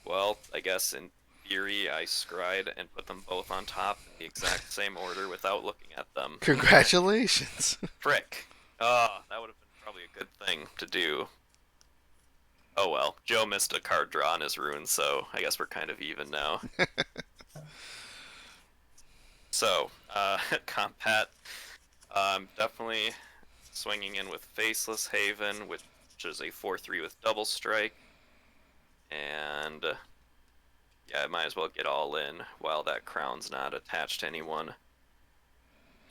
Well, I guess in theory I scried and put them both on top in the exact same order without looking at them. Congratulations. Frick. That would have been probably a good thing to do. Oh well, Joe missed a card draw on his rune, so I guess we're kind of even now. So, combat. Definitely swinging in with Faceless Haven, which is a 4/3 with double strike. And yeah, I might as well get all in while that crown's not attached to anyone.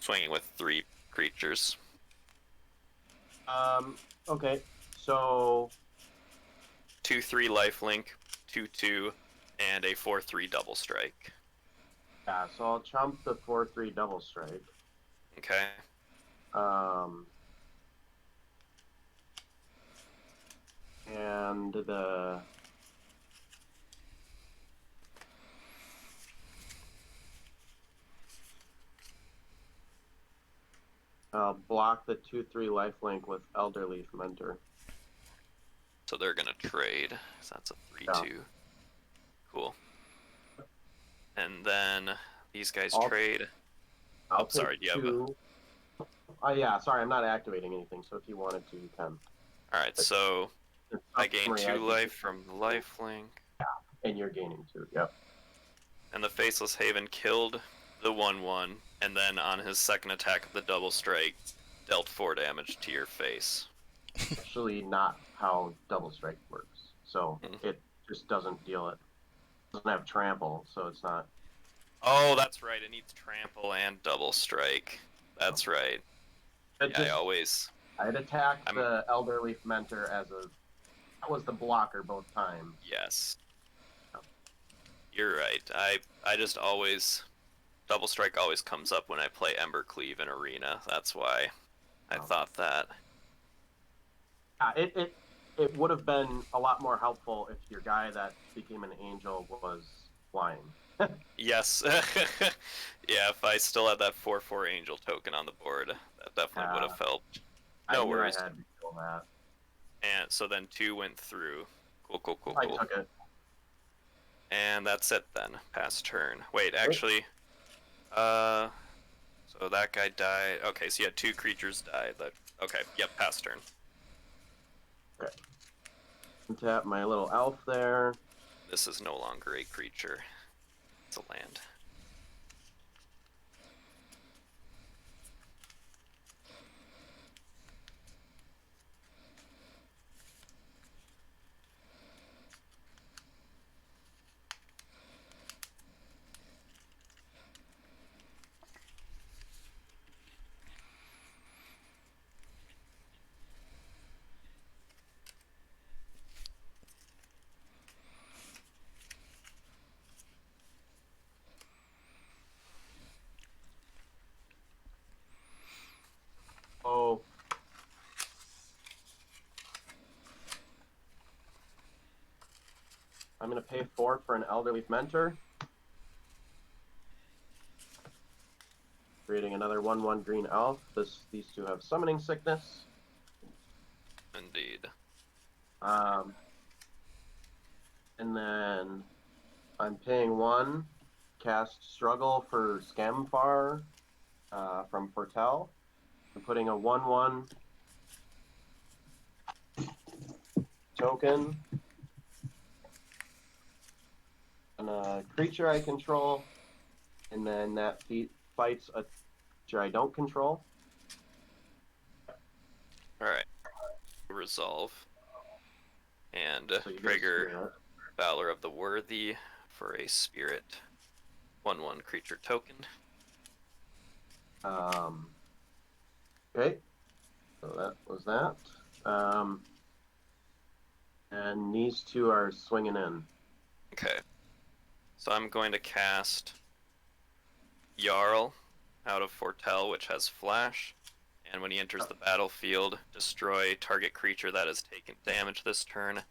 Swinging with 3 creatures. Okay. So 2/3 lifelink, 2/2, and a 4/3 double strike. yeah, so I'll chump the 4/3 double strike. Okay. And the I'll block the 2/3 lifelink with Elderleaf Mentor. So they're gonna trade. So that's a 3/2. Cool. And then these guys trade. I'll sorry, take do you have 2. Oh yeah, sorry, I'm not activating anything. So if you wanted to, you can. Alright, so It's I gain summary, 2 can life do- from the lifelink. and you're gaining 2. Yep. And the Faceless Haven killed the 1/1, and then on his second attack of the double strike, dealt 4 damage to your face. Actually, not how double strike works. So Mhm. it just doesn't deal it. Doesn't have trample, so it's not. Oh, that's right. It needs trample and double strike. That's right. It Yeah, I just, always. I'd attack the Elderleaf Mentor as a. That was the blocker both times. Yes. You're right. I just always. Double strike always comes up when I play Embercleave in Arena. That's why I thought that. It would have been a lot more helpful if your guy that became an angel was flying. Yes. Yeah, if I still had that 4/4 angel token on the board, that definitely would have helped. No worries. I had to kill that. And so then 2 went through. Cool. I took it. And that's it then. Pass turn. Wait, actually, So that guy died. Okay, so you had 2 creatures die. Okay, yep, pass turn. Tap my little elf there. This is no longer a creature. It's a land. Oh. I'm going to pay 4 for an Elderleaf Mentor. Creating another 1/1 green elf. These 2 have Summoning Sickness. Indeed. And then I'm paying 1. Cast Struggle for Scamfar from Fortell. I'm putting a 1/1 token on a creature I control, and then that fights a creature I don't control. Alright. Resolve. And So you trigger Valor of the Worthy for a spirit 1/1 creature token. Okay. So that was that. And these 2 are swinging in. Okay. So I'm going to cast Jarl out of Fortell, which has Flash. And when he enters the battlefield, destroy target creature that has taken damage this turn,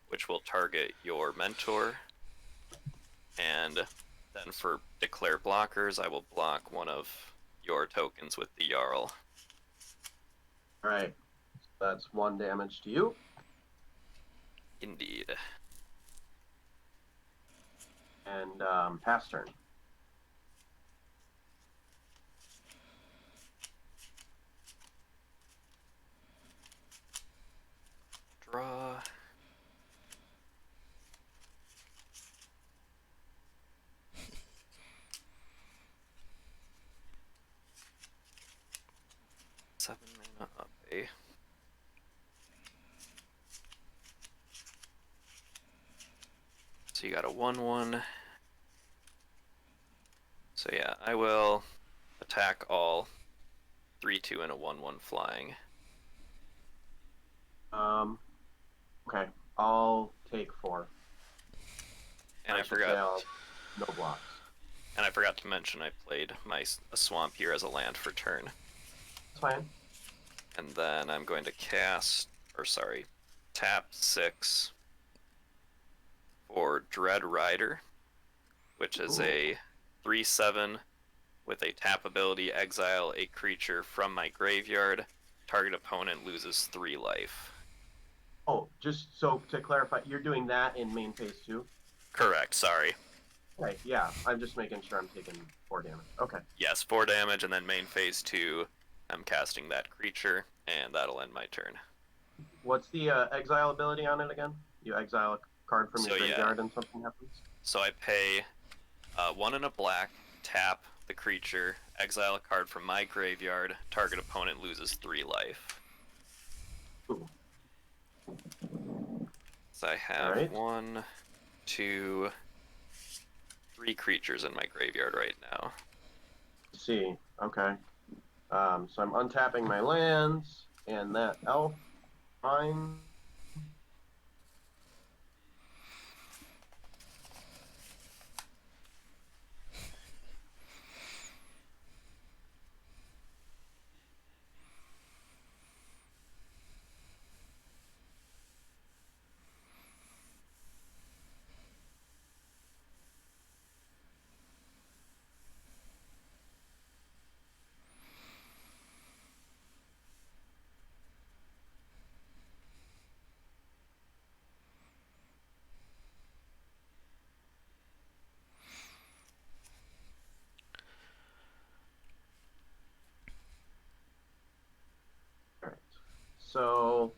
which will target your mentor. And then for declare blockers, I will block one of your tokens with the Jarl. Alright. That's 1 damage to you. Indeed. And pass turn. Draw. Seven mana up, eh? So you got a 1/1. So yeah, I will attack all 3/2 and a 1/1 flying. Okay. I'll take 4. And I should forgot. say no blocks. And I forgot to mention I played a swamp here as a land for turn. That's fine. And then I'm going to tap 6 for Dread Rider, which is a 3/7 with a tap ability, exile a creature from my graveyard. Target opponent loses 3 life. Oh, just so to clarify, you're doing that in main phase 2? Correct, sorry. Okay, yeah. I'm just making sure I'm taking 4 damage. Okay. Yes, 4 damage, and then main phase 2, I'm casting that creature, and that'll end my turn. What's the exile ability on it again? You exile a card from your graveyard and something happens? So I pay 1 and a black, tap the creature, exile a card from my graveyard, target opponent loses 3 life. Ooh. So I have 1, 2, 3 creatures in my graveyard right now. Let's see. Okay. So I'm untapping my lands, and that elf, mine. so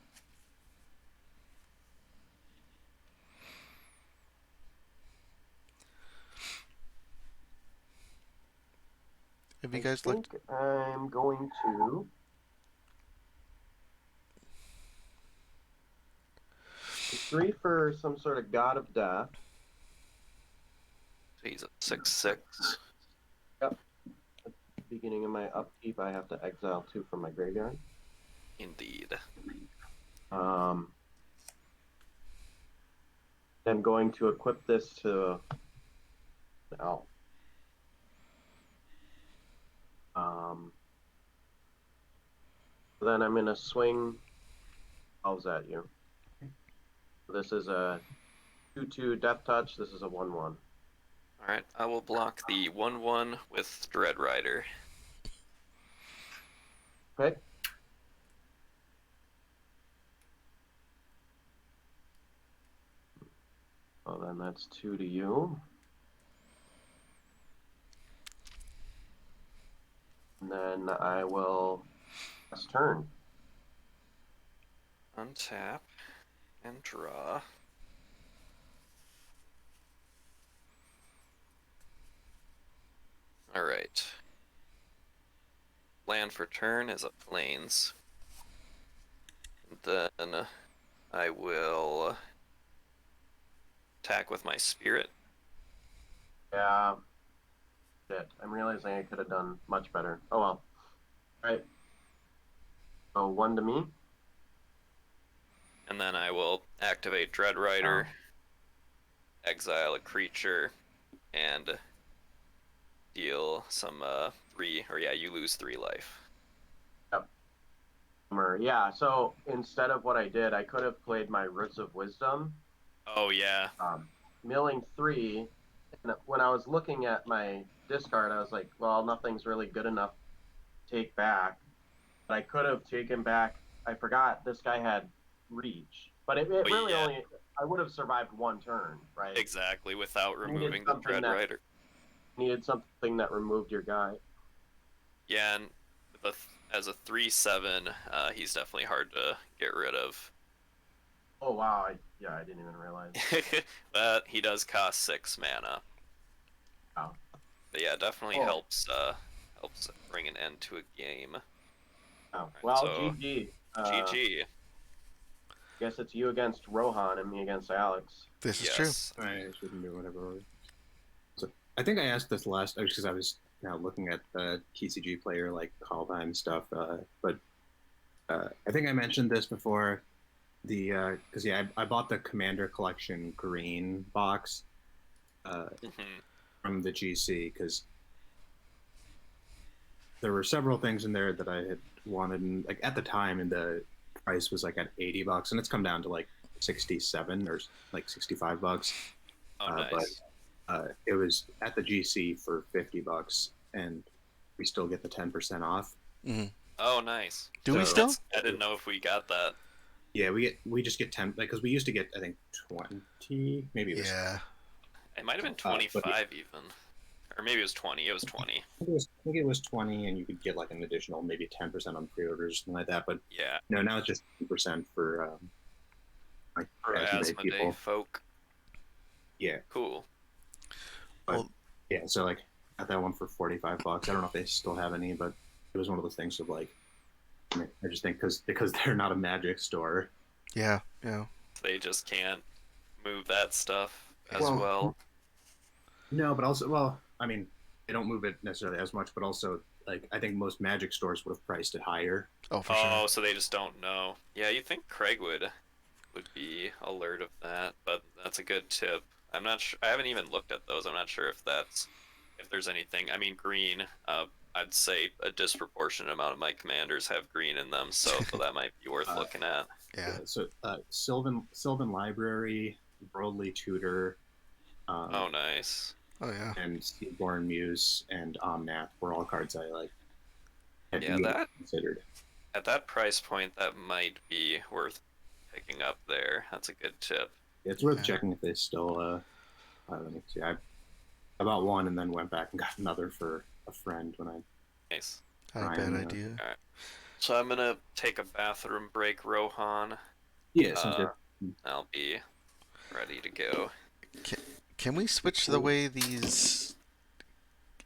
Have you I guys think looked? I'm going to three for some sort of god of death. So he's a 6/6. Yep. At the beginning of my upkeep, I have to exile 2 from my graveyard. Indeed. I'm going to equip this to an elf. Then I'm going to swing elves at you. This is a 2/2 death touch. This is a 1/1. Alright, I will block the 1/1 with Dread Rider. Okay. Well, then that's 2 to you. And then I will pass turn. Untap and draw. Alright. Land for turn is a plains. Then I will attack with my spirit. Yeah. Shit. I'm realizing I could have done much better. Oh well. Alright. So 1 to me. And then I will activate Dread Rider, exile a creature, and deal some 3, or yeah, you lose 3 life. Yep. Yeah, so instead of what I did, I could have played my Roots of Wisdom. Oh yeah. Milling 3, and when I was looking at my discard, I was like, well, nothing's really good enough to take back. But I could have taken back, I forgot this guy had reach. But it really yeah. only, I would have survived 1 turn, right? Exactly, without Needed removing the something Dread Rider. Needed something that removed your guy. Yeah, and as a 3/7, he's definitely hard to get rid of. Oh wow, I didn't even realize. But he does cost 6 mana. Wow. But yeah, definitely Oh. helps bring an end to a game. Oh. Well, so, GG. GG. Guess it's you against Rohan and me against Alex. This is Yes. true. I shouldn't do whatever. So I think I asked this last because I was now looking at the TCG player like Kaldheim stuff, but I think I mentioned this before. The because I bought the Commander Collection green box from the GC because there were several things in there that I had wanted, and like at the time, and the price was like at $80, and it's come down to like 67 or like $65. Oh, nice. But it was at the GC for $50, and we still get the 10% off. Mm-hmm. Oh, nice. Do we still? I didn't know if we got that. Yeah, we just get 10 because we used to get I think 20, maybe it was. Yeah. It might have been 25 even, or maybe it was 20. It was 20. I think it was 20, and you could get like an additional maybe 10% on pre-orders or something like that. But yeah, no, now it's just 2% for like for Asmodee people. folk. Yeah, cool. But well, yeah, so like got that one for $45. I don't know if they still have any, but it was one of those things of like, I just think because they're not a Magic store. Yeah. They just can't move that stuff as well. No, but also, well, I mean, they don't move it necessarily as much, but also, like, I think most Magic stores would have priced it higher. Oh, for sure. Oh, so they just don't know. Yeah, you'd think Craig would be alert of that, but that's a good tip. I'm not sure. I haven't even looked at those. I'm not sure if there's anything. I mean, green. I'd say a disproportionate amount of my commanders have green in them, so that might be worth looking at. Yeah. So Sylvan Library, Worldly Tutor. Oh, nice. Oh yeah. And Seaborn Muse and Omnath were all cards I like. Yeah, that considered. At that price point, that might be worth picking up there. That's a good tip. It's worth checking if they still. Let me see. I bought one and then went back and got another for a friend when I. Nice. Not a bad idea. All right. So I'm gonna take a bathroom break, Rohan. Yeah, sounds Uh, good. I'll be ready to go. Can we switch the way these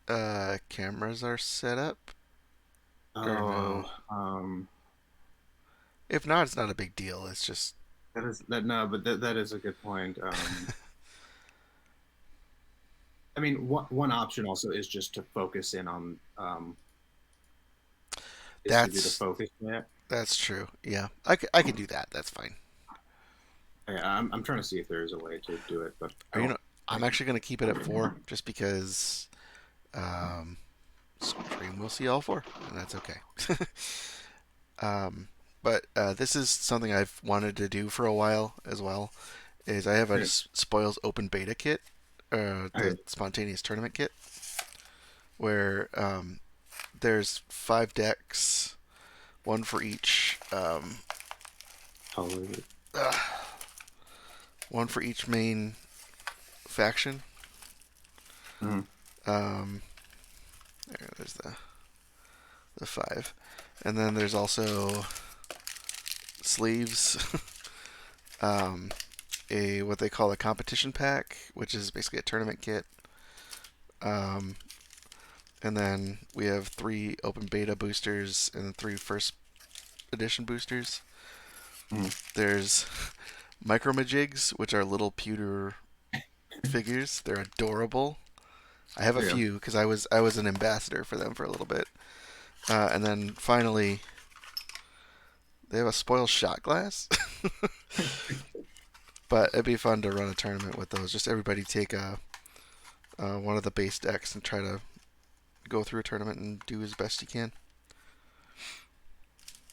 cameras are set up? Or Oh, no? If not, it's not a big deal. It's just that is that no, but that is a good point. I mean, one option also is just to focus in on is to do the that's focus map. that's true. Yeah, I can do that. That's fine. I'm trying to see if there is a way to do it, but I Or don't. I'm actually gonna keep it at 4 just because um, Stream will see all 4, and that's okay. um, but this is something I've wanted to do for a while as well. Is I have a Okay. Spoils open beta kit, Okay. the spontaneous tournament kit, where there's 5 decks, one for each, Tolerate it. uh, one for each main faction. Mhm. Um, there's the 5, and then there's also sleeves. um, a what they call a competition pack, which is basically a tournament kit. Um, and then we have 3 open beta boosters and 3 first edition boosters. Mhm. There's micromajigs, which are little pewter figures. They're adorable. I have a Yeah. few because I was an ambassador for them for a little bit. And then finally, they have a spoiled shot glass. But it'd be fun to run a tournament with those. Just everybody take one of the base decks and try to go through a tournament and do as best you can.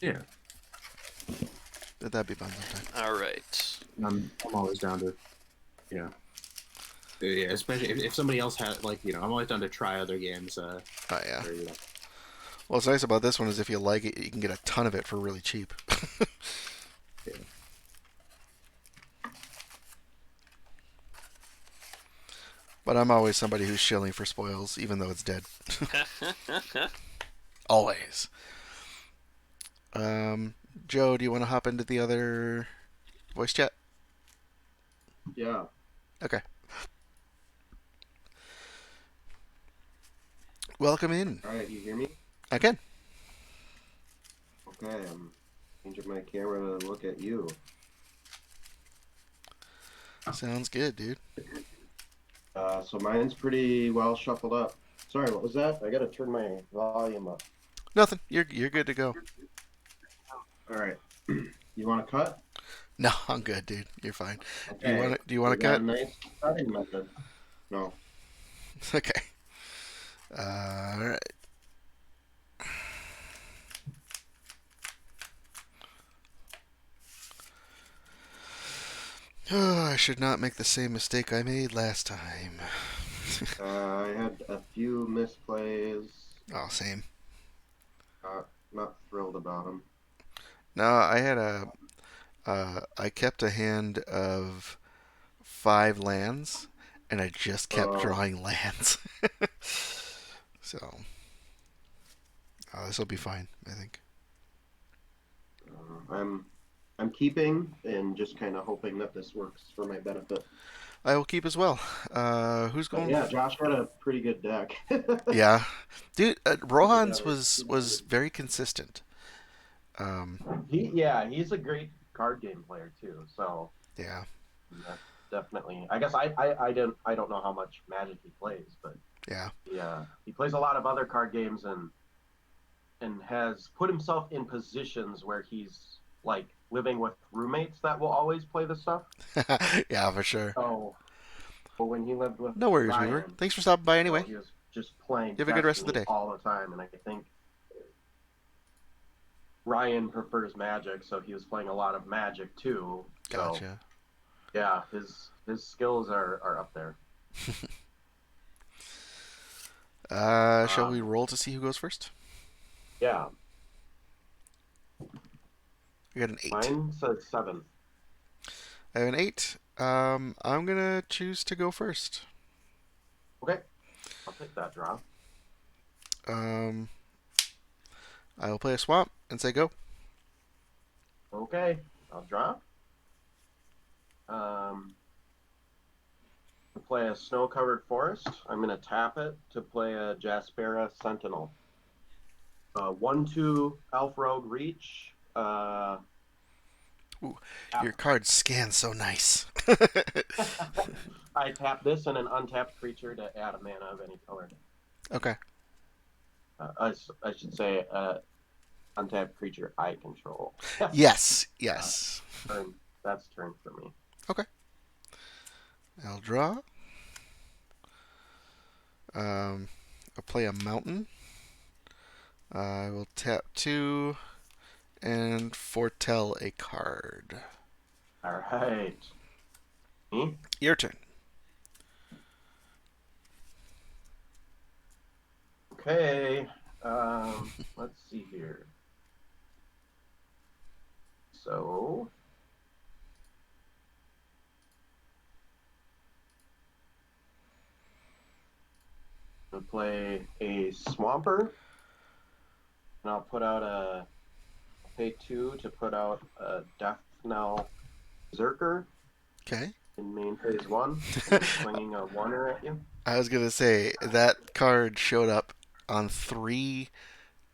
Yeah. That'd be fun sometime. All right. I'm always down to yeah. Yeah, especially if somebody else had like I'm always down to try other games. Oh yeah. Or, What's nice about this one is if you like it, you can get a ton of it for really cheap. yeah. But I'm always somebody who's shilling for spoils, even though it's dead. Always. Um, Joe, do you want to hop into the other voice chat? Yeah. Okay. Welcome in. All right, you hear me? I can. Okay, I'm changing my camera to look at you. Sounds good, dude. So mine's pretty well shuffled up. Sorry, what was that? I gotta turn my volume up. Nothing. You're good to go. All right. You want to cut? No, I'm good, dude. You're fine. Okay. Do you want We to got cut? a nice cutting method. No. Okay. All right. Oh, I should not make the same mistake I made last time. I had a few misplays. Oh, same. Not thrilled about them. No, I had I kept a hand of 5 lands, and I just kept Oh, drawing lands. So, this will be fine, I think. I'm keeping and just kind of hoping that this works for my benefit. I will keep as well. Who's But going? yeah, Josh had a pretty good deck. Yeah, dude. Rohan's Yeah, was very consistent. Um, he's a great card game player too. So yeah, that's definitely. I guess I don't know how much Magic he plays, but yeah, he plays a lot of other card games and has put himself in positions where he's like living with roommates that will always play the stuff. yeah, for sure. So, but when he lived with No worries, Weaver. Ryan, Thanks for stopping by anyway. he was just playing You have a good rest of the Destiny day. all the time, and I think Ryan prefers Magic, so he was playing a lot of Magic too. So Gotcha. yeah, his skills are up there. Shall we roll to see who goes first? Yeah, I got an 8. mine says 7. I have an 8. I'm gonna choose to go first. Okay, I'll take that draw. I will play a swamp, and say go. Okay, I'll draw. To play a snow-covered forest, I'm going to tap it to play a Jaspera Sentinel. 1/2 Elf Rogue Reach. Ooh, your Tap. card scans so nice. I tap this and an untapped creature to add a mana of any color. Okay. I should say untapped creature I control. Yes, uh, yes. turn. That's turn for me. Okay. I'll draw. I'll play a mountain. I will tap 2 and foretell a card. All right. Me? Your turn. Okay. Let's see here. So I'm gonna play a Swamper, and I'll pay 2 to put out a Death Knell Berserker Okay. in main phase 1, and swinging a oner at you. I was gonna say that card showed up on 3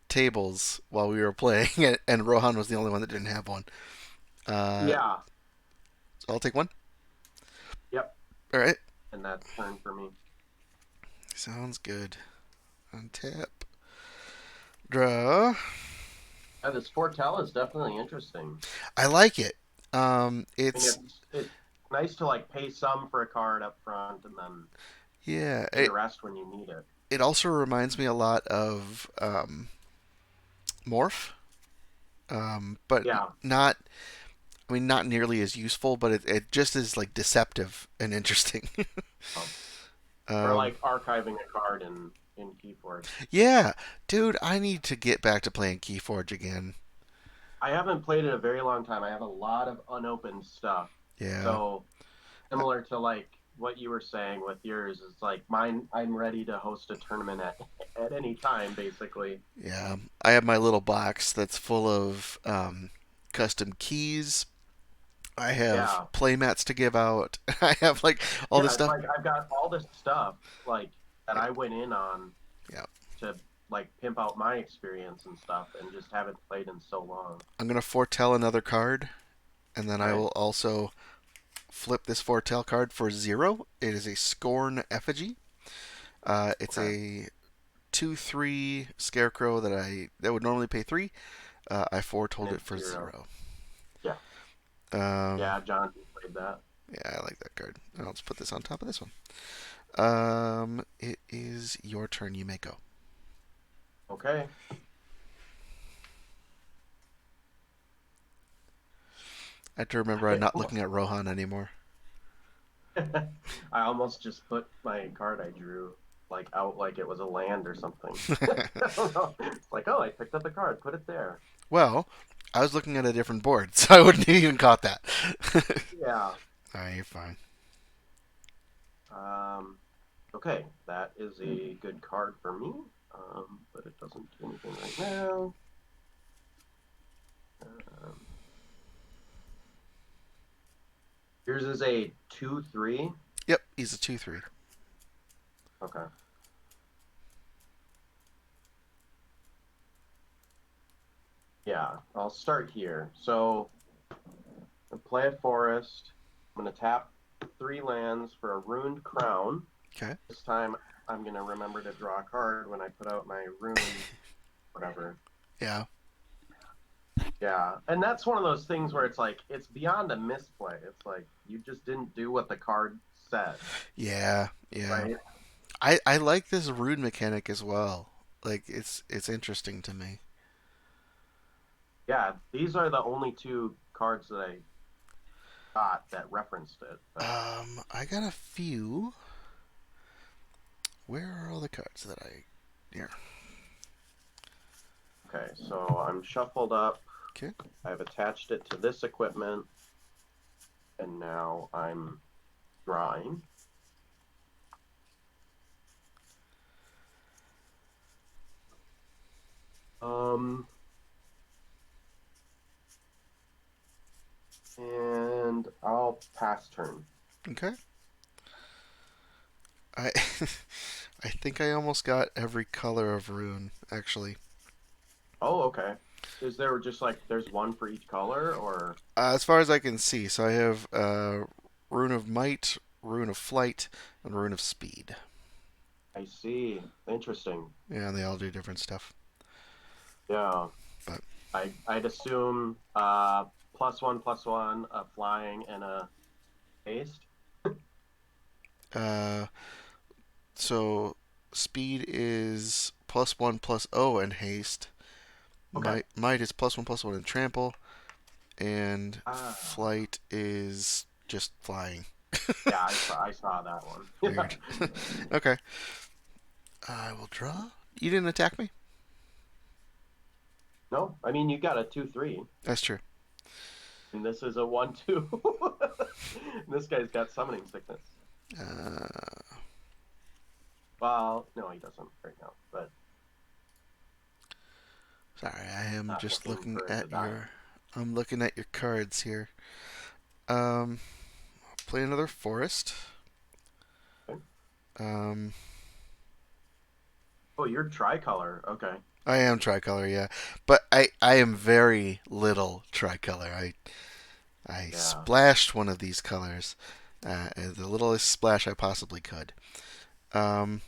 tables while we were playing, and Rohan was the only one that didn't have one. Uh, Yeah. so I'll take 1. Yep. All right. And that's turn for me. Sounds good. Untap. Draw. Yeah, this Foretell is definitely interesting. I like it. I mean, it's nice to like pay some for a card up front and then yeah. pay the rest when you need it. It also reminds me a lot of Morph, but Yeah. not. I mean, not nearly as useful, but it just is like deceptive and interesting. Or like archiving a card in Keyforge. Yeah, dude, I need to get back to playing Keyforge again. I haven't played it a very long time. I have a lot of unopened stuff. Yeah. So similar to like what you were saying with yours, it's like mine. I'm ready to host a tournament at any time, basically. Yeah, I have my little box that's full of custom keys. I have Yeah, playmats to give out. I have like all this yeah. It's stuff. like I've got all this stuff like that Yeah, I went in on yeah. to like pimp out my experience and stuff, and just haven't played in so long. I'm gonna foretell another card, and then I Right. will also flip this foretell card for 0. It is a Scorn Effigy. It's Okay. a 2/3 scarecrow that would normally pay 3. I And foretold it it's for 0. 0. Yeah. Um, Yeah. John played that. yeah, I like that card. And I'll just put this on top of this one. It is your turn. You may go. Okay. I have to remember I'm not looking at Rohan anymore. I almost just put my card I drew like out like it was a land or something. I don't know. It's like, oh, I picked up a card, put it there. Well, I was looking at a different board, so I wouldn't have even caught that. Yeah. Alright, you're fine. Okay, that is a good card for me, but it doesn't do anything right now. Um, Yours is a 2/3. Yep, he's a 2/3. Okay. Yeah, I'll start here. So, I play a forest. I'm going to tap 3 lands for a Ruined Crown. Okay. This time, I'm going to remember to draw a card when I put out my rune, whatever. Yeah. Yeah, and that's one of those things where it's like, it's beyond a misplay. It's like, you just didn't do what the card said, Yeah, yeah. right? I like this rune mechanic as well. Like it's interesting to me. Yeah, these are the only 2 cards that I got that referenced it. But I got a few. Where are all the cards that I here? okay, so I'm shuffled up. Okay. I've attached it to this equipment, and now I'm drawing. Um, And I'll pass turn. Okay. I I think I almost got every color of rune, actually. Oh, okay. Is there just like there's one for each color, or As far as I can see, so I have Rune of Might, Rune of Flight, and Rune of Speed. I see. Interesting. Yeah, and they all do different stuff. Yeah. But I'd assume plus one, a flying and a haste. uh, so Speed is +1 +0 and haste. Okay. Might is +1 +1 and trample, and Ah, Flight is just flying. yeah, I saw that one. Weird. Okay, I will draw. You didn't attack me. No, I mean you got a 2/3, That's true. and this is a 1/2. This guy's got summoning sickness. Uh, Well, no, he doesn't right now, but Sorry, I am not just looking looking for it to at die. your. I'm looking at your cards here. Um, Play another forest. Okay. Um, Oh, you're tricolor. Okay. I am tricolor, yeah, but I am very little tricolor. I Yeah. splashed one of these colors, the littlest splash I possibly could. Um,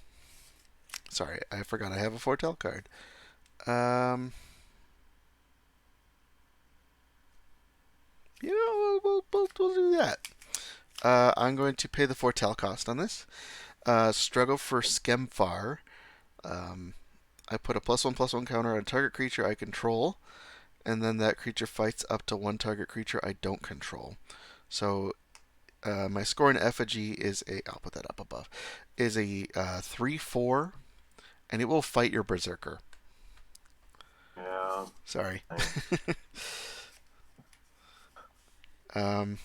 Sorry, I forgot I have a foretell card. Um, we'll do that. I'm going to pay the foretell cost on this. Struggle for Skemfar. Um, I put a +1/+1 counter on a target creature I control, and then that creature fights up to one target creature I don't control. So my score in effigy is a. I'll put that up above. Is a 3/4, and it will fight your berserker. Yeah. Sorry. Nice. um,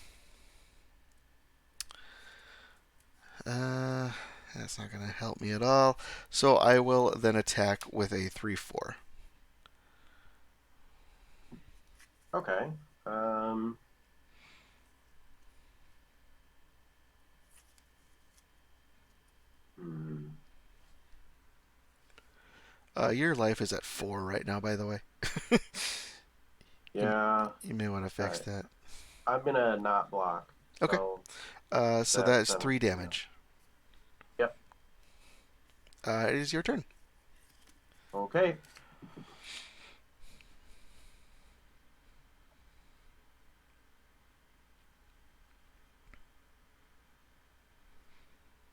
uh, that's not going to help me at all. So I will then attack with a 3/4. Okay. Um. Hmm. Your life is at 4 right now, by the way. you, Yeah. you may want to All fix right. that. I'm gonna not block, Okay. so So that that's settles 3 things out. damage. Yep. It is your turn. Okay.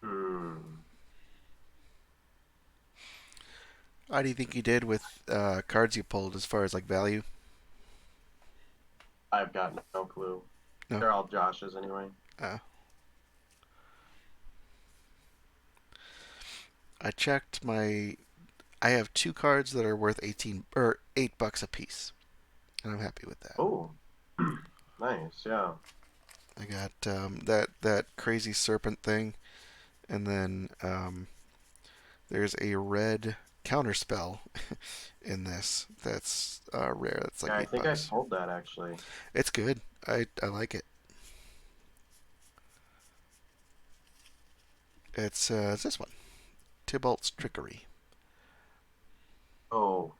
Hmm. How do you think you did with cards you pulled as far as like value? I've got no clue. No. They're all Josh's anyway. Uh, I checked my. I have 2 cards that are worth 18 or $8 a piece, and I'm happy with that. Oh. Nice. Yeah. I got that crazy serpent thing, and then there's a red counterspell in this that's rare. That's like Yeah. I eight think I bucks. pulled that actually. It's good. I like it. It's this one, Tybalt's Trickery. Oh.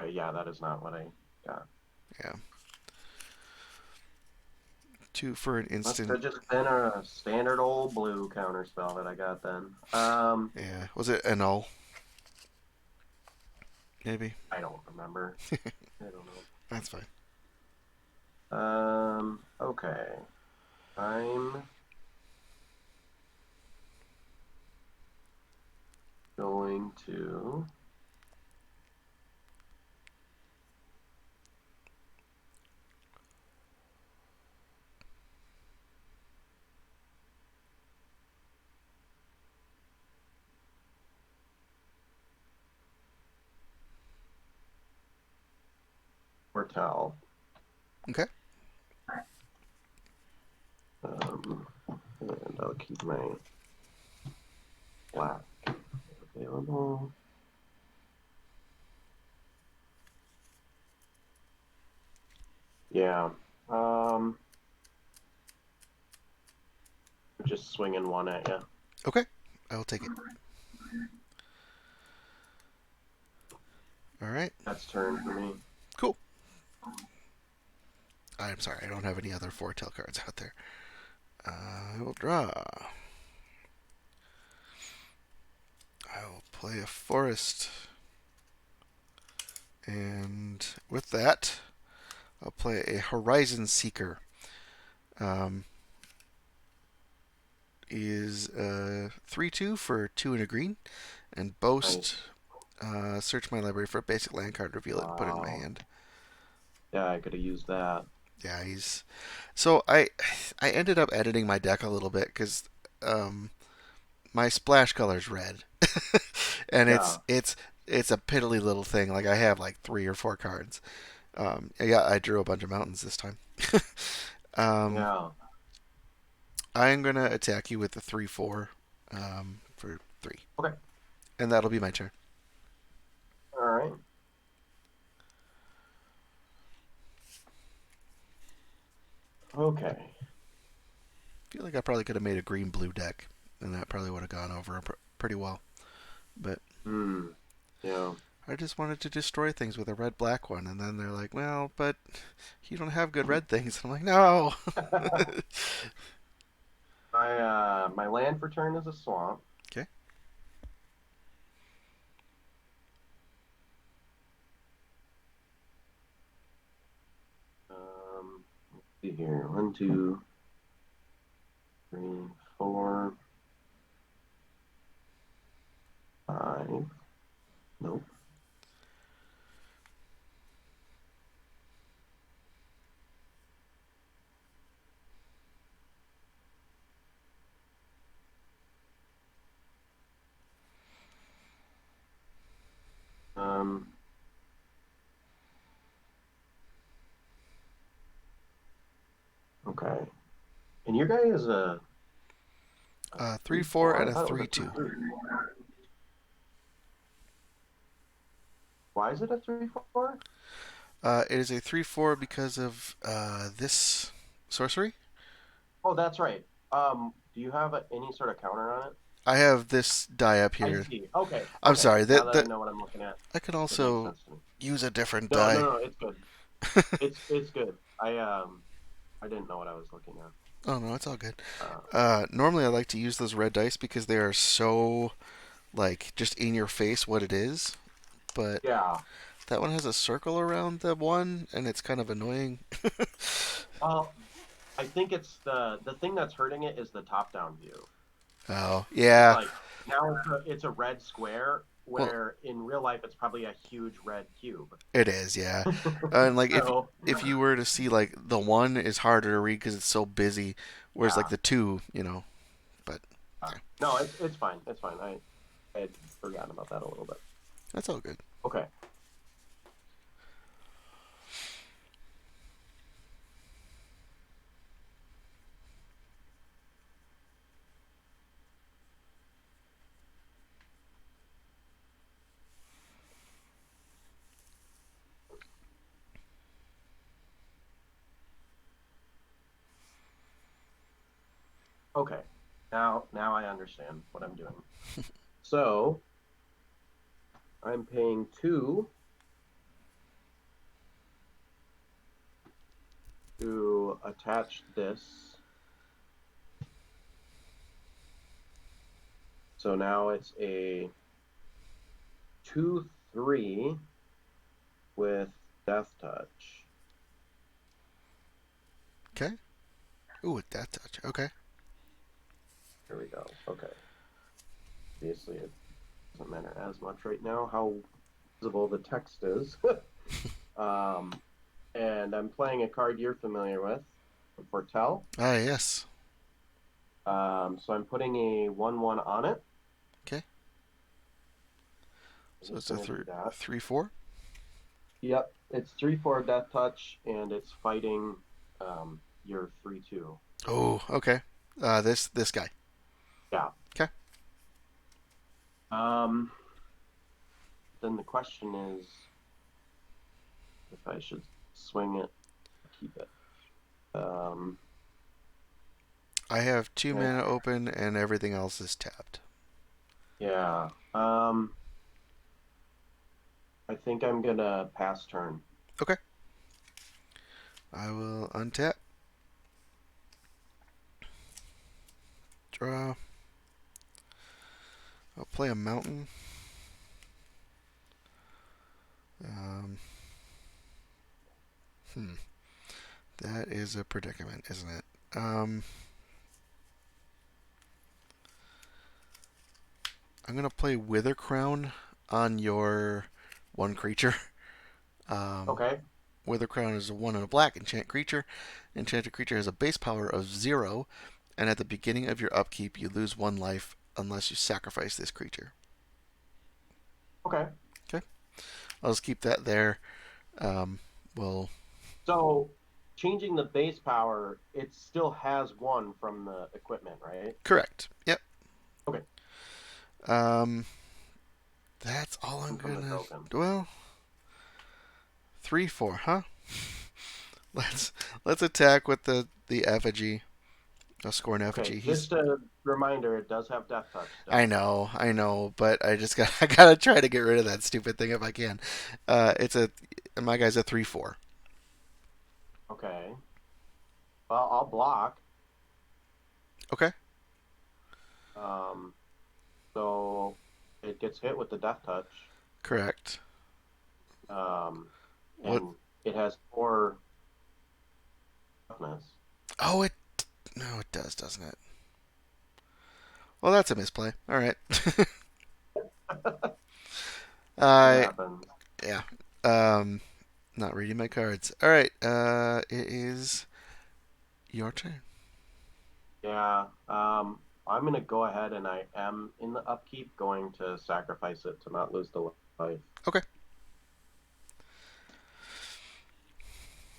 Okay. Yeah. That is not what I got. Yeah, 2 for an Must instant. have just been a standard old blue counter spell that I got then. Yeah, was it annul? Maybe. I don't remember. I don't know. That's fine. Okay. I'm going to foretell. Okay. And I'll keep my black available. Yeah. just swinging one at you. Okay, I will take it. All right, That's turn for me. cool. I'm sorry, I don't have any other foretell cards out there. I will draw. I will play a forest. And with that, I'll play a Horizon Seeker. Um, is 3/2 for 2 and a green. And boast, search my library for a basic land card, reveal it, and put it in my Wow. hand. Yeah, I could have used that. Yeah, he's. So I ended up editing my deck a little bit because my splash color's red, and Yeah. it's a piddly little thing. Like I have like 3 or 4 cards. Yeah, I drew a bunch of mountains this time. um, Yeah. I'm gonna attack you with the 3/4 for 3, Okay. and that'll be my turn. All right. Okay. I feel like I probably could have made a green blue deck, and that probably would have gone over pretty well. But Hmm. Yeah. I just wanted to destroy things with a red black one, and then they're like, "Well, but you don't have good red things." And I'm like, "No." My land for turn is a swamp. Okay. Let's see here. 1, 2, 3, 4, 5. Nope. Um. Okay. And your guy is a 3/4 3/4. and I a thought it was a 3/2. 3/3. Why is it a 3/4? It is a 3/4 because of this sorcery. Oh, that's right. Do you have any sort of counter on it? I have this die up I here. see. Okay. I'm Okay. sorry. Now That that I that know what I'm looking at, I can it makes also sense to me. use a different No, no, die. no. It's good. It's good. I didn't know what I was looking at. Oh no, it's all good. Uh, Normally I like to use those red dice because they are so like just in your face what it is. But yeah. that one has a circle around the one, and it's kind of annoying. Well, I think it's the thing that's hurting it is the top-down view. Oh It's yeah. like now it's a red square Well, where in real life it's probably a huge red cube. it is. Yeah. And like So if you were to see like the one is harder to read because it's so busy, whereas like yeah. the two, But yeah, No, it's fine. It's fine. I had forgotten about that a little bit. that's all good. Okay. Okay. Now I understand what I'm doing. So I'm paying 2 to attach this. So now it's a 2/3 with Death Touch. Okay. Ooh, with that touch. Okay. Here we go. Okay. Obviously, it doesn't matter as much right now how visible the text is. And I'm playing a card you're familiar with, Foretell. Ah yes. So I'm putting a 1/1 on it. Okay. I'm So just it's a gonna do that. 3/4. Yep, it's 3/4 Death Touch, and it's fighting your 3/2. Oh, okay. This guy. Yeah. Okay. Um, then the question is if I should swing it, or keep it. I have 2 Okay. mana open and everything else is tapped. Yeah. I think I'm gonna pass turn. Okay. I will untap. Draw. I'll play a mountain. Um, hmm. That is a predicament, isn't it? I'm gonna play Wither Crown on your one creature. Um, Okay. Wither Crown is a 1 and a black enchant creature. Enchanted creature has a base power of 0, and at the beginning of your upkeep, you lose 1 life unless you sacrifice this creature. Okay. Okay, I'll just keep that there. Um, well, So changing the base power, it still has one from the equipment, right? correct. Yep. Okay. Um, that's all I'm One from the gonna. token. Well, 3/4, huh? Let's let's attack with the effigy. I'll score an Okay. effigy. He's. Just a reminder, it does have death touch I still. know, I know, but I just got I gotta try to get rid of that stupid thing if I can. It's a my guy's a 3/4. Okay. Well, I'll block. Okay, Um, so it gets hit with the death touch. correct. Um, What? and it has 4 toughness. Oh, it no, it does, doesn't it? Well, that's a misplay. All right. It I happens. yeah. Um, not reading my cards. All right. It is your turn. Yeah. I'm gonna go ahead and I am in the upkeep going to sacrifice it to not lose the life. Okay.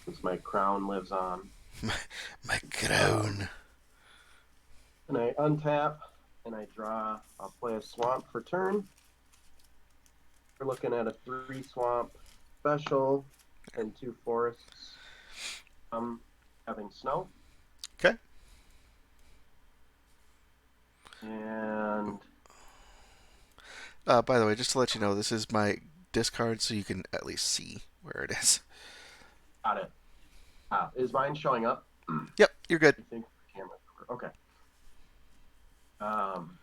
Since my crown lives on. My Um, crown. and I untap and I draw. I'll play a swamp for turn. We're looking at a 3 swamp special and 2 forests. Having snow. Okay. And By the way, just to let you know, this is my discard, so you can at least see where it is. got it. Is mine showing up? Yep, you're good. I think camera. Okay. Um,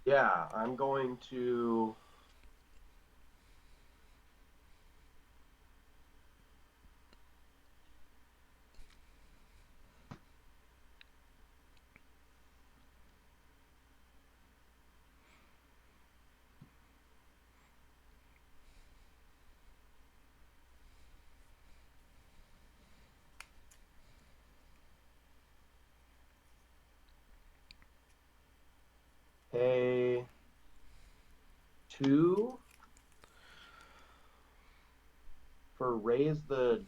yeah, I'm going to. Pay 2 for raise the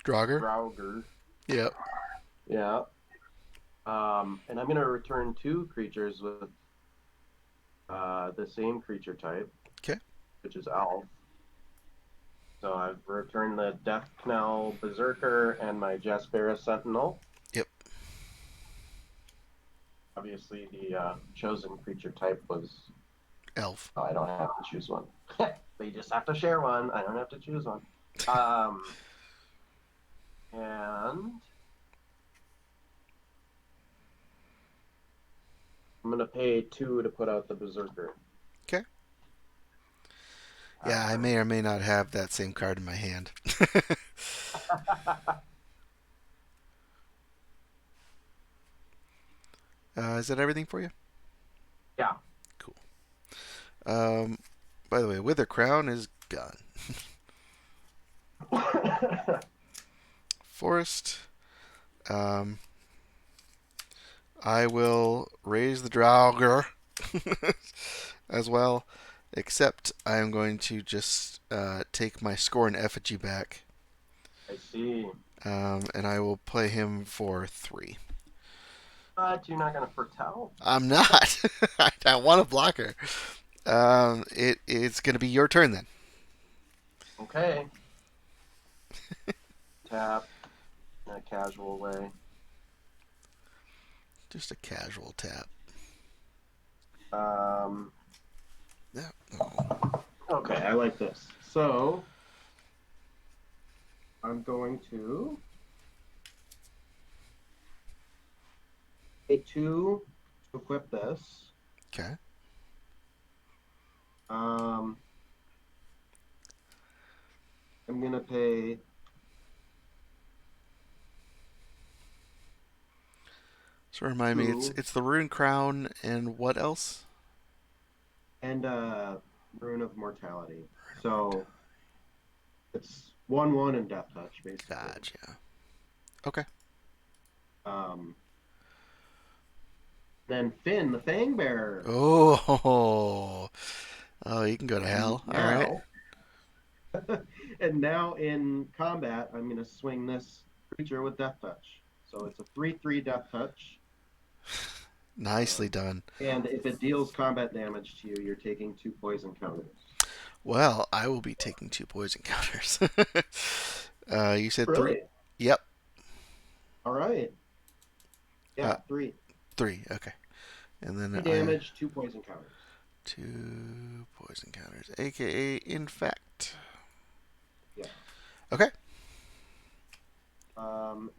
Draugr. Draugr. Yep. Yeah. And I'm gonna return 2 creatures with the same creature type, Okay. which is Elf. So I've returned the Death Knell Berserker and my Jaspera Sentinel. Yep. Obviously, the chosen creature type was. Elf. Oh, I don't have to choose one. They just have to share one. I don't have to choose one. And I'm gonna pay 2 to put out the Berserker. Okay. Yeah, I may or may not have that same card in my hand. Is that everything for you? Yeah. Cool. Um, by the way, Wither Crown is gone. Forest. Um, I will raise the Draugr as well, except I am going to just take my score and effigy back, I see. and I will play him for 3. But you're not gonna foretell. I'm not. I want a blocker. It's going to be your turn then. Okay. Tap. in a casual way. Just a casual tap. Um, Yeah. Oh. okay, I like this. So I'm going to pay 2 to equip this. Okay. Um, I'm gonna pay So remind me, it's 2 it's the rune crown and what else? and Rune of Mortality. So it's 1/1 and Death Touch basically. Gotcha. Okay. Um, then Finn, the Fang Bearer. Oh. Oh, you can go to hell. All right. Now, and now in combat, I'm gonna swing this creature with Death Touch. So it's a 3/3 Death Touch. Nicely done. And if it deals combat damage to you, you're taking 2 poison counters. Well, I will be taking 2 poison counters. You said 3. Really? Yep. All right. Uh, Yeah, 3. 3. Okay. And then 3 damage, 2 poison counters. 2 poison counters, aka infect. Yeah. Okay.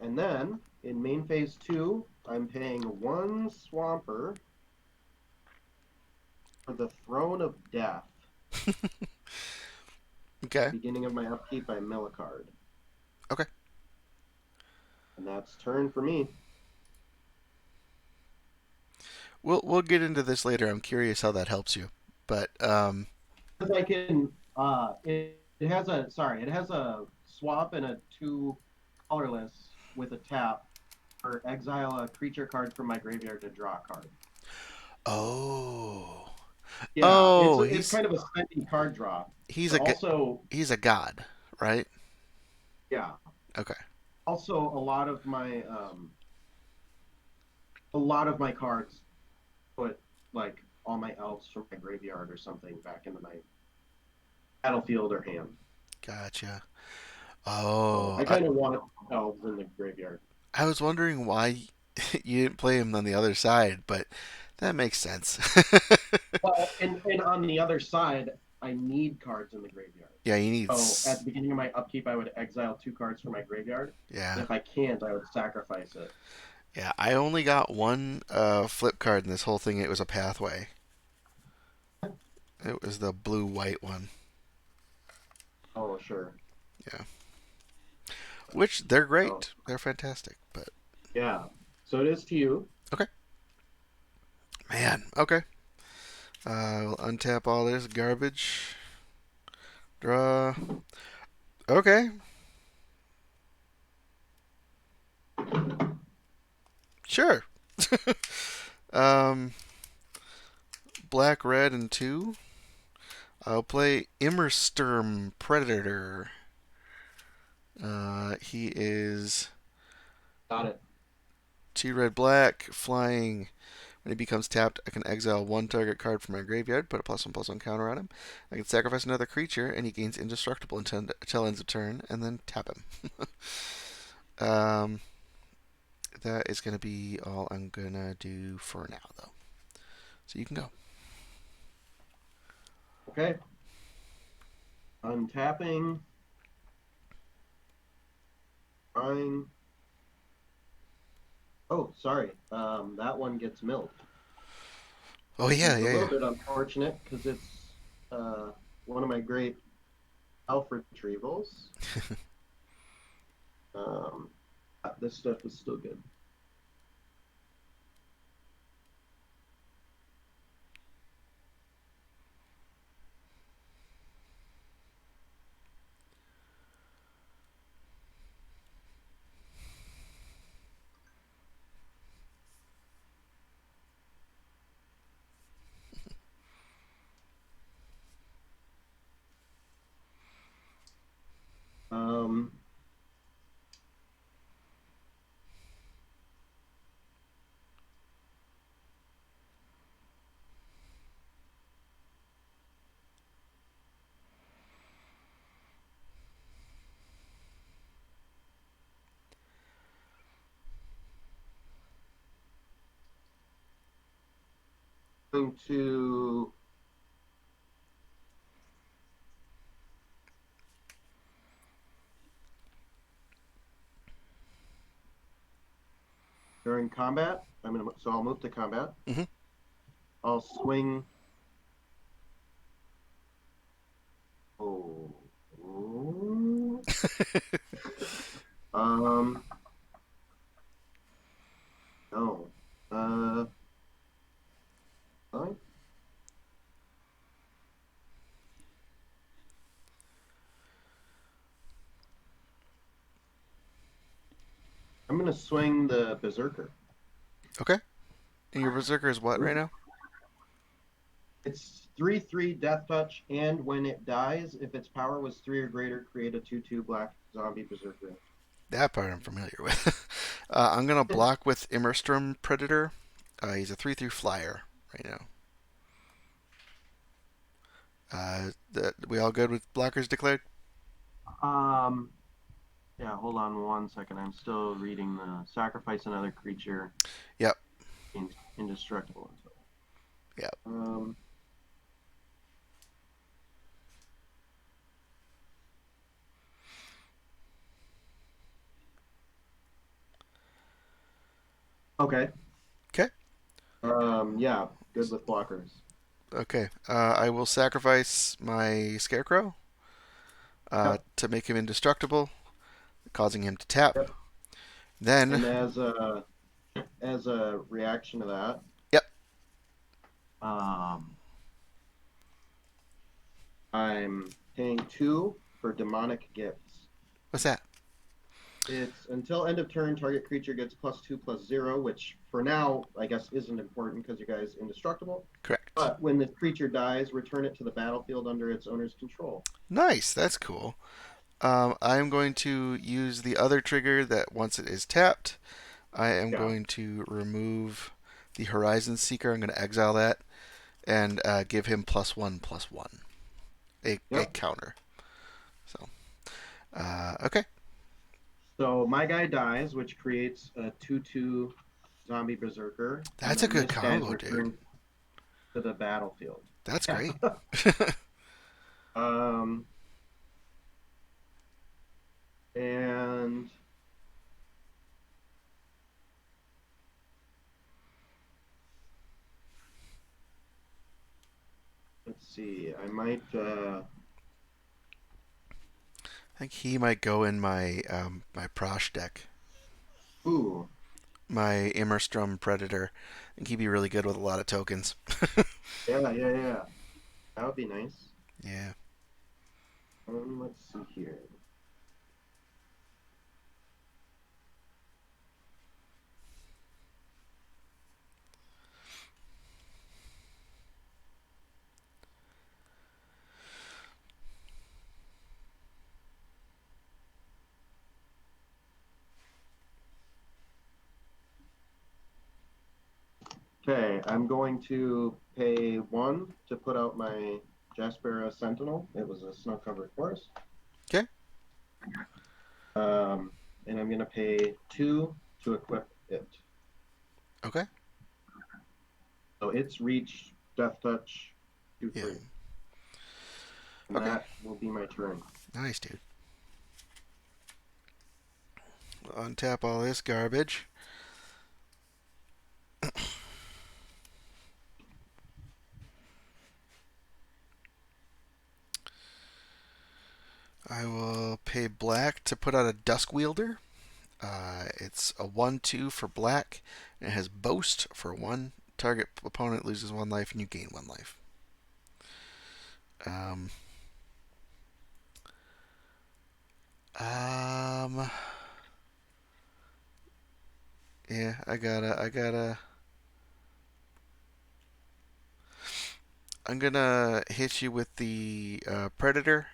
And then in main phase 2, I'm paying 1 Swamper for the Throne of Death. Okay. Beginning of my upkeep, I mill a card. Okay. And that's turn for me. We'll get into this later. I'm curious how that helps you. But Because I can, it has a swap and a 2 colorless with a tap or exile a creature card from my graveyard to draw a card. oh. Yeah, Oh, it's kind of a spending card draw. he's But a also, he's a god, right? yeah. Okay. Also, a lot of my cards put like all my elves from my graveyard or something back into my battlefield or hand. Gotcha. So Oh, I kind of want elves in the graveyard. I was wondering why you didn't play him on the other side, but that makes sense. Well, and on the other side, I need cards in the graveyard. Yeah, you need. So at the beginning of my upkeep, I would exile 2 cards from my graveyard. Yeah. And if I can't, I would sacrifice it. Yeah, I only got one flip card in this whole thing. It was a pathway. It was the blue white one. Oh, sure. Yeah. Which they're great. Oh. They're fantastic. But Yeah. So it is to you. okay. Man. Okay. We'll untap all this garbage. Draw. Okay. Sure. um, black, red, and 2. I'll play Immersturm Predator. He is Got it. 2 red, black, flying. When he becomes tapped, I can exile 1 target card from my graveyard, put a +1/+1 counter on him. I can sacrifice another creature, and he gains indestructible until ends of turn, and then tap him. That is going to be all I'm going to do for now, though. So you can go. Okay. Untapping. Drawing. Oh, sorry. That one gets milled. Oh, yeah, It's yeah, a little yeah. bit unfortunate because it's one of my great elf retrievals. This stuff is still good. Um, going to during combat. I'll move to combat. Mhm. I'll swing. Oh. Ooh. Um. No. Fine. I'm gonna swing the berserker. Okay. And your berserker is what right now? It's 3/3 death touch, and when it dies, if its power was 3 or greater, create a 2/2 black zombie berserker. That part I'm familiar with. I'm gonna block with Immerstrom Predator. He's a 3/3 flyer right now. We all good with blockers declared? Um, yeah, hold on one second. I'm still reading the sacrifice another creature. Yep. Indestructible. Yep. Okay. Okay. Yeah, good with blockers. Okay. I will sacrifice my Scarecrow Yep. to make him indestructible, causing him to tap. Yep. Then, And as a reaction to that, yep. um, I'm paying 2 for demonic gifts. What's that? It's until end of turn, target creature gets +2/+0, which for now, I guess, isn't important because you guys indestructible. Correct. But when the creature dies, return it to the battlefield under its owner's control. Nice. That's cool. I'm going to use the other trigger that once it is tapped, I am Yeah. going to remove the Horizon Seeker. I'm going to exile that and give him +1/+1, a Yep. counter. So, okay. So my guy dies, which creates a 2/2 zombie berserker, and That's a then good this guy's combo, dude. returned to the battlefield. That's great. um, and let's see. I might. I think he might go in my Prosh deck. Ooh. My Immerstrom Predator. I think he'd be really good with a lot of tokens. Yeah, yeah, yeah. That would be nice. Yeah. Let's see here. Okay, I'm going to pay 1 to put out my Jaspera Sentinel. It was a snow-covered forest. Okay. And I'm going to pay 2 to equip it. Okay. So it's reach, death touch, 2 Yeah. free. And Okay. that will be my turn. Nice, dude. Untap all this garbage. I will pay black to put out a Dusk Wielder. It's a 1/2 for black, and it has Boast for 1. Target opponent loses 1 life, and you gain 1 life. Um, um, yeah, I'm gonna hit you with the Predator.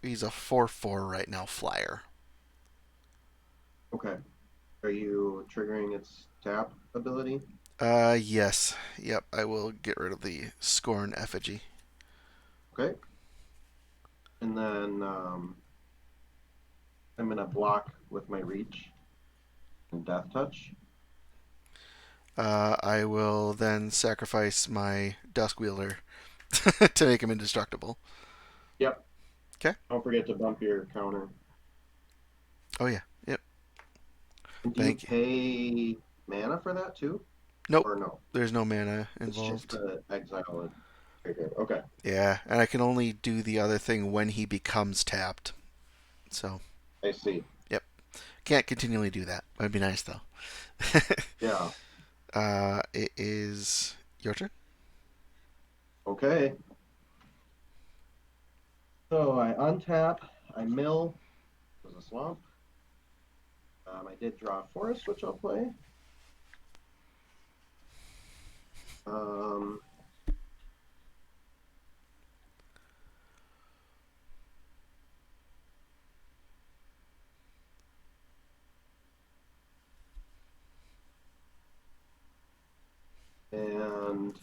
He's a 4/4 right now, flyer. Okay. Are you triggering its tap ability? Yes. Yep, I will get rid of the Scorn Effigy. Okay. And then I'm going to block with my reach and death touch. I will then sacrifice my Dusk Wielder to make him indestructible. Yep. Okay. Don't forget to bump your counter. Oh yeah. Yep. And do you Thank you. pay mana for that too, Nope. or no? There's no mana It's just involved. the exile and trigger. Okay. Yeah, and I can only do the other thing when he becomes tapped. So, I see. yep. Can't continually do that. That'd be nice though. Yeah. It is your turn. Okay. So I untap. I mill. There's a swamp. I did draw a forest, which I'll play. Um, and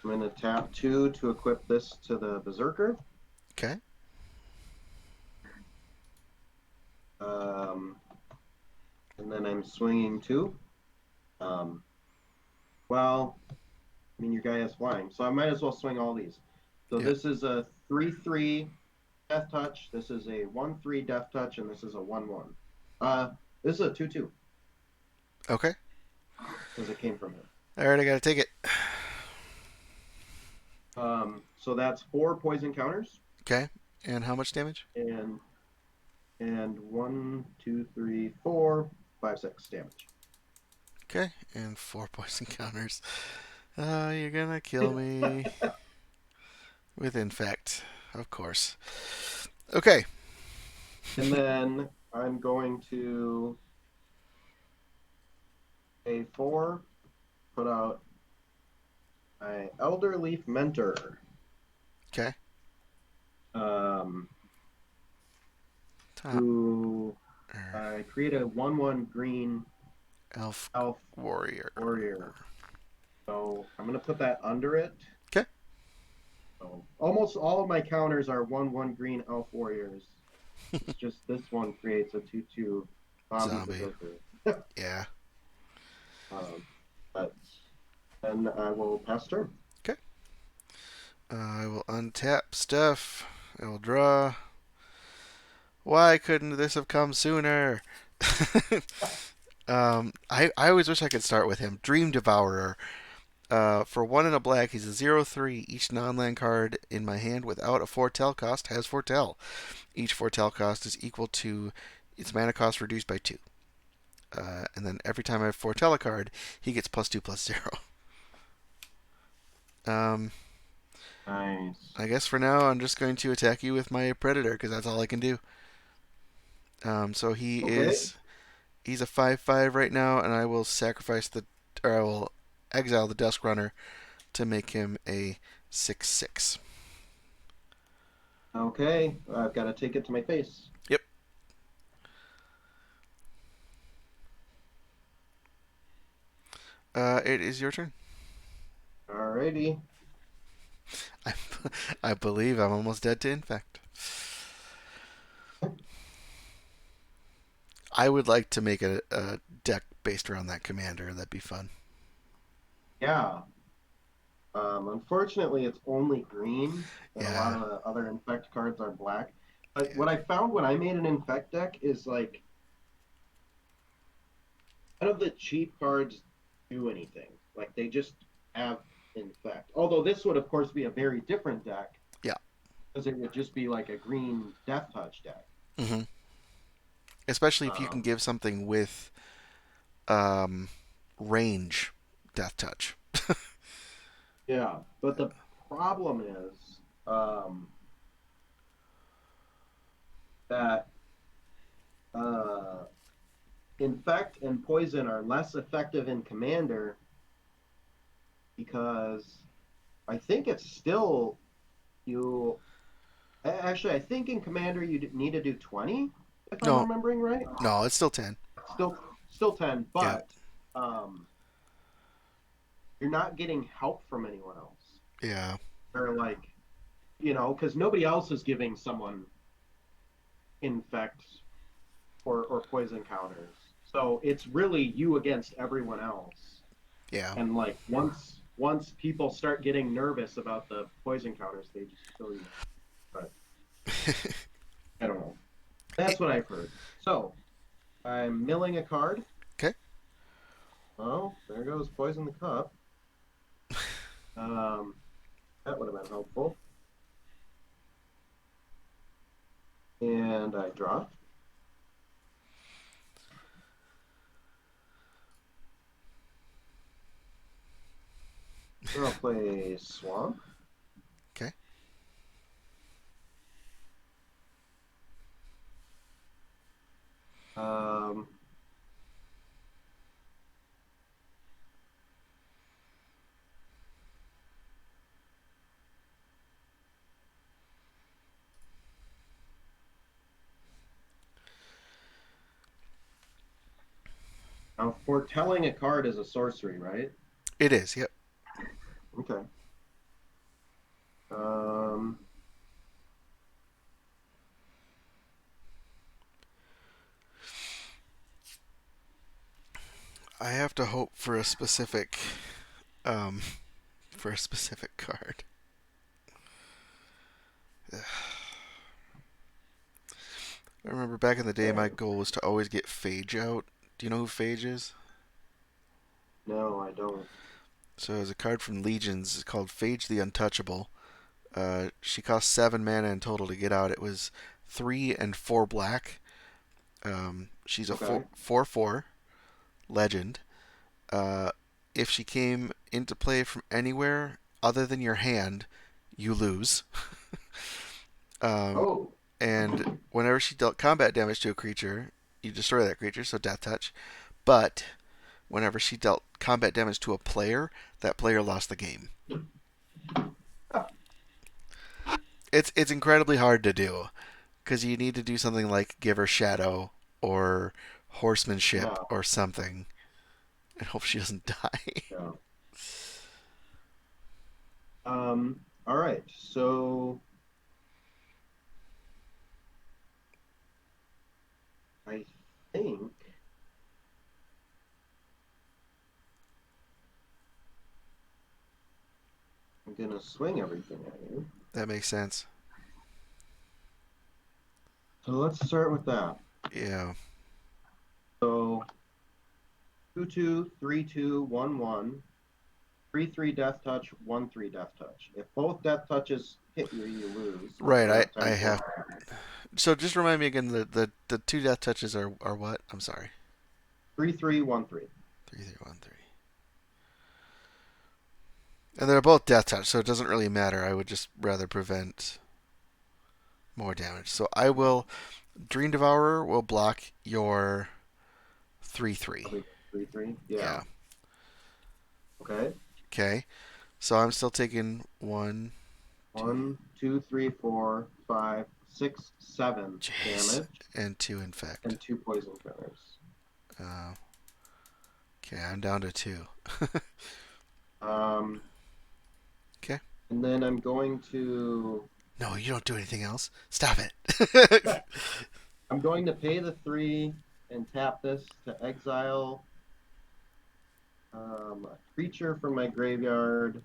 I'm going to tap 2 to equip this to the Berserker. Okay. Um, and then I'm swinging 2. Um, well, I mean, your guy has flying, so I might as well swing all these. So Yep. this is a 3/3 Death Touch. This is a 1/3 Death Touch, and this is a 1/1. This is a 2/2 Okay. because it came from him. All right, I gotta take it. So that's 4 poison counters, Okay. And how much damage? and 1, 2, 3, 4, 5, 6 damage. Okay. And 4 poison counters. You're gonna kill me with infect, of course. Okay. And then I'm going to pay 4, put out my Elder Leaf Mentor. Okay. Um, Top who create a 1/1 green elf elf warrior. warrior. So I'm gonna put that under it. Okay. So almost all of my counters are 1/1 green elf warriors. It's just this one creates a 2/2 zombie Zombie. berserker. Yeah. But then I will pass turn. Okay. I will untap stuff. I will draw. Why couldn't this have come sooner? I always wish I could start with him. Dream Devourer. For 1 and a black, he's a 0/3. Each non-land card in my hand without a foretell cost has foretell. Each foretell cost is equal to its mana cost reduced by 2. And then every time I foretell a card, he gets +2/+0. Um, Nice. I guess for now, I'm just going to attack you with my Predator because that's all I can do. So Okay. he's a 5/5 right now, and I will I will exile the Dusk Runner to make him a 6/6. Okay. I've got to take it to my face. Yep. It is your turn. Alrighty. I, I believe I'm almost dead to infect. I would like to make a deck based around that commander. That'd be fun. Yeah. Unfortunately, it's only green, and a lot Yeah. of the other infect cards are black. But Yeah. what I found when I made an infect deck is like none of the cheap cards do anything. Like they just have infect. Although this would, of course, be a very different deck Yeah. because it would just be like a green Death Touch deck. hmm Especially if you can Um, give something with um, range death touch. yeah, but the problem is that uh, infect and poison are less effective in commander because I think it's still you. Actually, I think in commander you need to do 20 if I'm No, remembering right. no, it's still 10. Still 10, Yep. but um, you're not getting help from anyone else. Yeah. Or like, because nobody else is giving someone infect or poison counters. So it's really you against everyone else. Yeah. And like once people start getting nervous about the poison counters, they just kill you. But I don't know. That's what I've heard. So I'm milling a card. Okay. Oh, there goes poison the cup. Um, that would have been helpful. And I draw. I'll play Swamp. Okay. Um, Now, foretelling a card is a sorcery, right? It is. Yep. Okay. Um, I have to hope for a specific, um, for a specific card. I remember back in the day, my goal was to always get Phage out. Do you know who Phage is? no, I don't. So there's a card from Legions. It's called Phage the Untouchable. She cost 7 mana in total to get out. It was 3 and 4 black. She's a Okay. 4/4 legend. Uh, if she came into play from anywhere other than your hand, you lose. um, Oh, and whenever she dealt combat damage to a creature, you destroy that creature, so death touch. But whenever she dealt combat damage to a player, that player lost the game. It's incredibly hard to do because you need to do something like give her shadow or horsemanship yeah, or something and hope she doesn't die. yeah. All right. So I think I'm gonna swing everything at you. That makes sense. So let's start with that. Yeah. So 2/2, 3/2, 1/1, 3/3 death touch, 1/3 death touch. If both death touches hit you, you lose. Right. So I have I 10 have. points. So just remind me again. The two death touches are what? I'm sorry. 3/3, 1/3. 3, 3, 1, 3. And they're both death touch, so it doesn't really matter. I would just rather prevent more damage. So I will. Dream Devourer will block your 3/3. Probably 3/3. Yeah. Yeah. Okay. Okay. So I'm still taking 1, 2, 1, 2, 3, 4, 5, 6, 7 jeez, damage and 2 infect. and 2 poison counters. Uh, okay, I'm down to 2. Um, Okay. and then I'm going to No, you don't do anything else. Stop it. I'm going to pay the 3 and tap this to exile a creature from my graveyard,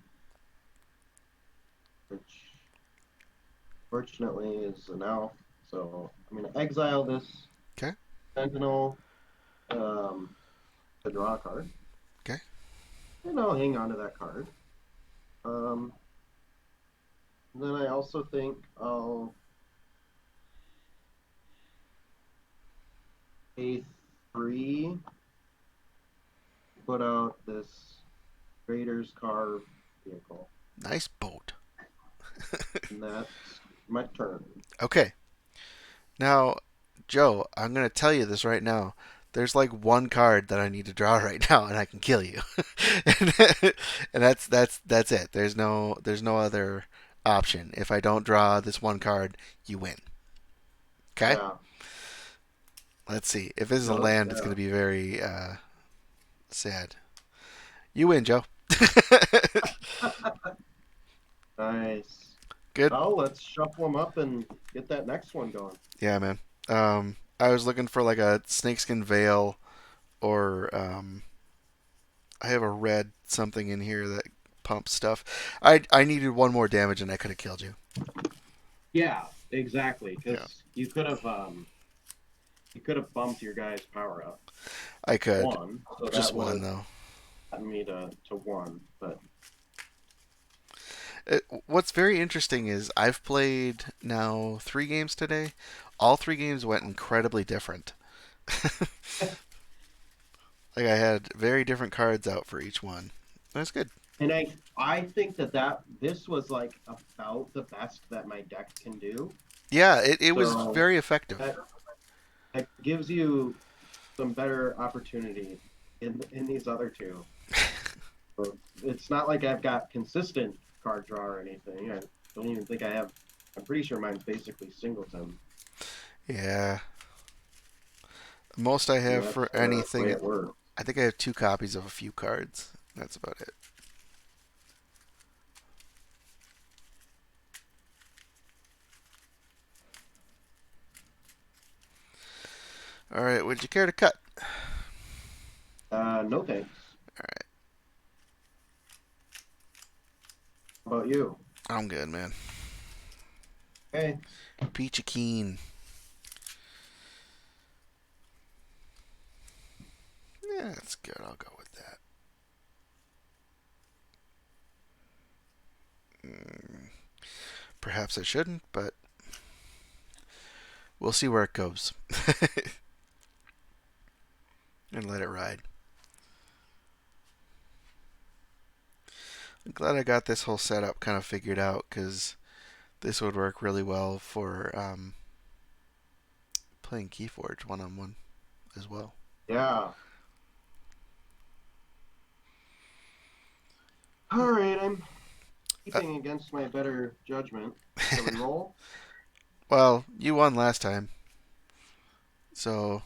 which fortunately is an elf. So I'm going to exile this Okay. Sentinel to draw a card. Okay. And I'll hang on to that card. Then I also think I'll pay 3, put out this Raiders car vehicle. Nice boat. And that's my turn. Okay. Now, Joe, I'm going to tell you this right now. There's like one card that I need to draw right now, and I can kill you. And that's it. There's no other option. If I don't draw this one card, you win. Okay. Yeah. Let's see. If this is a No, land, it's yeah. going to be very sad. You win, Joe. Nice. Good. Well, let's shuffle them up and get that next one going. Yeah, man. I was looking for like a snakeskin veil or I have a red something in here that pumps stuff. I needed one more damage and I could have killed you. Yeah, exactly. Yeah, Because you could have bumped your guy's power up I could. one, so that Just would one have though. gotten me to one. But What's very interesting is I've played now 3 games today. All 3 games went incredibly different. Like I had very different cards out for each one. That's good. and I think that this was like about the best that my deck can do. Yeah, it was So very effective. that that gives you some better opportunity in these other two. So it's not like I've got consistent card draw or anything. I don't even think I have. I'm pretty sure mine's basically singleton. Yeah, most I So have that's for the way anything. it works. I think I have 2 copies of a few cards. That's about it. All right, would you care to cut? No thanks. All right, How about you? I'm good, man. Okay. Peachy keen. Yeah, that's good. I'll go with that. Mm, perhaps I shouldn't, but we'll see where it goes. And let it ride. I'm glad I got this whole setup kind of figured out because this would work really well for playing Keyforge one-on-one as well. Yeah. All right. I'm Uh, keeping against my better judgment. Shall we roll? well, you won last time, so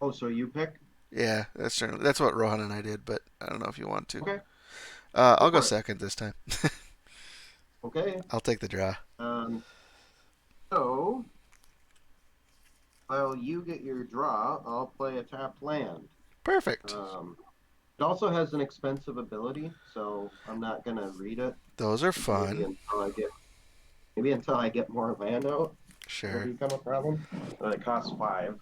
Oh, so you pick? yeah, that's what Rohan and I did. But I don't know if you want to. Okay. Go I'll go for it. second this time. Okay. I'll take the draw. Um. So while you get your draw, I'll play a tapped land. Perfect. Um. It also has an expensive ability, so I'm not gonna read it. Those are Maybe fun. until I get more land out. It'll Sure. become a problem. But it costs 5.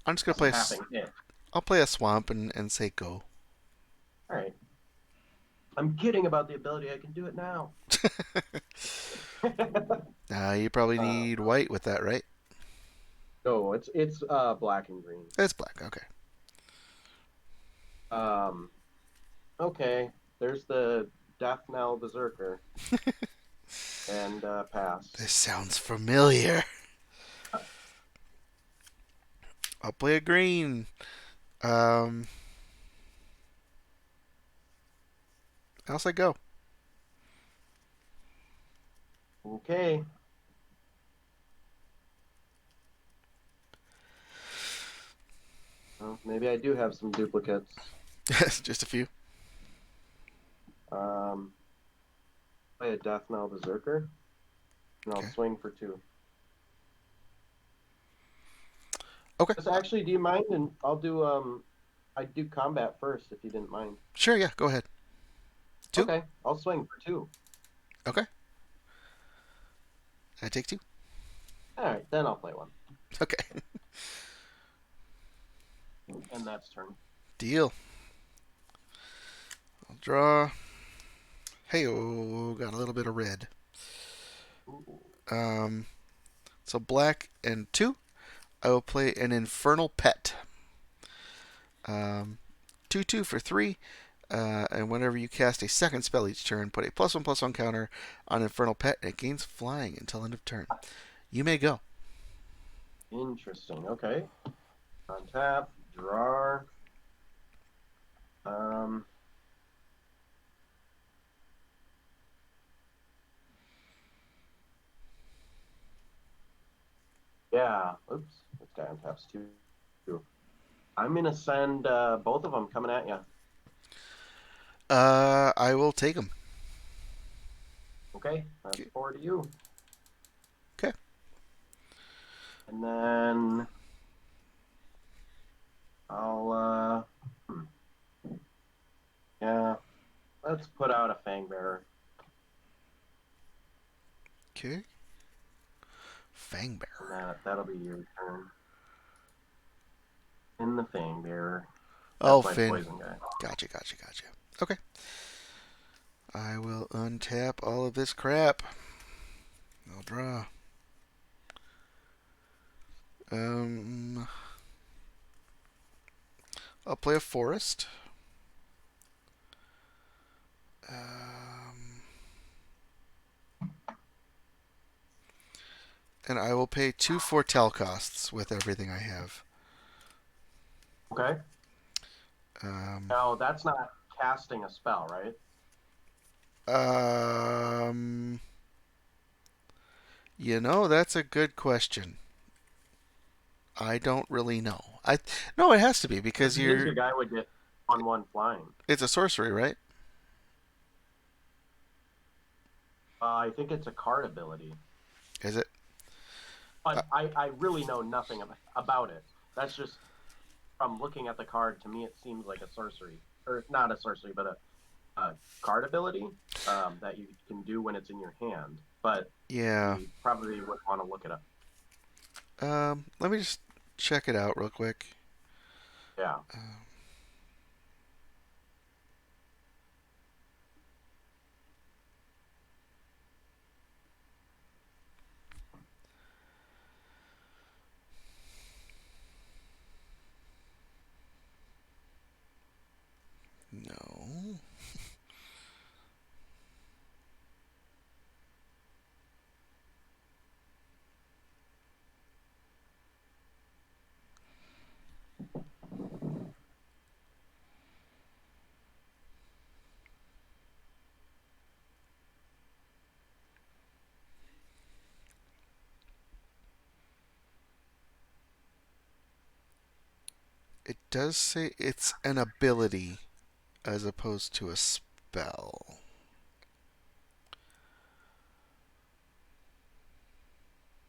I'm just gonna It's play. tapping it. I'll play a swamp and say go. All right. I'm kidding about the ability. I can do it now. Now you probably uh, need white with that, right? no, it's black and green. It's black. Okay. Um, okay. There's the Death Knell Berserker and pass. This sounds familiar. I'll play a green. Um, else I go. Okay. Well, maybe I do have some duplicates. Just a few. Um, play a Death Knell Berserker, and I'll Okay. swing for 2. Okay. Just actually, do you mind? And I'd do combat first if you didn't mind. Sure. Yeah. Go ahead. 2. Okay, I'll swing for 2. Okay. I take 2. All right, then I'll play 1, Okay. and that's turn. Deal. I'll draw. Hey, oh, got a little bit of red. Ooh. So black and 2. I will play an Infernal Pet. 2/2 for 3. And whenever you cast a second spell each turn, put a +1/+1 counter on Infernal Pet, and it gains flying until end of turn. You may go. Interesting. Okay. On tap, draw. Um. Yeah. Oops. This guy on taps 2. I'm gonna send both of them coming at you. I will take them. Okay. That's 4 to you. Okay. And then I'll yeah, let's put out a Fangbearer. Okay. Fangbearer. That'll be your turn. In the Fangbearer. Oh, That's my Finn. poison guy. Gotcha. Okay. I will untap all of this crap. I'll draw. Um, I'll play a forest. And I will pay 2 foretell costs with everything I have. Okay. Um, Now that's not casting a spell, right? um, that's a good question. I don't really know. No, it has to be because Because your guy would get 1/1 flying. it's a sorcery, right? I think it's a card ability. Is it? But I really know nothing about it. That's just from looking at the card. To me, it seems like a sorcery, or not a sorcery, but a card ability that you can do when it's in your hand. But Yeah. you probably would want to look it up. Let me just check it out real quick. Yeah. No. It does say it's an ability as opposed to a spell.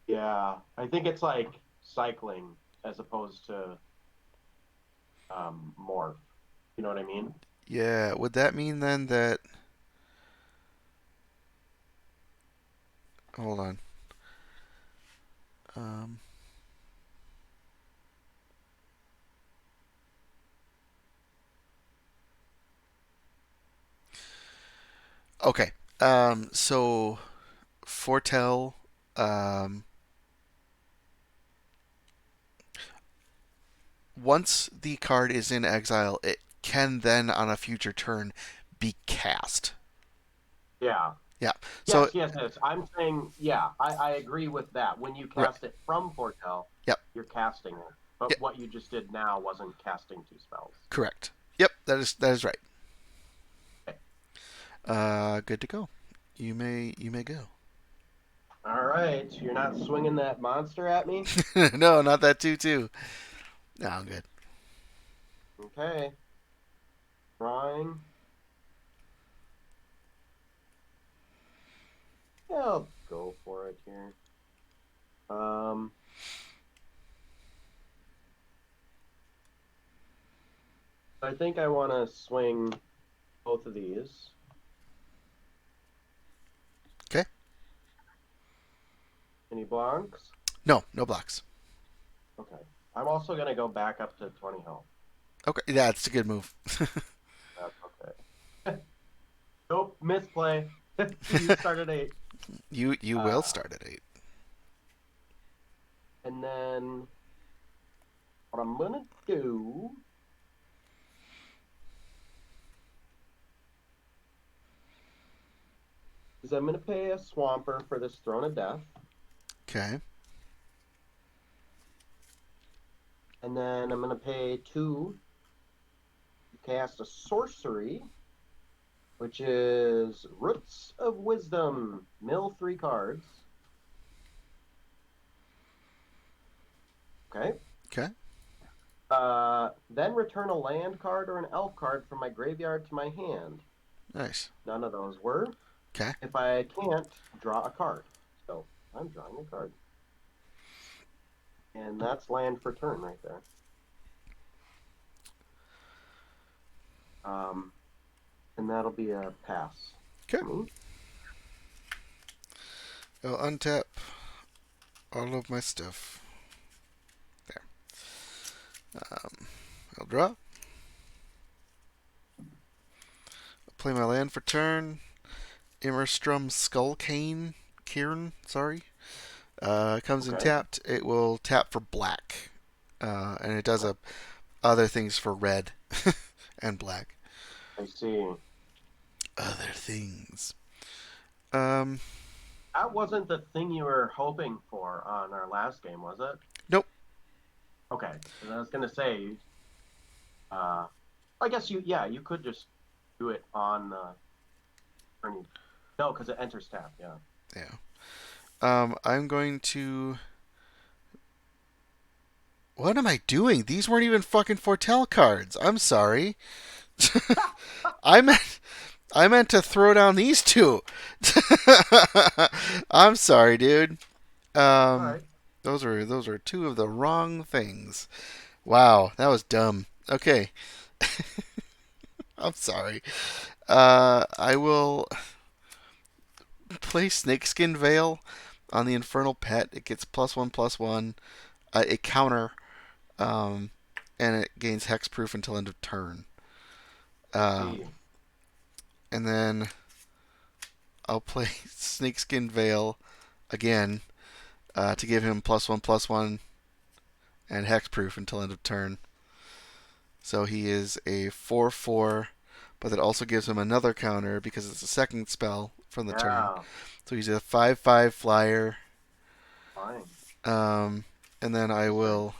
Yeah. I think it's like cycling as opposed to morph. You know what I mean? Yeah, would that mean then that... Hold on. Um, okay. So foretell. Um, Once the card is in exile, it can then on a future turn be cast. Yeah. Yeah. So Yes. I'm saying, yeah, I agree with that. When you right. cast it from Foretell, Yep. you're casting it. But Yep. what you just did now wasn't casting 2 spells. Correct. Yep. That is right. Okay. Good to go. You may go. All right. You're not swinging that monster at me? No, not that too. No, I'm good. Okay. Drawing. Yeah, I'll go for it here. I think I want to swing both of these. Okay. Any blanks? No blocks. Okay. I'm also going to go back up to 20 health. Okay, yeah, it's a good move. That's okay. Nope, misplay. You started 8. You will start at 8. And then what I'm going to do is I'm going to pay a Swamper for this Throne of Death. Okay. And then I'm going to pay 2 to cast a Sorcery, which is Roots of Wisdom. Mill 3 cards. Okay. Okay. Then return a land card or an elf card from my graveyard to my hand. Nice. None of those were. Okay. If I can't, draw a card. So I'm drawing a card. And that's land for turn right there. And that'll be a pass. Okay. Me. I'll untap all of my stuff. There. I'll draw. Play my land for turn. Immerstrom Skullcane. Kieran, sorry. Comes in Okay. tapped. It will tap for black. And it does other things for red and black. I see. Other things. Um, That wasn't the thing you were hoping for on our last game, was it? nope. Okay. And I was gonna say, I guess you could just do it on turn. No, because it enters tap. Yeah. Yeah. I'm going to. What am I doing? These weren't even fucking foretell cards. I'm sorry. I meant I meant to throw down these two. I'm sorry, dude. All right. Those are two of the wrong things. Wow, that was dumb. Okay. I'm sorry. I will play Snakeskin Veil on the Infernal Pet. It gets +1/+1. It counter, um, and it gains hexproof until end of turn. I see. And then I'll play Snakeskin Veil again to give him +1/+1 and hexproof until end of turn. So he is a 4/4, but that also gives him another counter because it's a second spell from the turn. Yeah. So he's a 5/5 flyer. Fine. And then I will.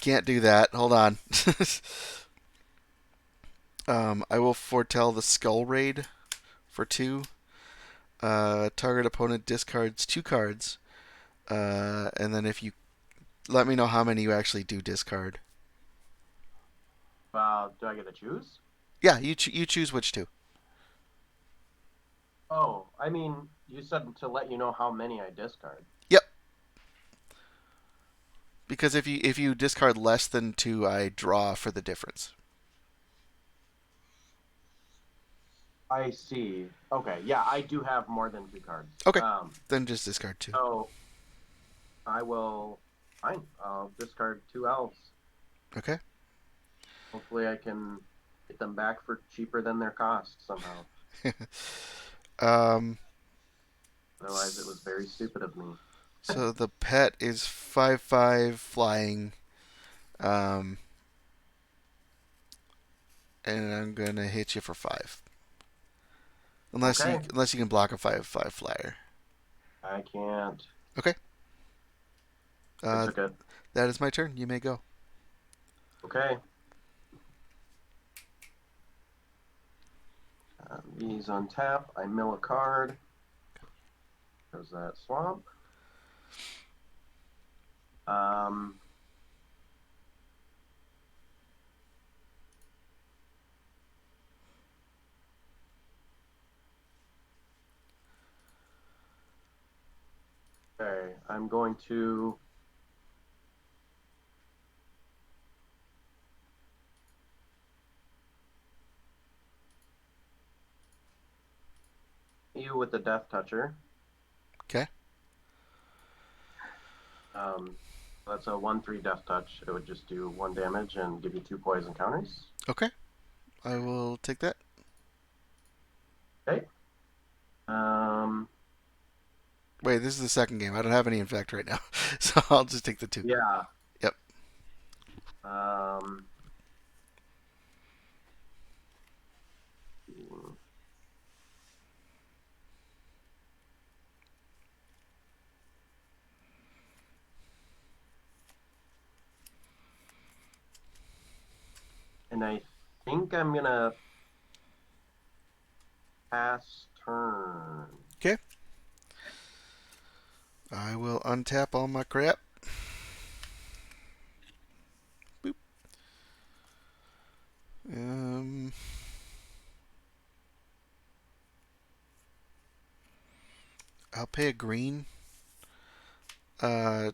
Can't do that. Hold on. I will foretell the Skull Raid for 2. Target opponent discards 2 cards. And then if you let me know how many you actually do discard. Do I get to choose? Yeah, you choose which 2. Oh, I mean, you said to let you know how many I discard. Yep. Because if you discard less than 2, I draw for the difference. I see. Okay, yeah, I do have more than 2 cards. Okay. Then just discard 2. So I will. Fine. I'll discard 2 elves. Okay. Hopefully, I can get them back for cheaper than their cost somehow. um. Otherwise, it was very stupid of me. So the pet is 5/5 flying. Um. And I'm gonna hit you for 5. Okay. Unless you can block a 5/5 flyer. I can't. Okay. I took it. That is my turn. You may go. Okay. These on tap. I mill a card. There's that swamp. Okay, I'm going to you with the Death Toucher. Okay. That's a 1/3 Death Touch. It would just do 1 damage and give you 2 poison counters. Okay. I will take that. Okay. Wait, this is the second game. I don't have any infect right now, so I'll just take the 2. Yeah. Yep. And I think I'm gonna pass turn. Okay. I will untap all my crap. Boop. I'll pay a green uh,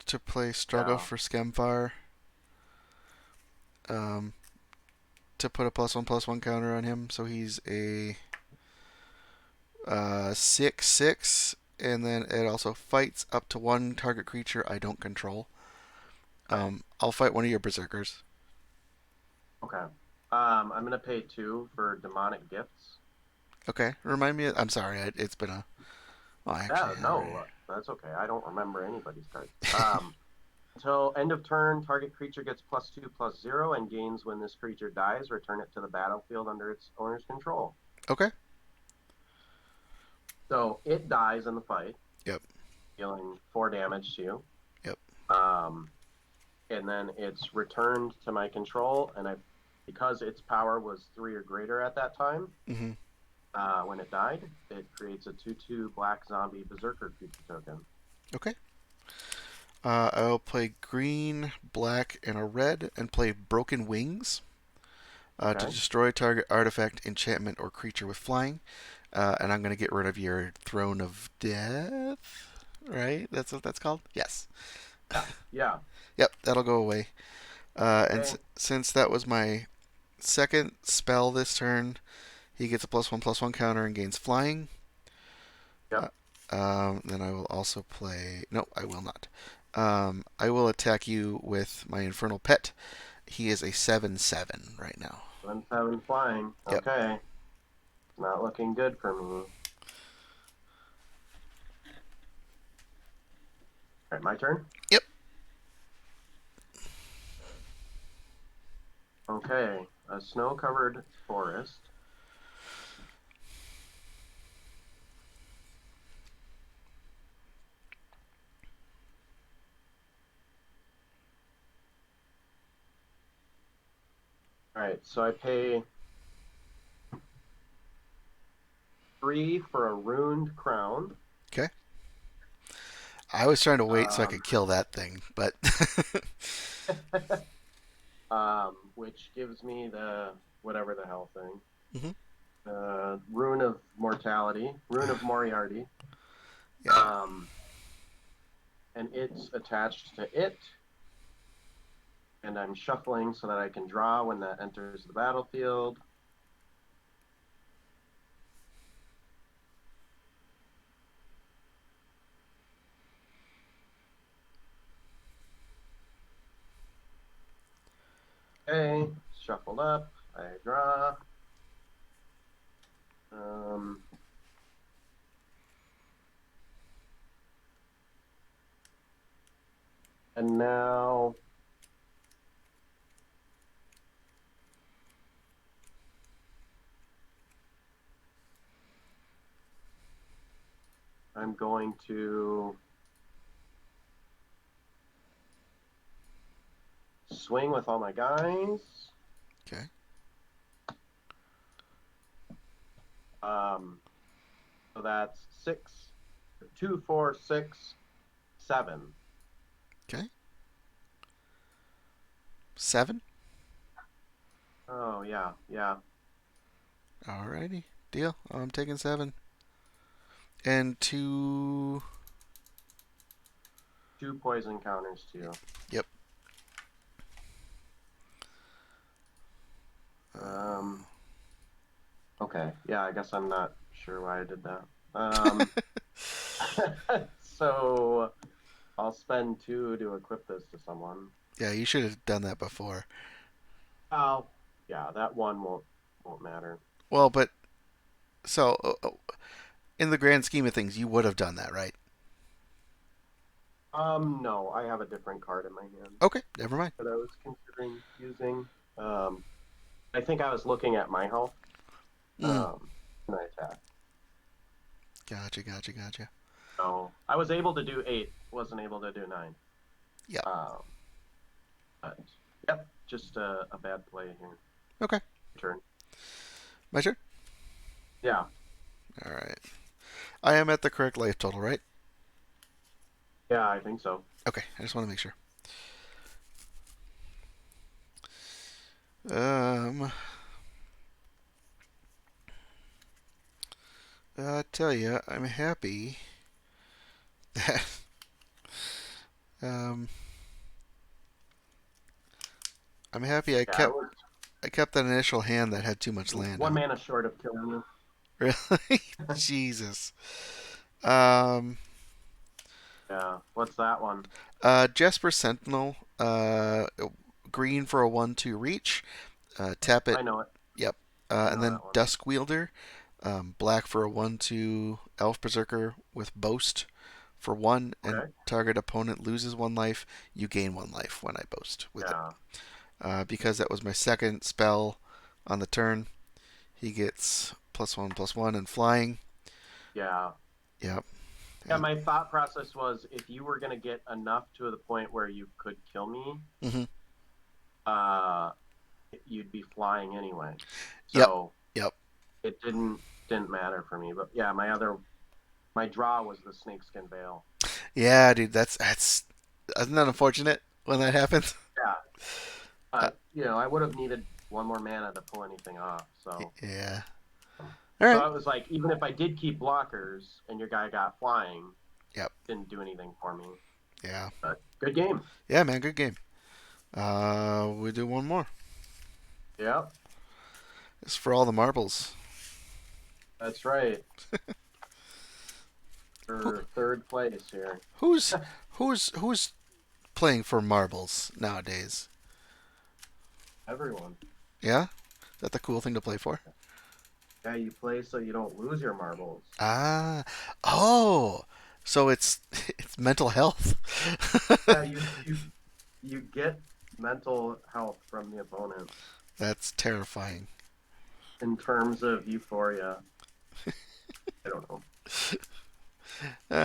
to play Struggle Yeah. for Skemfire. Um, to put a +1/+1 counter on him, so he's a 6/6, and then it also fights up to one target creature I don't control. I'll fight one of your berserkers. Okay. I'm gonna pay 2 for demonic gifts. Okay, remind me. I'm sorry, it's been a. Oh, I actually Yeah, have it no, that's okay. I don't remember anybody's cards. Until end of turn, target creature gets +2/+0 and gains when this creature dies. Return it to the battlefield under its owner's control. Okay. So it dies in the fight, Yep. dealing 4 damage to you. Yep. Um, and then it's returned to my control, and because its power was 3 or greater at that time, Mm-hmm. when it died, it creates a 2/2 black zombie berserker creature token. Okay. I'll play green, black, and a red, and play Broken Wings to Okay. destroy target artifact, enchantment, or creature with flying. And I'm going to get rid of your Throne of Death. Right? That's what that's called? Yes. Yeah. Yeah. Yep, that'll go away. And Okay. since that was my second spell this turn, he gets a +1/+1 counter and gains flying. Yep. Then I will also play. No, I will not. I will attack you with my Infernal Pet. He is a 7/7 right now. 7/7 flying. Yep. Okay. Not looking good for me. All right, my turn. Yep. Okay, a snow-covered forest. All right, so I pay 3 for a ruined crown. Okay. I was trying to wait so I Um, could kill that thing, but which gives me the whatever the hell thing. Mhm. Rune of Mortality, Rune of Moriarty. yeah. And it's attached to it. And I'm shuffling so that I can draw when that enters the battlefield. Okay, shuffled up. I draw. Um, and now I'm going to swing with all my guys. Okay. So that's 6, 2, 4, 6, 7. Okay. 7. Oh yeah, yeah. Alrighty. Deal. I'm taking 7. And 2. 2 poison counters to you. Yep. Okay. Yeah, I guess I'm not sure why I did that. So I'll spend 2 to equip this to someone. Yeah, you should have done that before. Oh, yeah, that one won't matter. Well, but so in the grand scheme of things, you would have done that, right? No, I have a different card in my hand Okay, never mind. that I was considering using. I think I was looking at my health. Mm. When I attacked. Gotcha. So I was able to do 8, wasn't able to do 9. Yep. But yep, just a bad play here. Okay. Turn. My turn? Yeah. All right. I am at the correct life total, right? Yeah, I think so. Okay, I just want to make sure. I tell you, I'm happy that Um, I'm happy Yeah, I kept that initial hand that had too much I was land one out. mana short of killing you. Really? Jesus. Um, Yeah. What's that one? Jesper Sentinel. Green for a 1/2 reach. Tap it. I know it. Yep. I And know then that one. Dusk Wielder. Black for a 1/2 Elf Berserker with Boast for 1, and Okay. target opponent loses 1 life. You gain 1 life when I boast with it. Yeah. Because that was my second spell on the turn, he gets +1/+1 and flying. Yeah. Yep. Yeah, And, my thought process was if you were gonna get enough to the point where you could kill me, hmm uh, you'd be flying anyway. Yep. So Yep. it didn't matter for me. But yeah, my draw was the snakeskin veil. Yeah, dude. That's isn't that unfortunate when that happens? Yeah. Uh, I would have needed one more mana to pull anything off. So yeah. um, All so right. it was like even if I did keep blockers and your guy got flying, Yep. didn't do anything for me. Yeah. But good game. Yeah, man. Good game. We do one more. Yeah, It's for all the marbles. that's right. Who, For third place here. who's who's playing for marbles nowadays? Everyone. Yeah, is that the cool thing to play for? Yeah, you play so you don't lose your marbles. Ah, oh, so it's it's mental health. Yeah, you get mental health from the opponent That's terrifying. in terms of euphoria. I don't know.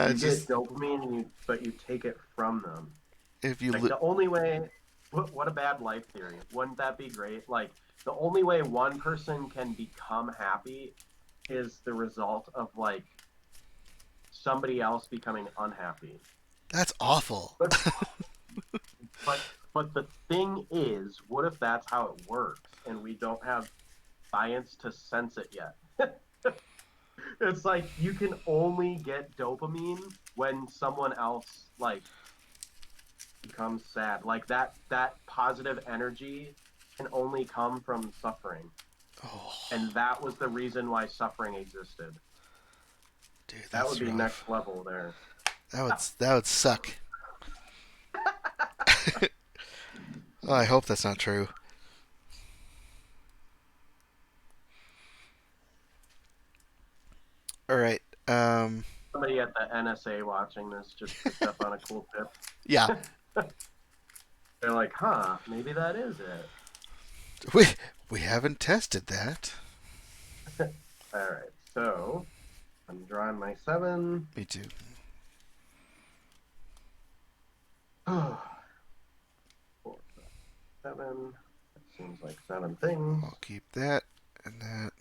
You It's get just dopamine, but you take it from them. if you Like the only way, what a bad life theory. Wouldn't that be great? Like the only way one person can become happy is the result of like somebody else becoming unhappy. that's awful. But but the thing is, what if that's how it works and we don't have science to sense it yet? It's like you can only get dopamine when someone else like becomes sad. Like that positive energy can only come from suffering. Oh, And that was the reason why suffering existed. dude, That would that's be rough. next level there. That would suck. Oh, I hope that's not true. All right. Somebody at the NSA watching this just picked up on a cool Yeah, tip. They're like, huh, maybe that is it. we we haven't tested that. All right, so I'm drawing my 7. Me too. 4, 7. That seems like 7 things. I'll keep that and that.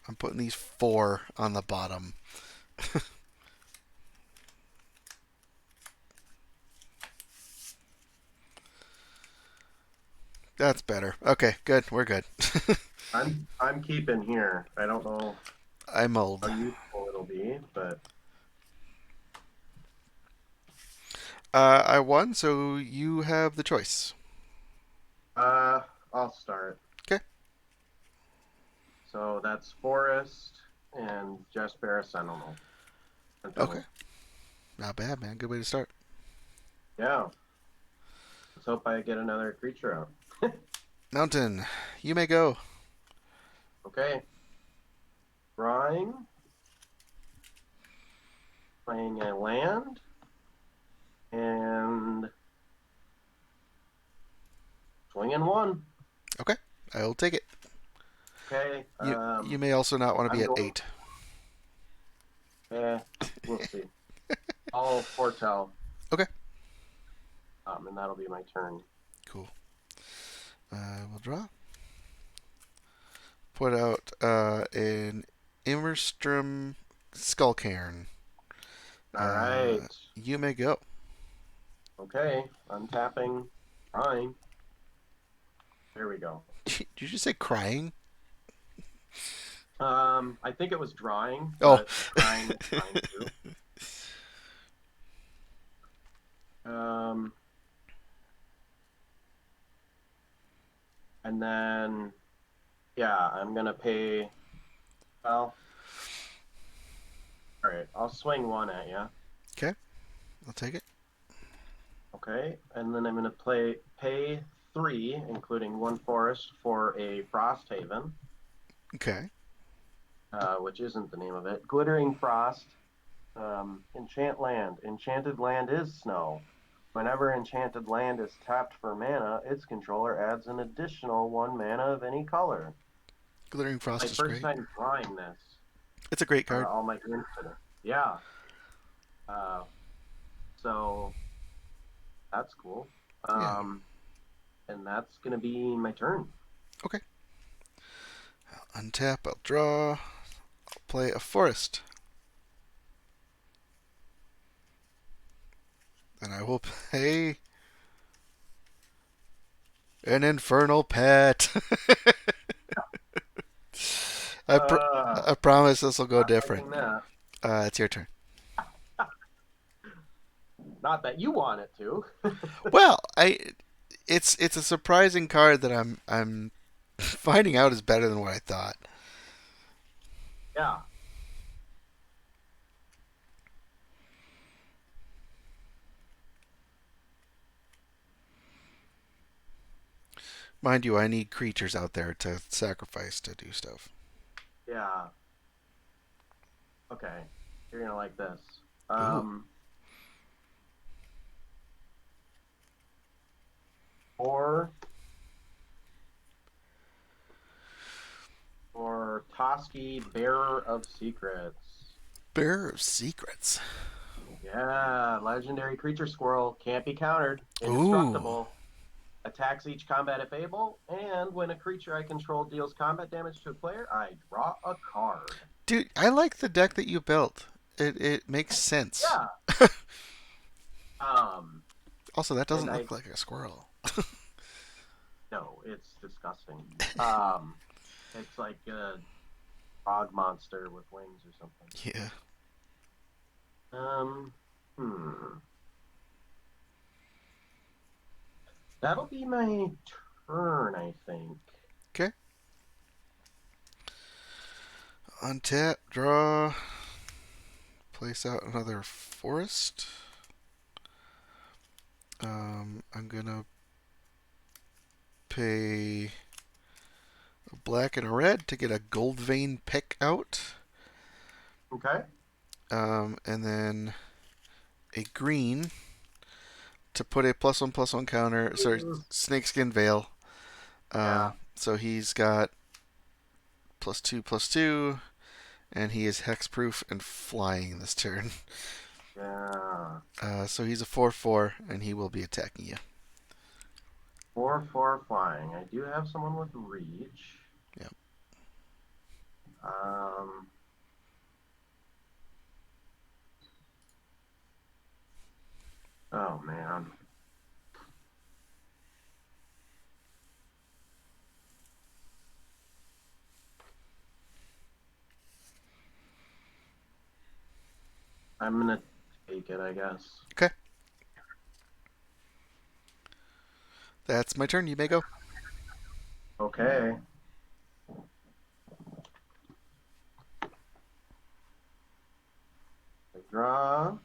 I'm putting these 4 on the bottom. That's better. Okay, good. We're good. I'm keeping here. I don't know I'm old. how useful it'll be, but I won, so you have the choice. uh, I'll start. Okay. So that's Forest and Jasper Sentinel. Okay. Not bad, man. Good way to start. Yeah. Let's hope I get another creature out. Mountain, you may go. Okay. Drawing. Playing a land. And swinging 1. Okay. I'll take it. Okay. You may also not want to be I'm at going. 8. Yeah, we'll see. I'll foretell. Okay. And that'll be my turn. Cool. We'll draw. Put out an Immerstrom Skullcairn. All right. You may go. Okay. Untapping. Drawing. There we go. Did you just say crying? I think it was drawing, Oh. but crying is fine too. Um, and then yeah, I'm gonna pay. Well, all right, I'll swing one at you. Okay, I'll take it. Okay, and then I'm gonna pay three, including one forest, for a Frost Haven, Okay. which isn't the name of it. Glittering Frost. Enchant land. Enchanted land is snow. Whenever enchanted land is tapped for mana, its controller adds an additional one mana of any color. Glittering My Frost is first great. time drawing this. It's a great card. All my turns today. Yeah. Uh, so that's cool. Yeah. And that's gonna be my turn. Okay. I'll untap. I'll draw. I'll play a forest. And I will play an infernal pet. I promise this will go Not different. liking that. It's your turn. Not that you want it to. Well, it's a surprising card that I'm finding out is better than what I thought. Yeah. Mind you, I need creatures out there to sacrifice to do stuff. Yeah. Okay. You're gonna like this. Ooh. Or Toski, Bearer of Secrets. Bearer of Secrets. Yeah, legendary creature squirrel, can't be countered, Ooh. indestructible, attacks each combat if able, and when a creature I control deals combat damage to a player, I draw a card. Dude, I like the deck that you built. It makes sense. Yeah. Also, that And doesn't I look like a squirrel. no, it's disgusting. It's like a frog monster with wings or something. Yeah. Hmm. That'll be my turn, I think. Okay. Untap, draw, place out another forest. I'm gonna pay a black and a red to get a gold vein pick out. Okay. And then a green to put a +1/+1 counter. Sorry, snakeskin veil. Yeah. So he's got +2/+2, and he is hexproof and flying this turn. Yeah. So he's a 4/4, and he will be attacking you. 4/4 flying. I do have someone with reach. Yep. Oh man. I'm gonna take it, I guess. Okay. That's my turn. You may go. Okay. I draw.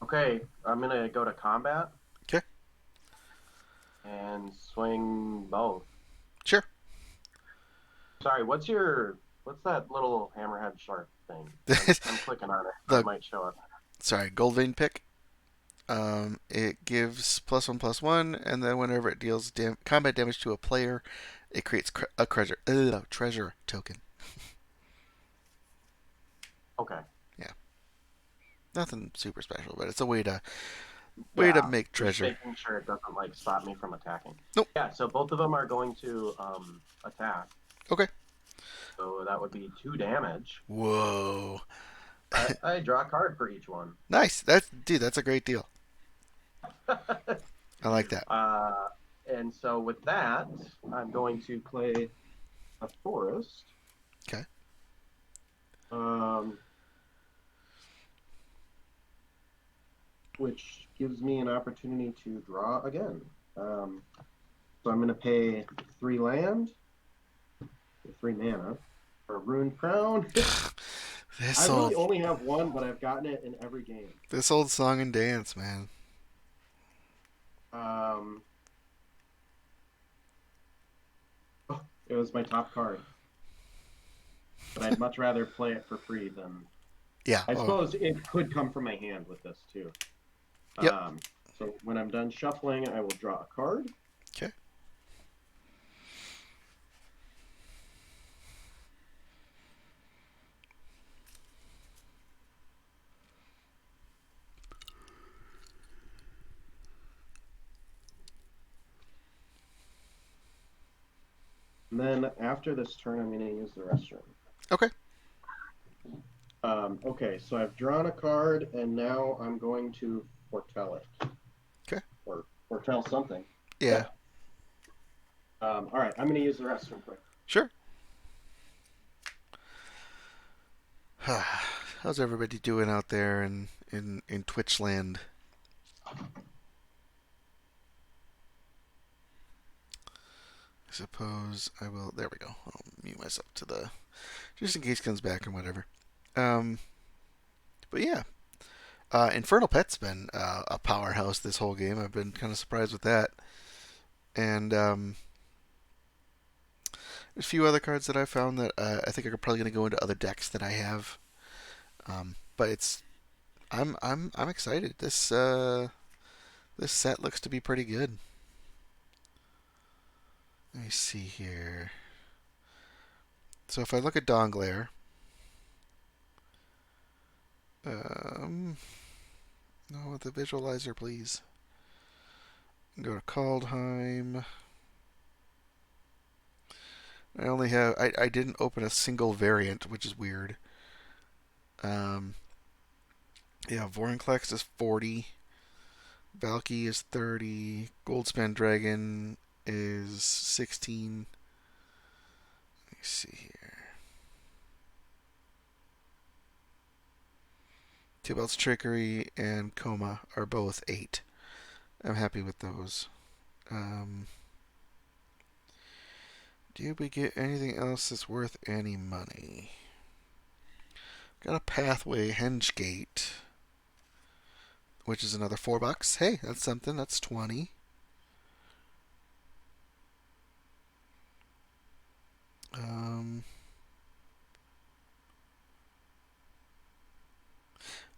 Okay, I'm gonna go to combat. Okay. And swing both. Sure. Sorry, what's that little hammerhead shark thing? I'm clicking on it. It might show up. Sorry, gold vein pick. It gives +1/+1, and then whenever it deals combat damage to a player, it creates a treasure token. Okay. Yeah. Nothing super special, but it's a way to Way to Yeah, make just treasure. making sure it doesn't like stop me from attacking. Nope. Yeah, so both of them are going to attack. Okay. So that would be 2 damage. Whoa. But I draw a card for each one. Nice. That's a great deal. I like that. uh, and so with that, I'm going to play a forest. Okay. Um, which gives me an opportunity to draw again. So I'm going to pay 3 land, 3 mana for a Ruined Crown. I This old really only have one, but I've gotten it in every game. this old song and dance, man. Um, oh, it was my top card, but I'd much rather play it for free than. Yeah. I Oh. suppose it could come from my hand with this too. Yep. So when I'm done shuffling, I will draw a card. Okay. And then after this turn, I'm going to use the restroom. Okay. Okay, so I've drawn a card, and now I'm going to foretell it. Okay. Or foretell something. Yeah. All right, I'm going to use the restroom quick. Sure. How's everybody doing out there in Twitch land? I suppose I will. There we go. I'll mute myself to the just in case it comes back or whatever. Um, but yeah, Infernal Pet's been a powerhouse this whole game. I've been kind of surprised with that, and there's a few other cards that I found that I think are probably going to go into other decks that I have. But I'm excited. This set looks to be pretty good. Let me see here. So if I look at Donglair, no, the visualizer, please. Go to Kaldheim. I didn't open a single variant, which is weird. Yeah, Vorinclex is 40. Valky is 30. Goldspan Dragon is 16. Let me see here. Tybalt's Trickery and Coma are both 8. I'm happy with those. Did we get anything else that's worth any money? Got a Pathway Hengegate, which is another $4. Hey, that's something. That's 20.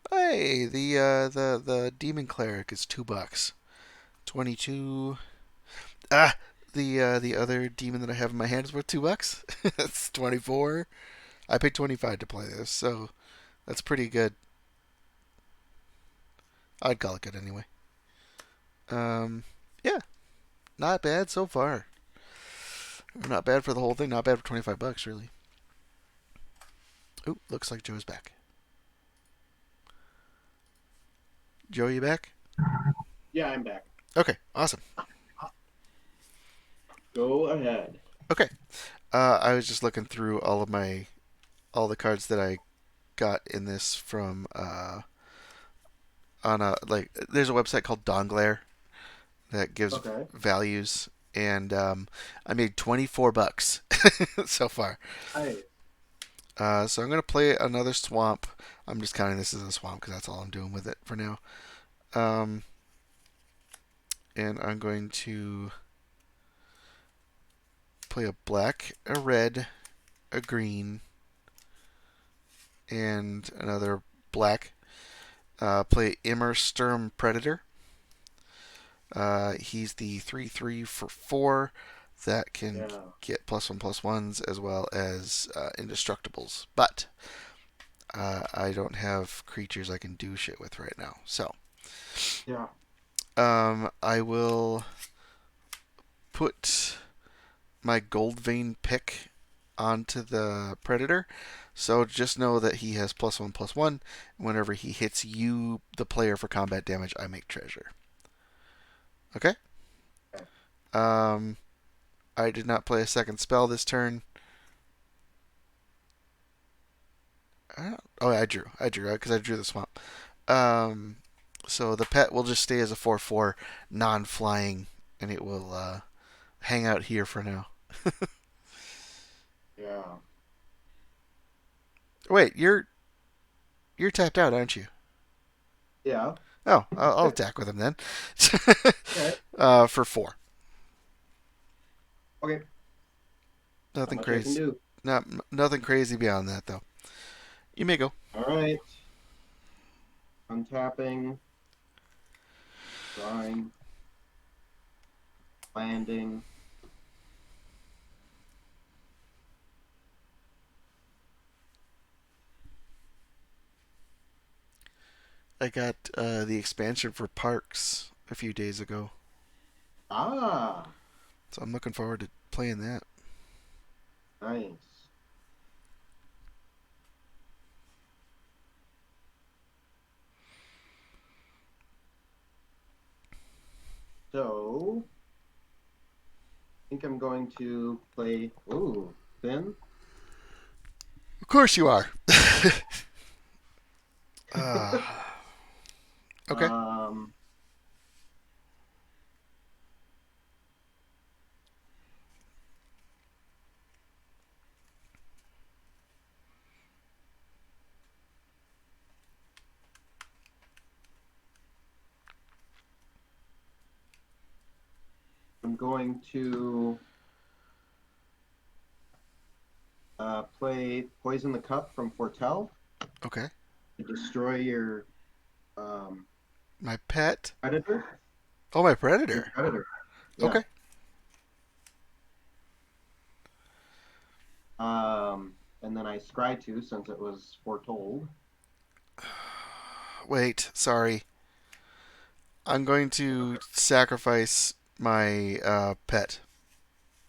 Hey, the Demon Cleric is $2. 22. The other demon that I have in my hand is worth $2. That's 24. I paid 25 to play this, so that's pretty good. I'd call it good anyway. Yeah, not bad so far. Not bad for the whole thing. Not bad for $25, really. Ooh, looks like Joe's back. Joe, you back? Yeah, I'm back. Okay, awesome. Go ahead. Okay, I was just looking through all the cards that I got in this from on a there's a website called Donglair that gives values, and I made $24 so far. Hi. So I'm gonna play another swamp. I'm just counting this as a swamp because that's all I'm doing with it for now. And I'm going to play a black, a red, a green, and another black. Play Immersturm Predator. He's the 3/3 for 4 that can get +1/+1s as well as indestructibles. But I don't have creatures I can do shit with right now. So yeah, I will put my gold vein pick onto the predator. So just know that he has +1/+1. Whenever he hits you, the player, for combat damage, I make treasure. Okay. Okay. I did not play a second spell this turn. Oh, I drew because I drew the swamp. Um, so the pet will just stay as a 4/4, non-flying, and it will hang out here for now. Yeah. Wait, you're tapped out, aren't you? Yeah. Oh, I'll attack with him then. Okay. For 4. Okay. Not Nothing much I can crazy. do. Nothing crazy beyond that though. You may go. All right. Untapping, drawing, landing. I got the expansion for parks a few days ago, Ah, so I'm looking forward to playing that. nice. So, I think I'm going to play. Ooh, Finn. Of course you are. uh, okay. um, I'm going to play Poison the Cup from Fortell Okay. to destroy your um, My pet. predator. Oh, my Your predator. predator. Yeah. Okay. And then I scry two since it was foretold. Wait, sorry. I'm going to sacrifice my pet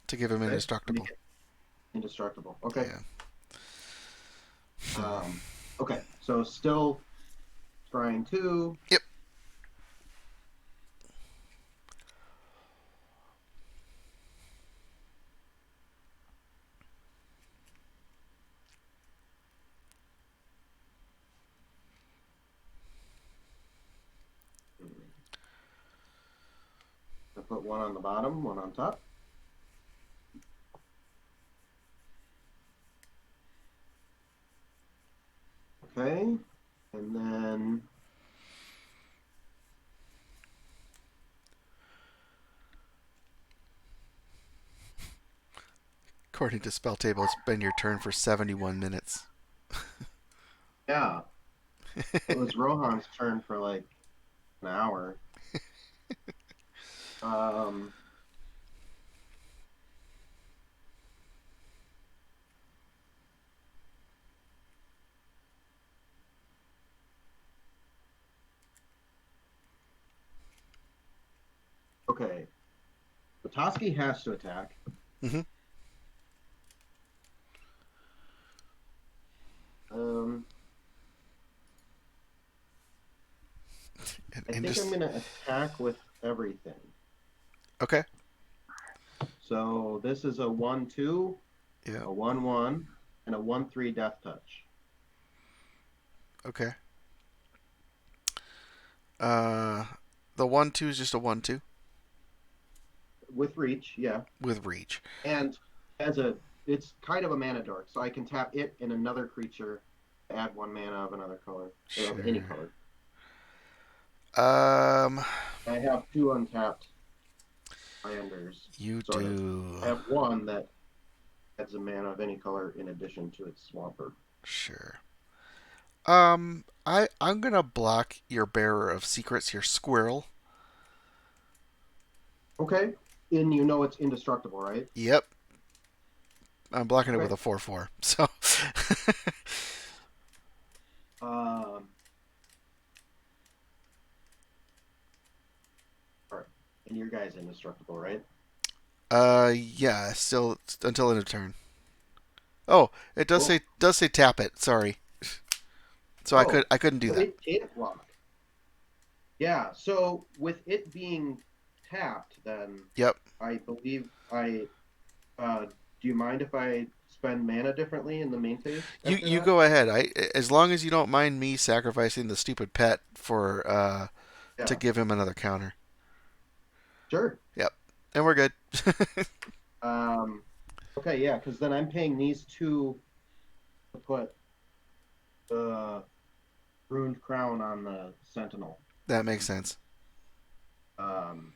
to give him Okay. Make indestructible. it indestructible. Okay. Yeah. Um, okay. So still scrying two. Yep. I put one on the bottom, one on top. Okay. And then According to Spell Table, it's been your turn for 71 minutes. yeah, it was Rohan's turn for like an hour. Um, okay. Petoskey has to attack. Mm-hmm. Um, I And think I'm just going to attack with everything. okay. So this is a 1/2, Yeah. a 1/1, and a 1/3 death touch. Okay. Uh, the 1/2 is just a 1/2 With reach, yeah. with reach. And as a, it's kind of a mana dork, so I can tap it and another creature to add one mana of another color, of any Sure. color. Um, I have two untapped landers, you sort of. do. I have one that adds a mana of any color in addition to its swamper. Sure. I'm gonna block your bearer of secrets, your squirrel. Okay, and you know it's indestructible, right? Yep. I'm blocking it with Okay. a 4/4. So. Um, And your guy's indestructible, right? Yeah, still until end of turn. Oh, it Cool. does say tap it. Sorry. So Oh, I couldn't do so that. it can't block. Yeah, so with it being tapped, then Yep. I believe I do you mind if I spend mana differently in the main phase after You that? go ahead. I as long as you don't mind me sacrificing the stupid pet for to Yeah, give him another counter. sure. Yep. And we're good. Um, okay, yeah, because then I'm paying these two to put the ruined crown on the sentinel. That makes sense. Um,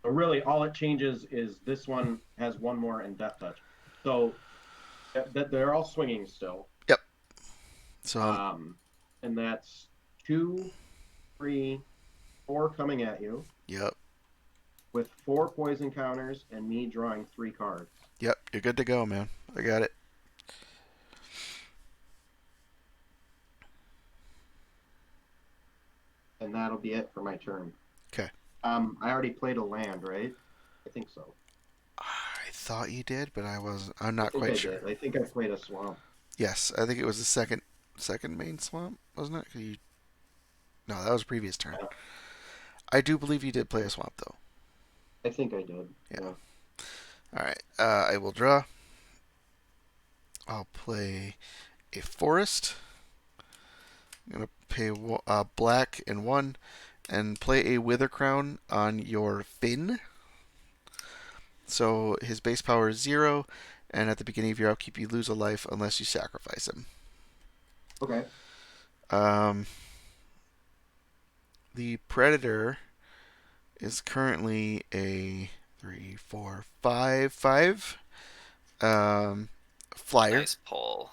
but really, all it changes is this one has one more in death touch. So that they're all swinging still. Yep. So Um, and that's two, three, four coming at you yep. with four poison counters and me drawing three cards. Yep. You're good to go, man. I got it. And that'll be it for my turn. Okay. I already played a land, right? I think so. I thought you did, but I'm I not think quite I sure. did. I think I played a swamp. Yes, I think it was the second main swamp, wasn't it? No, that was previous turn. Yeah, I do believe you did play a swamp though. I think I did. Yeah. Yeah. All right. I will draw. I'll play a forest. I'm gonna pay black and one, and play a wither crown on your Finn. So his base power is 0, and at the beginning of your upkeep you lose a life unless you sacrifice him. Okay. Um, the predator is currently a 3, 4, 5, 5 flyer. Nice pull.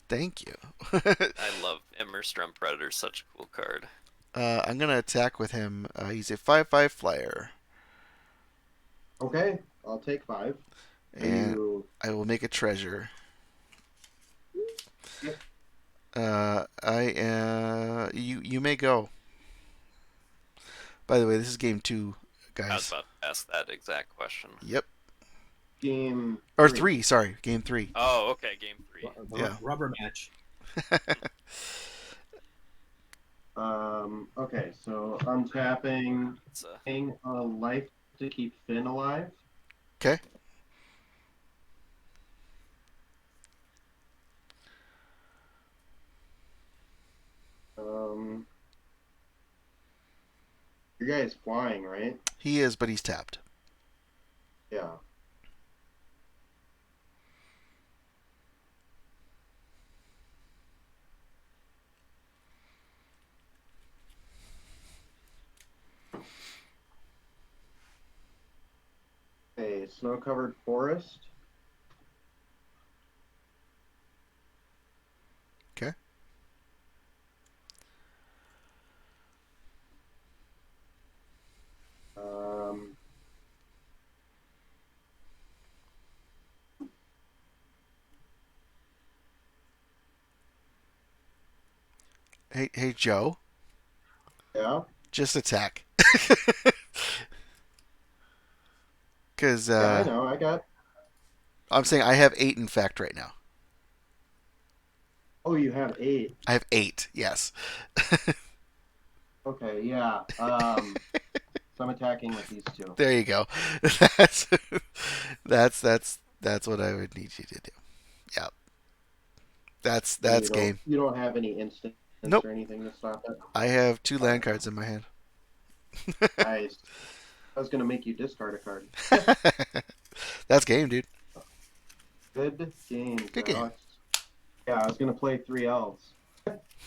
Thank you. I love Immerstrom Predator. Such a cool card. I'm gonna attack with him. He's a 5/5 flyer, Okay. I'll take five. Are and you? I will make a treasure. Yep. You may go. By the way, this is game 2, I was guys. about to ask that exact question. Yep. Game Or three. 3, sorry, game 3. Oh, okay, game 3. Yeah. Rubber match. Okay, so untapping, It's a paying a life to keep Finn alive. Okay. Um, your guy is flying, right? He is, but he's tapped. Yeah. A snow-covered forest. Okay. Um, Hey, Joe. yeah. Just attack. Because Yeah, I know. I got. I'm saying I have 8 in fact right now. Oh, you have eight. I have 8, yes. Okay, yeah. So I'm attacking with these two. There you go. That's that's what I would need you to do. Yeah. And That's game. you don't have any instants Nope. or anything to stop it. I have 2 land Okay. cards in my hand. Nice. I was gonna make you discard a card. That's game, dude. Good games, Good game. Alex. Yeah, I was gonna play three elves